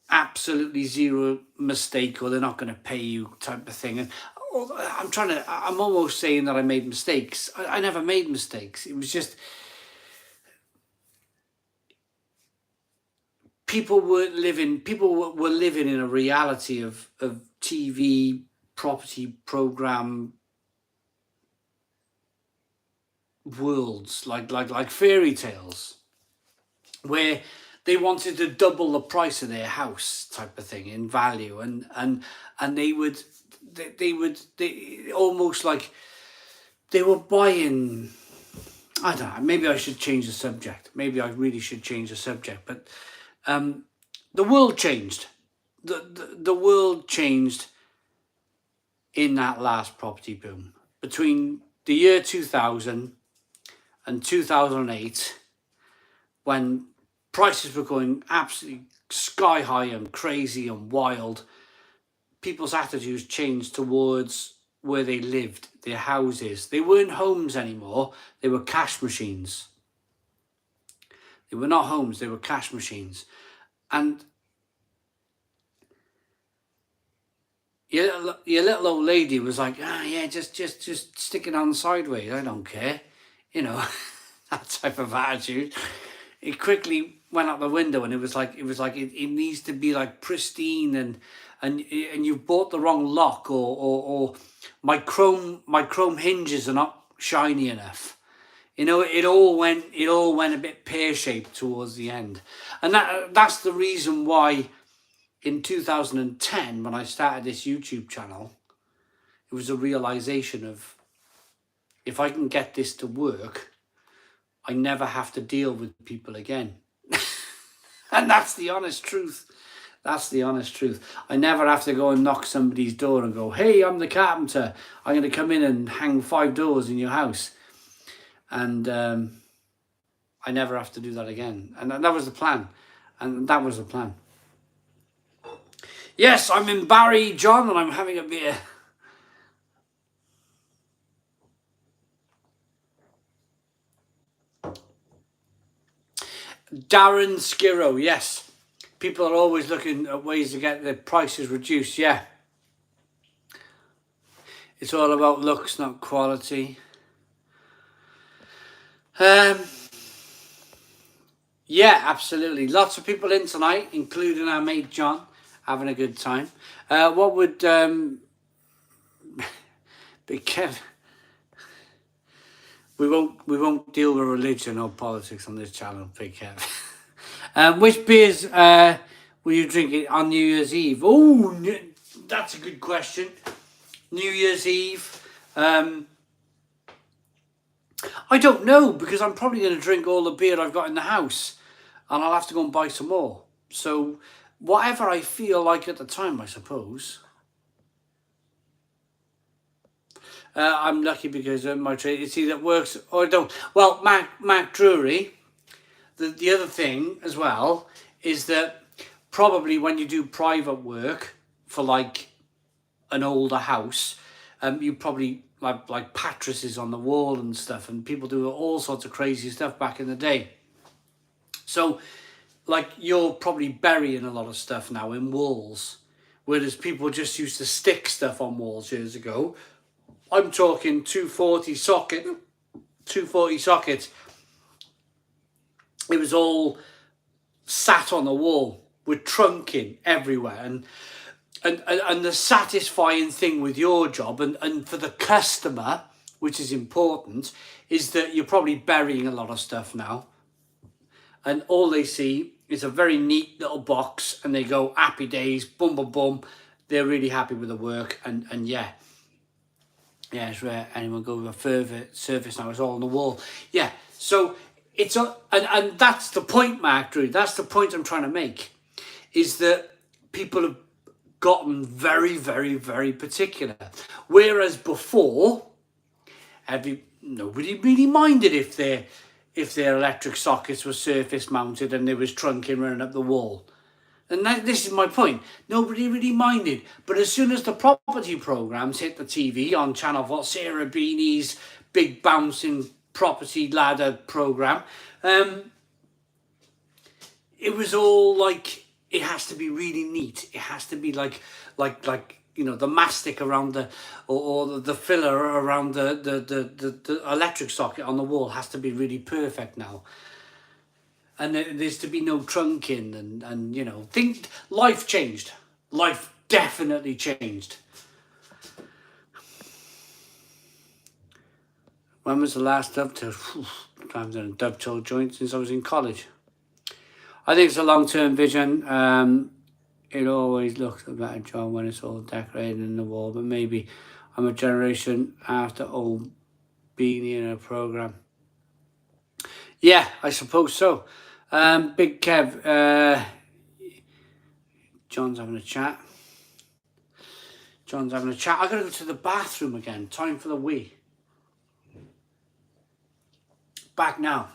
absolutely zero mistake or they're not going to pay you type of thing. And I'm almost saying that I made mistakes. I never made mistakes. It was just people were living in a reality of TV property program worlds like fairy tales where they wanted to double the price of their house type of thing in value and they almost like they were buying. I don't know, maybe I should change the subject. Maybe I really should change the subject, but the world changed. The world changed in that last property boom. Between the year 2000 and 2008, when prices were going absolutely sky high and crazy and wild, people's attitudes changed towards where they lived, their houses. They weren't homes anymore, they were cash machines. They were not homes, they were cash machines. And your little old lady was like, yeah, just stick it on sideways, I don't care. You know, that type of attitude. It quickly went out the window and it was like it needs to be like pristine and you bought the wrong lock or my chrome hinges are not shiny enough. You know, it all went a bit pear-shaped towards the end. And that's the reason why in 2010, when I started this YouTube channel, it was a realization of, if I can get this to work, I never have to deal with people again. And that's the honest truth. I never have to go and knock somebody's door and go, hey, I'm the carpenter. I'm going to come in and hang 5 doors in your house. And I never have to do that again. And that was the plan. Yes, I'm in Barry, John, and I'm having a beer. Darren Skiro, yes. People are always looking at ways to get their prices reduced, yeah. It's all about looks, not quality. Yeah, absolutely. Lots of people in tonight, including our mate John, having a good time. What would be Kev? We won't deal with religion or politics on this channel, Big Kev. Which beers were you drinking on New Year's Eve? Oh, that's a good question. New Year's Eve. I don't know, because I'm probably going to drink all the beer I've got in the house and I'll have to go and buy some more. So whatever I feel like at the time, I suppose. I'm lucky because my trade, it's either works or it don't. Well, Mac Drury, the other thing as well is that probably when you do private work for like an older house, you probably like pattresses on the wall and stuff, and people do all sorts of crazy stuff back in the day. So like you're probably burying a lot of stuff now in walls, whereas people just used to stick stuff on walls years ago. I'm talking 240 sockets it was all sat on the wall with trunking everywhere. And the satisfying thing with your job and for the customer, which is important, is that you're probably burying a lot of stuff now. And all they see is a very neat little box and they go, happy days, boom, boom, boom. They're really happy with the work. And yeah, it's rare anyone go with a further surface now. It's all on the wall. Yeah, so it's and that's the point, Mark Drew. That's the point I'm trying to make, is that people have gotten very, very, very particular. Whereas before, nobody really minded if their electric sockets were surface mounted and there was trunking running up the wall. And this is my point. Nobody really minded. But as soon as the property programmes hit the TV on Channel 4, Sarah Beanie's big bouncing property ladder programme, it was all like, it has to be really neat. It has to be like the mastic around or the filler around the electric socket on the wall has to be really perfect now. And there's to be no trunking and life changed. Life definitely changed. When was the last dovetail? I haven't done a dovetail joint since I was in college. I think it's a long-term vision. It always looks a better job when it's all decorated in the wall, but maybe I'm a generation after old Beanie in a programme. Yeah, I suppose so. Big Kev, John's having a chat. I gotta go to the bathroom again. Time for the wee. Back now.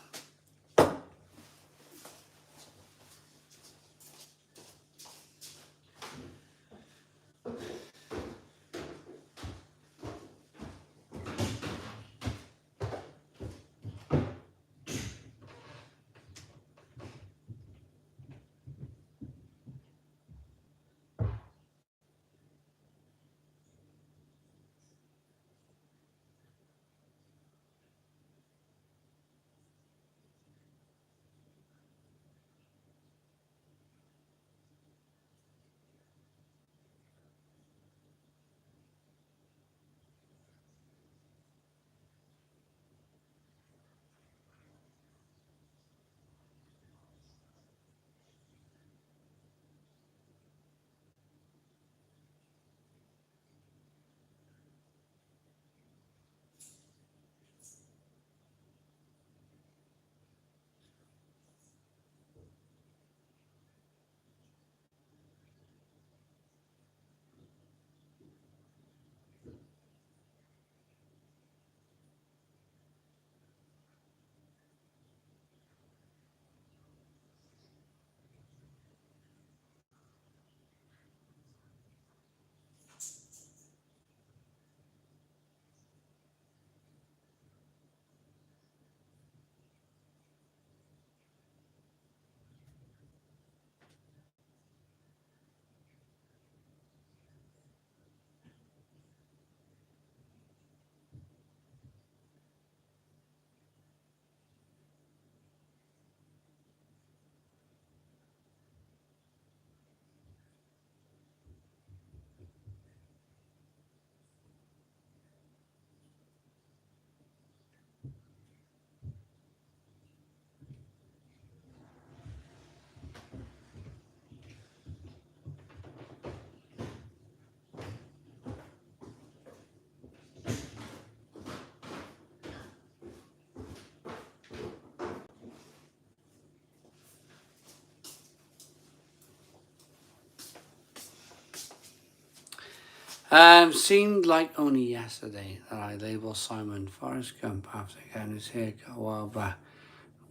Seemed like only yesterday that I labelled Simon Forrest Gump after getting his haircut a while back.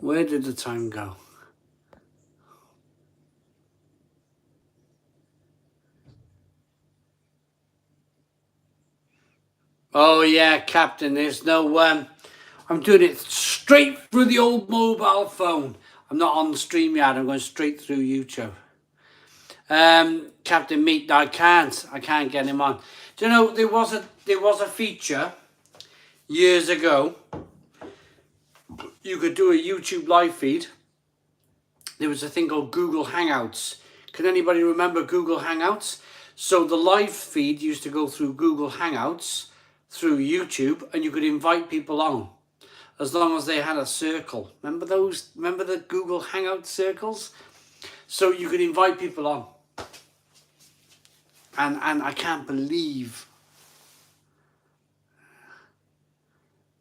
Where did the time go? Oh yeah, Captain, there's no I'm doing it straight through the old mobile phone. I'm not on the stream yet, I'm going straight through YouTube. Captain Meat, I can't get him on. Do you know, there was a feature years ago. You could do a YouTube live feed there was a thing called Google Hangouts. Can anybody remember Google Hangouts? So the live feed used to go through Google Hangouts, through YouTube, and you could invite people on as long as they had a circle. Remember those? Remember the Google Hangout circles? So you could invite people on. And I can't believe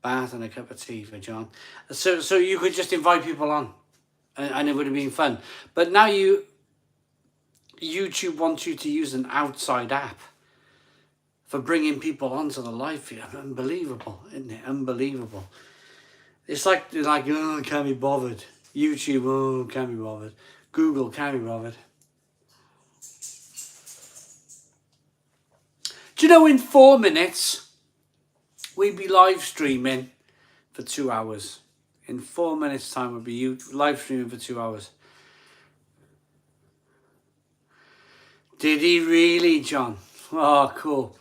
bath and a cup of tea for John. So you could just invite people on, and it would have been fun. But now YouTube wants you to use an outside app for bringing people onto the live feed. Unbelievable, isn't it? Unbelievable. It's like oh, can't be bothered. YouTube, oh, can't be bothered. Google, can't be bothered. Do you know, in 4 minutes, we'd be live streaming for 2 hours. In 4 minutes' time, we'd be live streaming for 2 hours. Did he really, John? Oh, cool.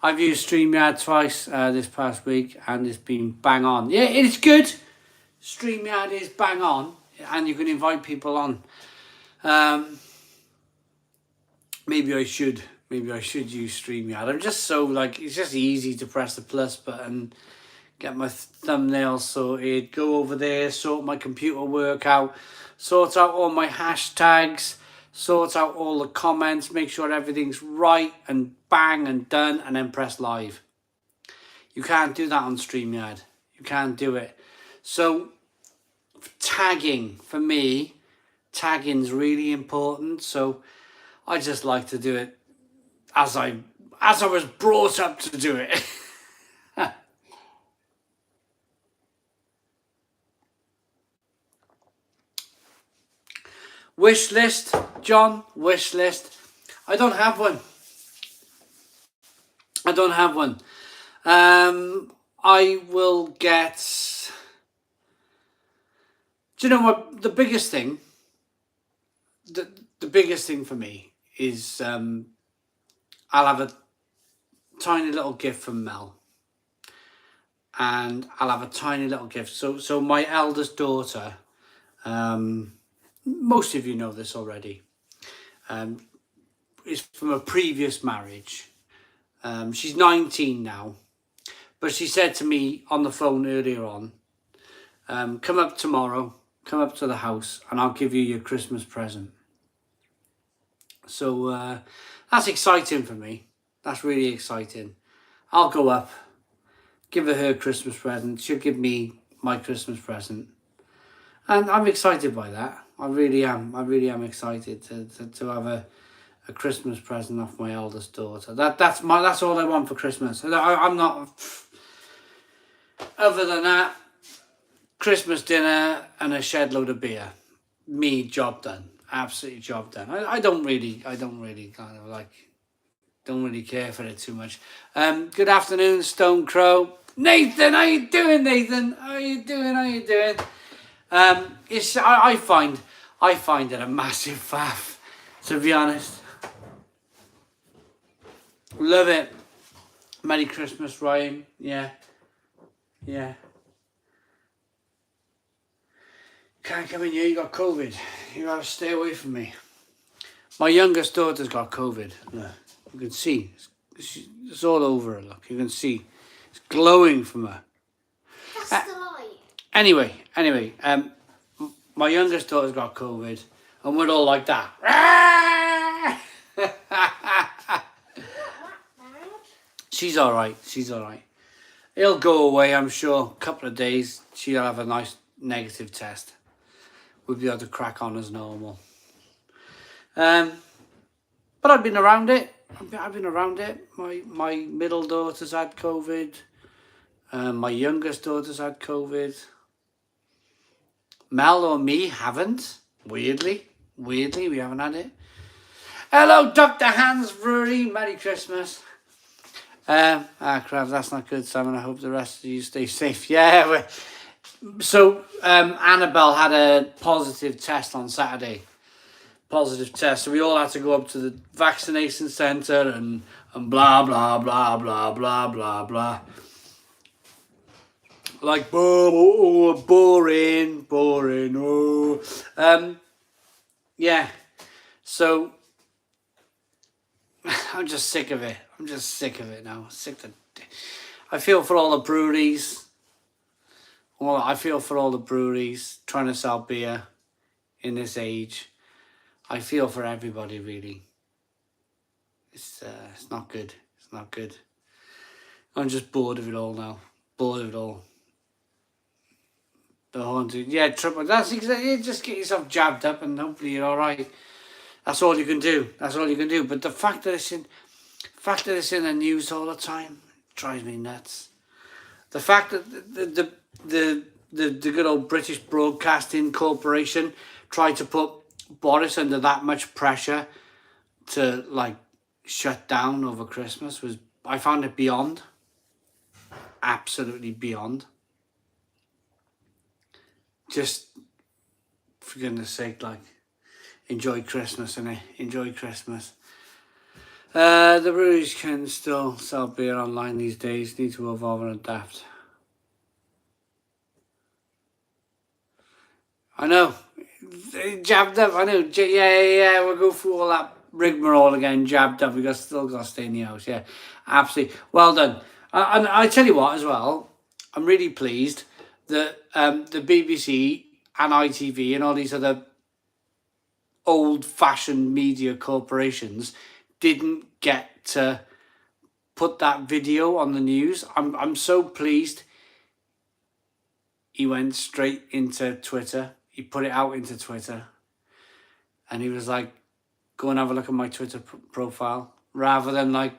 I've used StreamYard twice this past week, and it's been bang on. Yeah, it's good. StreamYard is bang on, and you can invite people on. Maybe I should use StreamYard. I'm just so it's just easy to press the plus button, get my thumbnail sorted, go over there, sort my computer work out, sort out all my hashtags, sort out all the comments, make sure everything's right and bang and done, and then press live. You can't do that on StreamYard. You can't do it. So tagging, for me, tagging's really important. So I just like to do it as I was brought up to do it. Wish list, John, wish list. I don't have one. I will get... Do you know what? The biggest thing for me is I'll have a tiny little gift from Mel. And I'll have a tiny little gift. So my eldest daughter... most of you know this already, is from a previous marriage. She's 19 now, but she said to me on the phone earlier on, come up tomorrow, come up to the house, and I'll give you your Christmas present. So that's exciting for me. That's really exciting. I'll go up, give her Christmas present, she'll give me my Christmas present. And I'm excited by that. I really am excited to have a Christmas present off my eldest daughter. That's all I want for Christmas. I'm not... Other than that, Christmas dinner and a shed load of beer. Me, job done. Absolutely job done. I don't really kind of don't really care for it too much. Good afternoon, Stone Crow. Nathan, how you doing, Nathan? How you doing? I find it a massive faff, to be honest. Love it. Merry Christmas, Ryan. Yeah. Can't come in here, you got COVID. You gotta stay away from me. My youngest daughter's got COVID. Look, you can see. It's all over her, look. You can see. It's glowing from her. That's the light. Anyway, my youngest daughter's got COVID, and we're all like that. She's all right. It'll go away, I'm sure. A couple of days, she'll have a nice negative test. We'll be able to crack on as normal. But I've been around it. My middle daughter's had COVID. My youngest daughter's had COVID. Mel or me haven't. Weirdly, we haven't had it. Hello, Dr. Hans Brewery. Merry Christmas. Crap, that's not good, Simon. I hope the rest of you stay safe. Yeah. So, Annabelle had a positive test on Saturday. Positive test. So we all had to go up to the vaccination centre and blah, blah, blah, blah, blah, blah, blah. Like, boring, oh. yeah. So I'm just sick of it. I'm just sick of it now. I feel for all the breweries. Well, I feel for all the breweries trying to sell beer in this age. I feel for everybody, really. It's not good. It's not good. I'm just bored of it all now. Bored of it all. The haunted, yeah, triple. That's exactly. You just get yourself jabbed up, and hopefully you're all right. That's all you can do. That's all you can do. But the fact that it's in the news all the time drives me nuts. The fact that the good old British Broadcasting Corporation tried to put Boris under that much pressure to like shut down over Christmas was, I found it beyond. Absolutely beyond. Just for goodness sake, like, enjoy Christmas, innit? Enjoy Christmas. The breweries can still sell beer online these days. Need to evolve and adapt. I know. Jabbed up, I know. Yeah. We'll go through all that rigmarole again. Jabbed up. Still got to stay in the house. Yeah, absolutely. Well done. And I tell you what, as well, I'm really pleased that the BBC and ITV and all these other old-fashioned media corporations didn't get to put that video on the news. I'm so pleased. He went straight into Twitter. He put it out into Twitter, and he was like, "Go and have a look at my Twitter profile," rather than like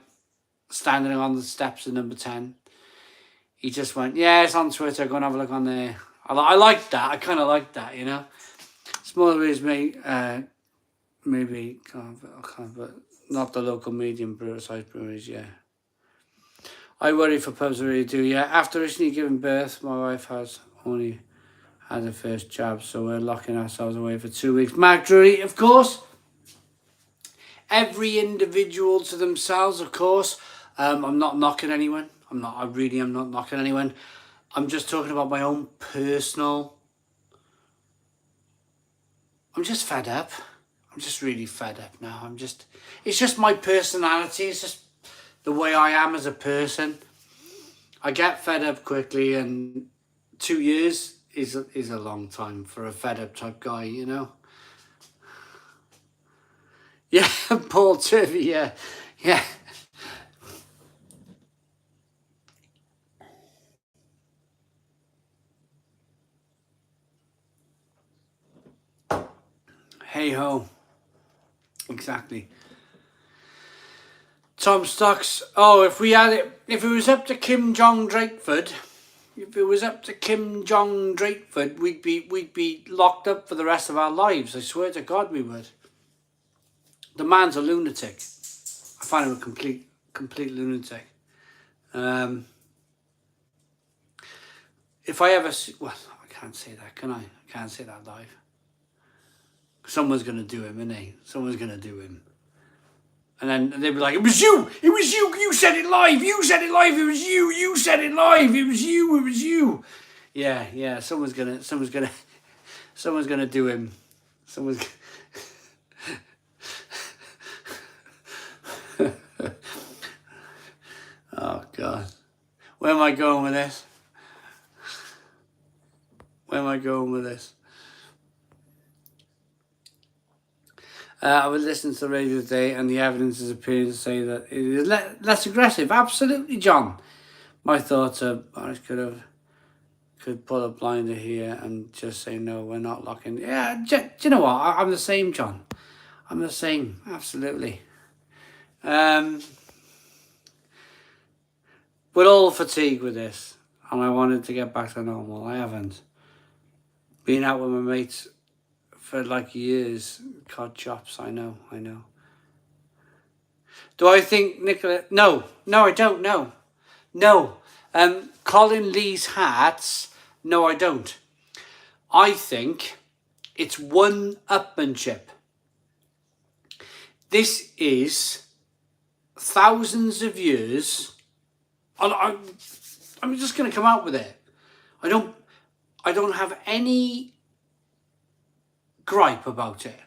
standing on the steps of Number 10. He just went, "Yeah, it's on Twitter. Go and have a look on there." I like that. I kind of like that, you know. Smaller ways maybe but not the local medium size breweries. Yeah, I worry for pubs, I really do. Yeah, after recently giving birth, my wife has only had her first jab, so we're locking ourselves away for 2 weeks. Mark Drury, of course. Every individual to themselves, of course. I'm not knocking anyone. I really am not knocking anyone. I'm just talking about my own personal. I'm just fed up. I'm just really fed up now. It's just my personality. It's just the way I am as a person. I get fed up quickly, and 2 years is a long time for a fed up type guy, you know. Yeah, Paul Turvey, yeah. Hey ho. Exactly. Tom Stocks. Oh, if it was up to Kim Jong Drakeford, we'd be locked up for the rest of our lives. I swear to God, we would. The man's a lunatic. I find him a complete lunatic. If I ever see, well, I can't say that, can I? I can't say that live. Someone's gonna do him, isn't he? Someone's gonna do him. And then they'd be like, it was you, you said it live, it was you said it live, it was you. Yeah, someone's gonna do him. Oh God. Where am I going with this? I was listening to the radio today, and the evidence is appearing to say that it is less aggressive. Absolutely, John. My thoughts are, I could pull a blinder here and just say, no, we're not locking. Yeah, do you know what? I'm the same, John. I'm the same. Absolutely. We're all fatigued with this, and I wanted to get back to normal. I haven't. Been out with my mates for like years. Cod chops, I know. Do I think Nicola? No, I don't know. No. Colin Lee's hats? No, I don't. I think it's one-upmanship. This is thousands of years. I'm just going to come out with it. I don't have any gripe about it.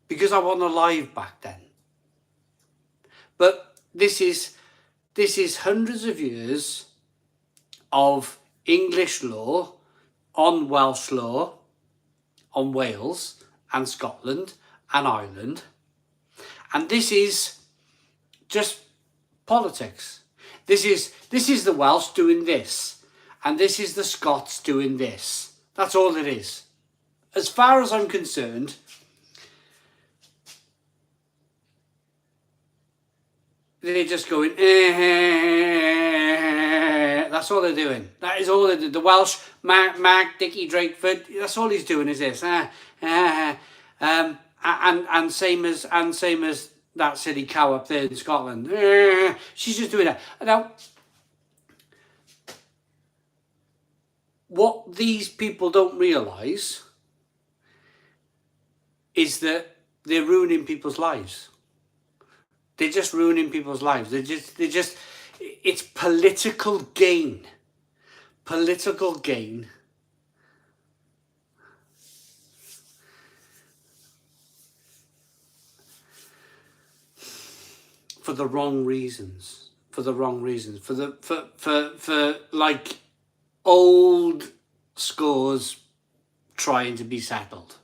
because I wasn't alive back then. But this is hundreds of years of English law on Welsh law, on Wales and Scotland and Ireland. And this is just politics. This is the Welsh doing this, and this is the Scots doing this. That's all it is. As far as I'm concerned, they're just going, that's all they're doing. That is all they do. The Welsh, Mark Dickie Drakeford, that's all he's doing is this. And same as that silly cow up there in Scotland. She's just doing that. Now, what these people don't realise is that they're ruining people's lives. They're just ruining people's lives. It's political gain. Political gain. For the wrong reasons. For like old scores trying to be settled.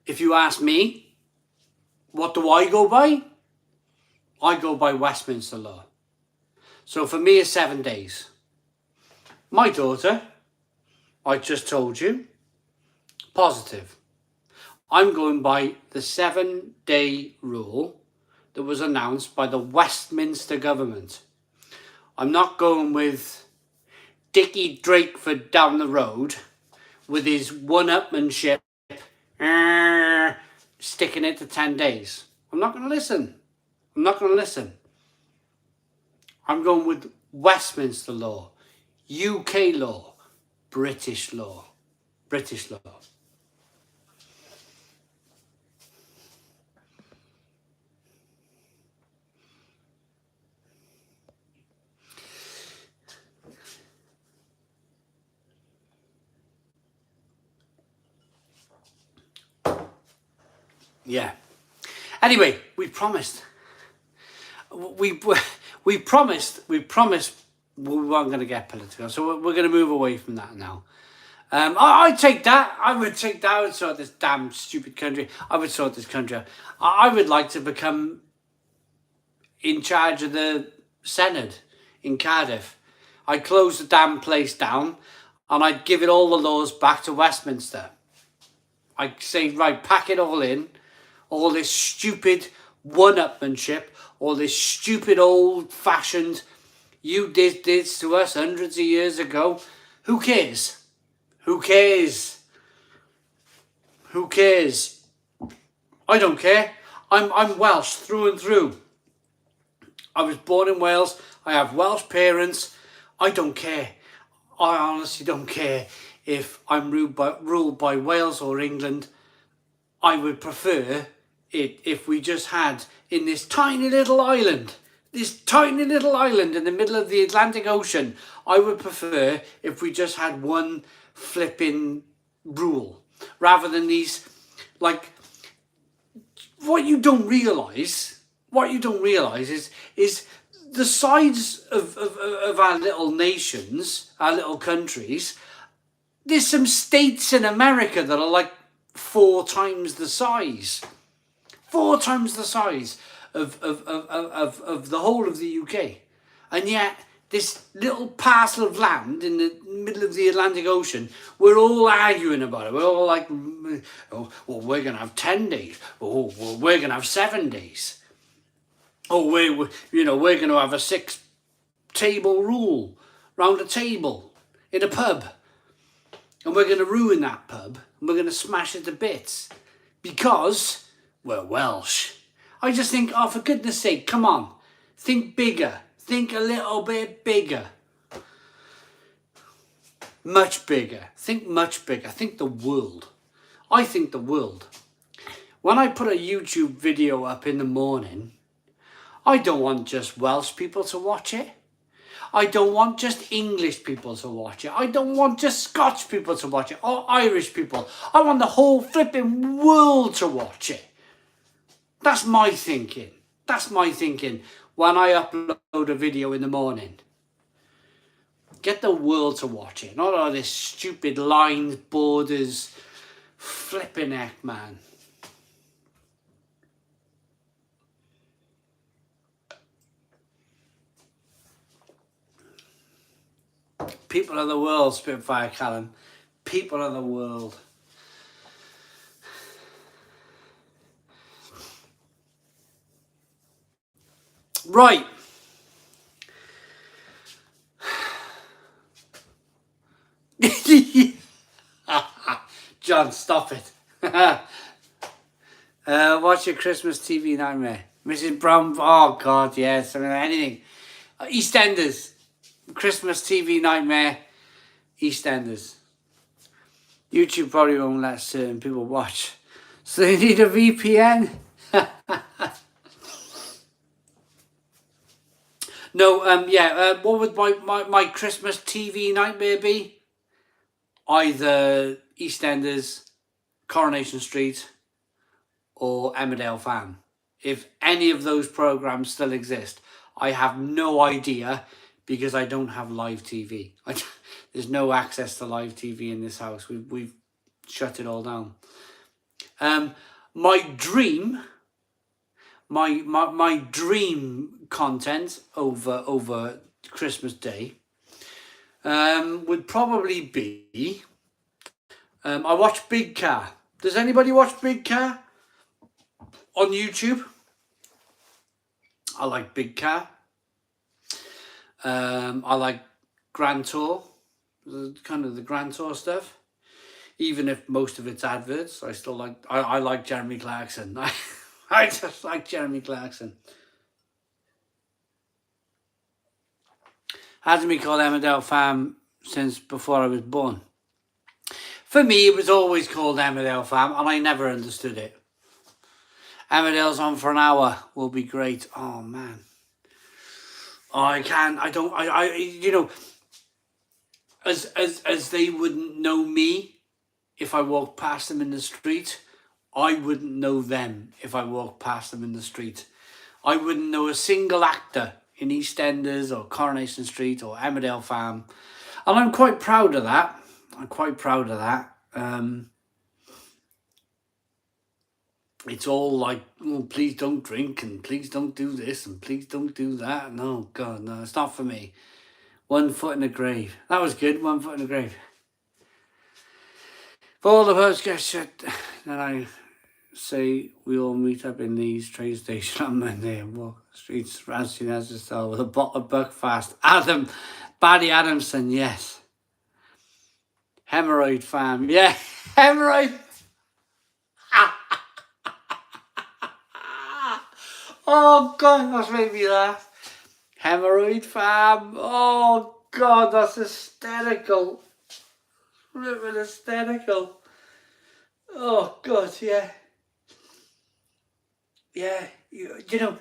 If you ask me, what do I go by? I go by Westminster law. So for me, it's 7 days. My daughter, I just told you, positive. I'm going by the 7-day rule that was announced by the Westminster government. I'm not going with Dickie Drakeford down the road with his one-upmanship sticking it to 10 days. I'm not going to listen. I'm going with Westminster law, UK law, British law. Yeah. Anyway, we promised. We promised we weren't going to get political, so we're going to move away from that now. I'd take that. I would sort this damn stupid country. I would sort this country out. I would like to become in charge of the Senate in Cardiff. I'd close the damn place down and I'd give it all the laws back to Westminster. I'd say, right, pack it all in. All this stupid one-upmanship, all this stupid old-fashioned, you did this to us hundreds of years ago. Who cares? Who cares? I don't care. I'm Welsh through and through. I was born in Wales. I have Welsh parents. I don't care. I honestly don't care if I'm ruled by Wales or England. I would prefer it if we just had in this tiny little island in the middle of the Atlantic Ocean. I would prefer if we just had one flipping rule rather than these, like, what you don't realise is the size of our little nations, our little countries. There's some states in America that are like 4 times the size. 4 times the size of the whole of the UK. And yet, this little parcel of land in the middle of the Atlantic Ocean, we're all arguing about it. We're all like, oh, well, we're going to have 10 days. Oh, well, we're going to have 7 days. Oh, we're going to have a 6-table rule round a table in a pub. And we're going to ruin that pub. And we're going to smash it to bits. Because we're Welsh. I just think, oh, for goodness sake, come on. Think bigger. Think a little bit bigger. Much bigger. Think much bigger. Think the world. I think the world. When I put a YouTube video up in the morning, I don't want just Welsh people to watch it. I don't want just English people to watch it. I don't want just Scotch people to watch it or Irish people. I want the whole flipping world to watch it. That's my thinking. That's my thinking when I upload a video in the morning. Get the world to watch it. Not all this stupid lines, borders, flipping heck, man. People of the world, Spitfire Callum. People of the world. Right. John, stop it. What's your Christmas TV nightmare? Mrs. Brown, oh God, yes, I mean, anything. EastEnders, Christmas TV nightmare, EastEnders. YouTube probably won't let certain people watch, so they need a VPN. No, what would my Christmas TV nightmare be? Either EastEnders, Coronation Street, or Emmerdale Fan. If any of those programs still exist, I have no idea because I don't have live TV. There's no access to live TV in this house. We've shut it all down. My dream content over Christmas Day would probably be I watch Big Car. Does anybody watch Big Car on YouTube? I like Big Car. I like Grand Tour, kind of the Grand Tour stuff. Even if most of it's adverts, I still like. I like Jeremy Clarkson. I just like Jeremy Clarkson. Hasn't been called Emmerdale Farm since before I was born. For me, it was always called Emmerdale Farm, and I never understood it. Emmerdale's on for an hour will be great. Oh man. You know, as they wouldn't know me if I walked past them in the street, I wouldn't know them if I walked past them in the street. I wouldn't know a single actor in EastEnders or Coronation Street or Emmerdale Farm. And I'm quite proud of that. It's all like, oh, please don't drink and please don't do this and please don't do that. No, God, no, it's not for me. 1 foot in the grave. That was good, 1 foot in the grave. If all the votes get shut, then I say we all meet up in Leeds train station on Monday and walk the streets ranting as a star with a bottle of Buckfast. Barry Adamson, yes. Hemorrhoid Farm, yeah. Hemorrhoid. Oh God, that's made me laugh. Hemorrhoid Farm. Oh God, that's hysterical. Ripping hysterical. Oh God, yeah. Yeah, you know,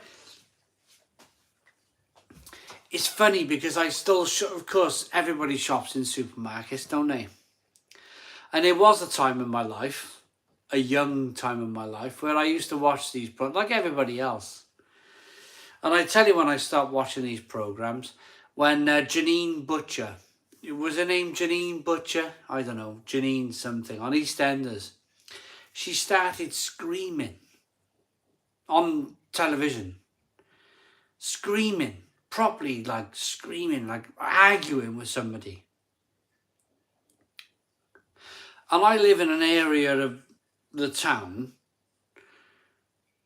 it's funny because I still of course, everybody shops in supermarkets, don't they? And there was a time in my life, a young time in my life, where I used to watch these programs like everybody else. And I tell you when I stopped watching these programs, when Janine Butcher, was her name Janine Butcher? I don't know, Janine something, on EastEnders. She started screaming on television. Screaming, properly like screaming, like arguing with somebody. And I live in an area of the town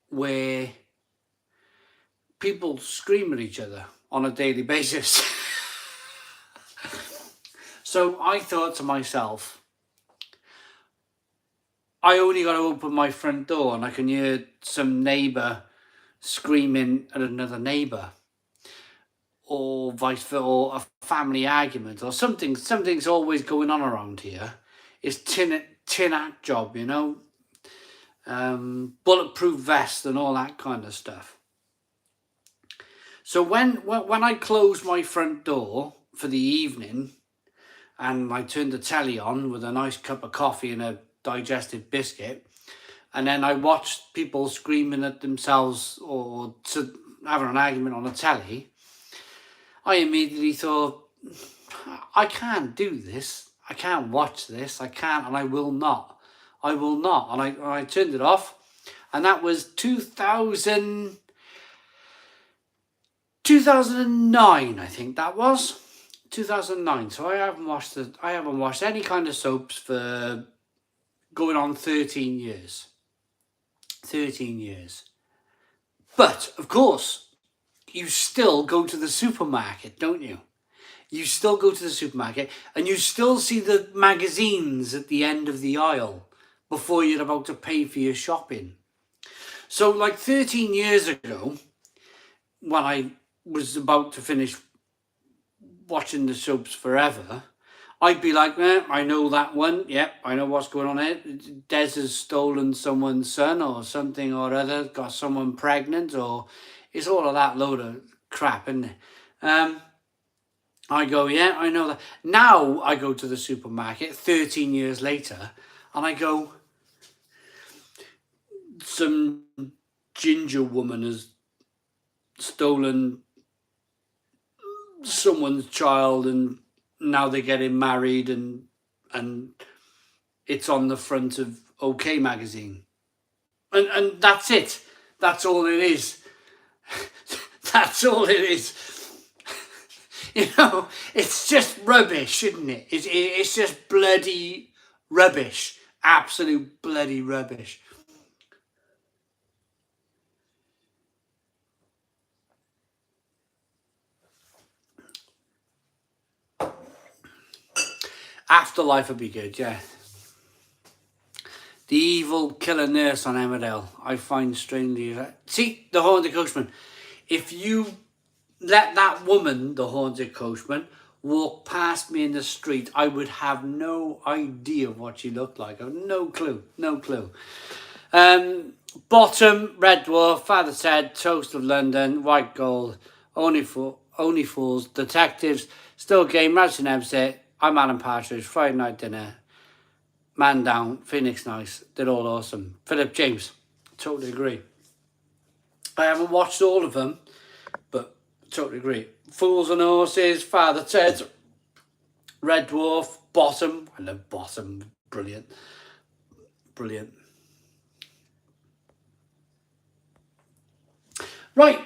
where people scream at each other on a daily basis. So I thought to myself, I only got to open my front door and I can hear some neighbour screaming at another neighbour, or vice versa, or a family argument, or something's always going on around here. It's tin act job, you know, bulletproof vest and all that kind of stuff. So when I closed my front door for the evening and I turned the telly on with a nice cup of coffee and a digestive biscuit, and then I watched people screaming at themselves or having an argument on the telly, I immediately thought, I can't do this. I can't watch this. I can't, and I will not. I will not. And I turned it off, and that was 2009, I think that was 2009. So I haven't watched any kind of soaps for going on 13 years. 13 years. But of course, you still go to the supermarket, don't you? You still go to the supermarket and you still see the magazines at the end of the aisle before you're about to pay for your shopping. So like 13 years ago, when I was about to finish watching the soaps forever, I'd be like, I know that one. Yep, I know what's going on here. Des has stolen someone's son or something or other, got someone pregnant, or it's all of that load of crap, isn't it? I go, yeah, I know that. Now I go to the supermarket 13 years later and I go, some ginger woman has stolen someone's child and now they're getting married and it's on the front of OK magazine. And that's it. That's all it is. That's all it is. You know, it's just rubbish, isn't it? It's just bloody rubbish. Absolute bloody rubbish. Afterlife would be good, yeah. The Evil Killer Nurse on Emmerdale. I find strangely... See, the Haunted Coachman. If you let that woman, the Haunted Coachman, walk past me in the street, I would have no idea what she looked like. I have no clue. No clue. Bottom, Red Dwarf, Father Ted, Toast of London, White Gold, Only Fools, Detectives, Still Game, Ratchet and Ebset, I'm Alan Partridge, Friday Night Dinner, Man Down, Phoenix Nice, they're all awesome. Philip James, totally agree. I haven't watched all of them, but totally agree. Fools and Horses, Father Ted, Red Dwarf, Bottom. I love Bottom. Brilliant. Brilliant. Right.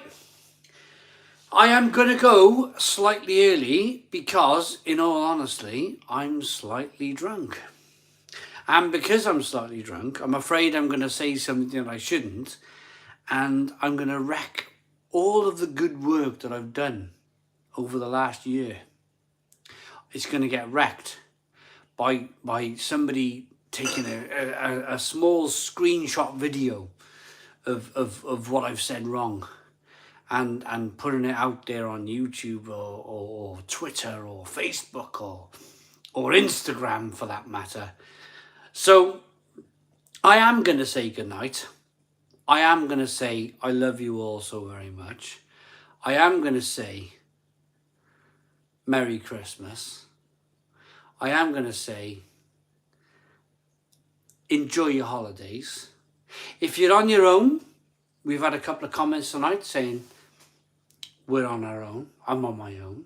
I am going to go slightly early because, in all honesty, I'm slightly drunk. And because I'm slightly drunk, I'm afraid I'm going to say something that I shouldn't. And I'm going to wreck all of the good work that I've done over the last year. It's going to get wrecked by somebody taking a small screenshot video of what I've said wrong and putting it out there on YouTube or Twitter or Facebook or Instagram for that matter. So I am going to say goodnight. I am going to say I love you all so very much. I am going to say Merry Christmas. I am going to say enjoy your holidays. If you're on your own, we've had a couple of comments tonight saying we're on our own. I'm on my own.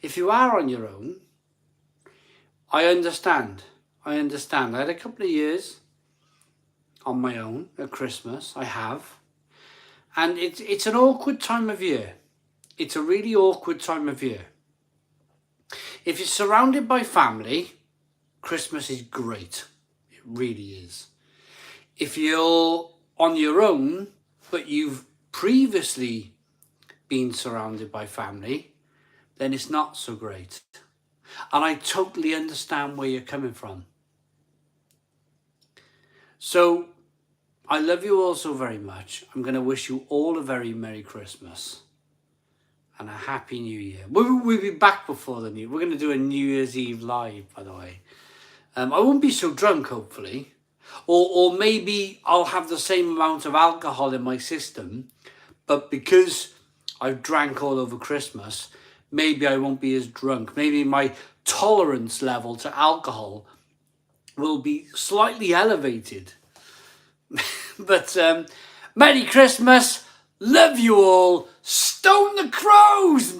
If you are on your own, I understand. I had a couple of years on my own at Christmas. I have. And it's an awkward time of year. It's a really awkward time of year. If you're surrounded by family, Christmas is great. It really is. If you're on your own, but you've previously been surrounded by family, then it's not so great. And I totally understand where you're coming from. So I love you all so very much. I'm going to wish you all a very Merry Christmas and a Happy New Year. We'll be back before the New. We're going to do a New Year's Eve live, by the way. I won't be so drunk, hopefully. Or maybe I'll have the same amount of alcohol in my system, but because I've drank all over Christmas, maybe I won't be as drunk. Maybe my tolerance level to alcohol will be slightly elevated. But Merry Christmas, love you all, stone the crows!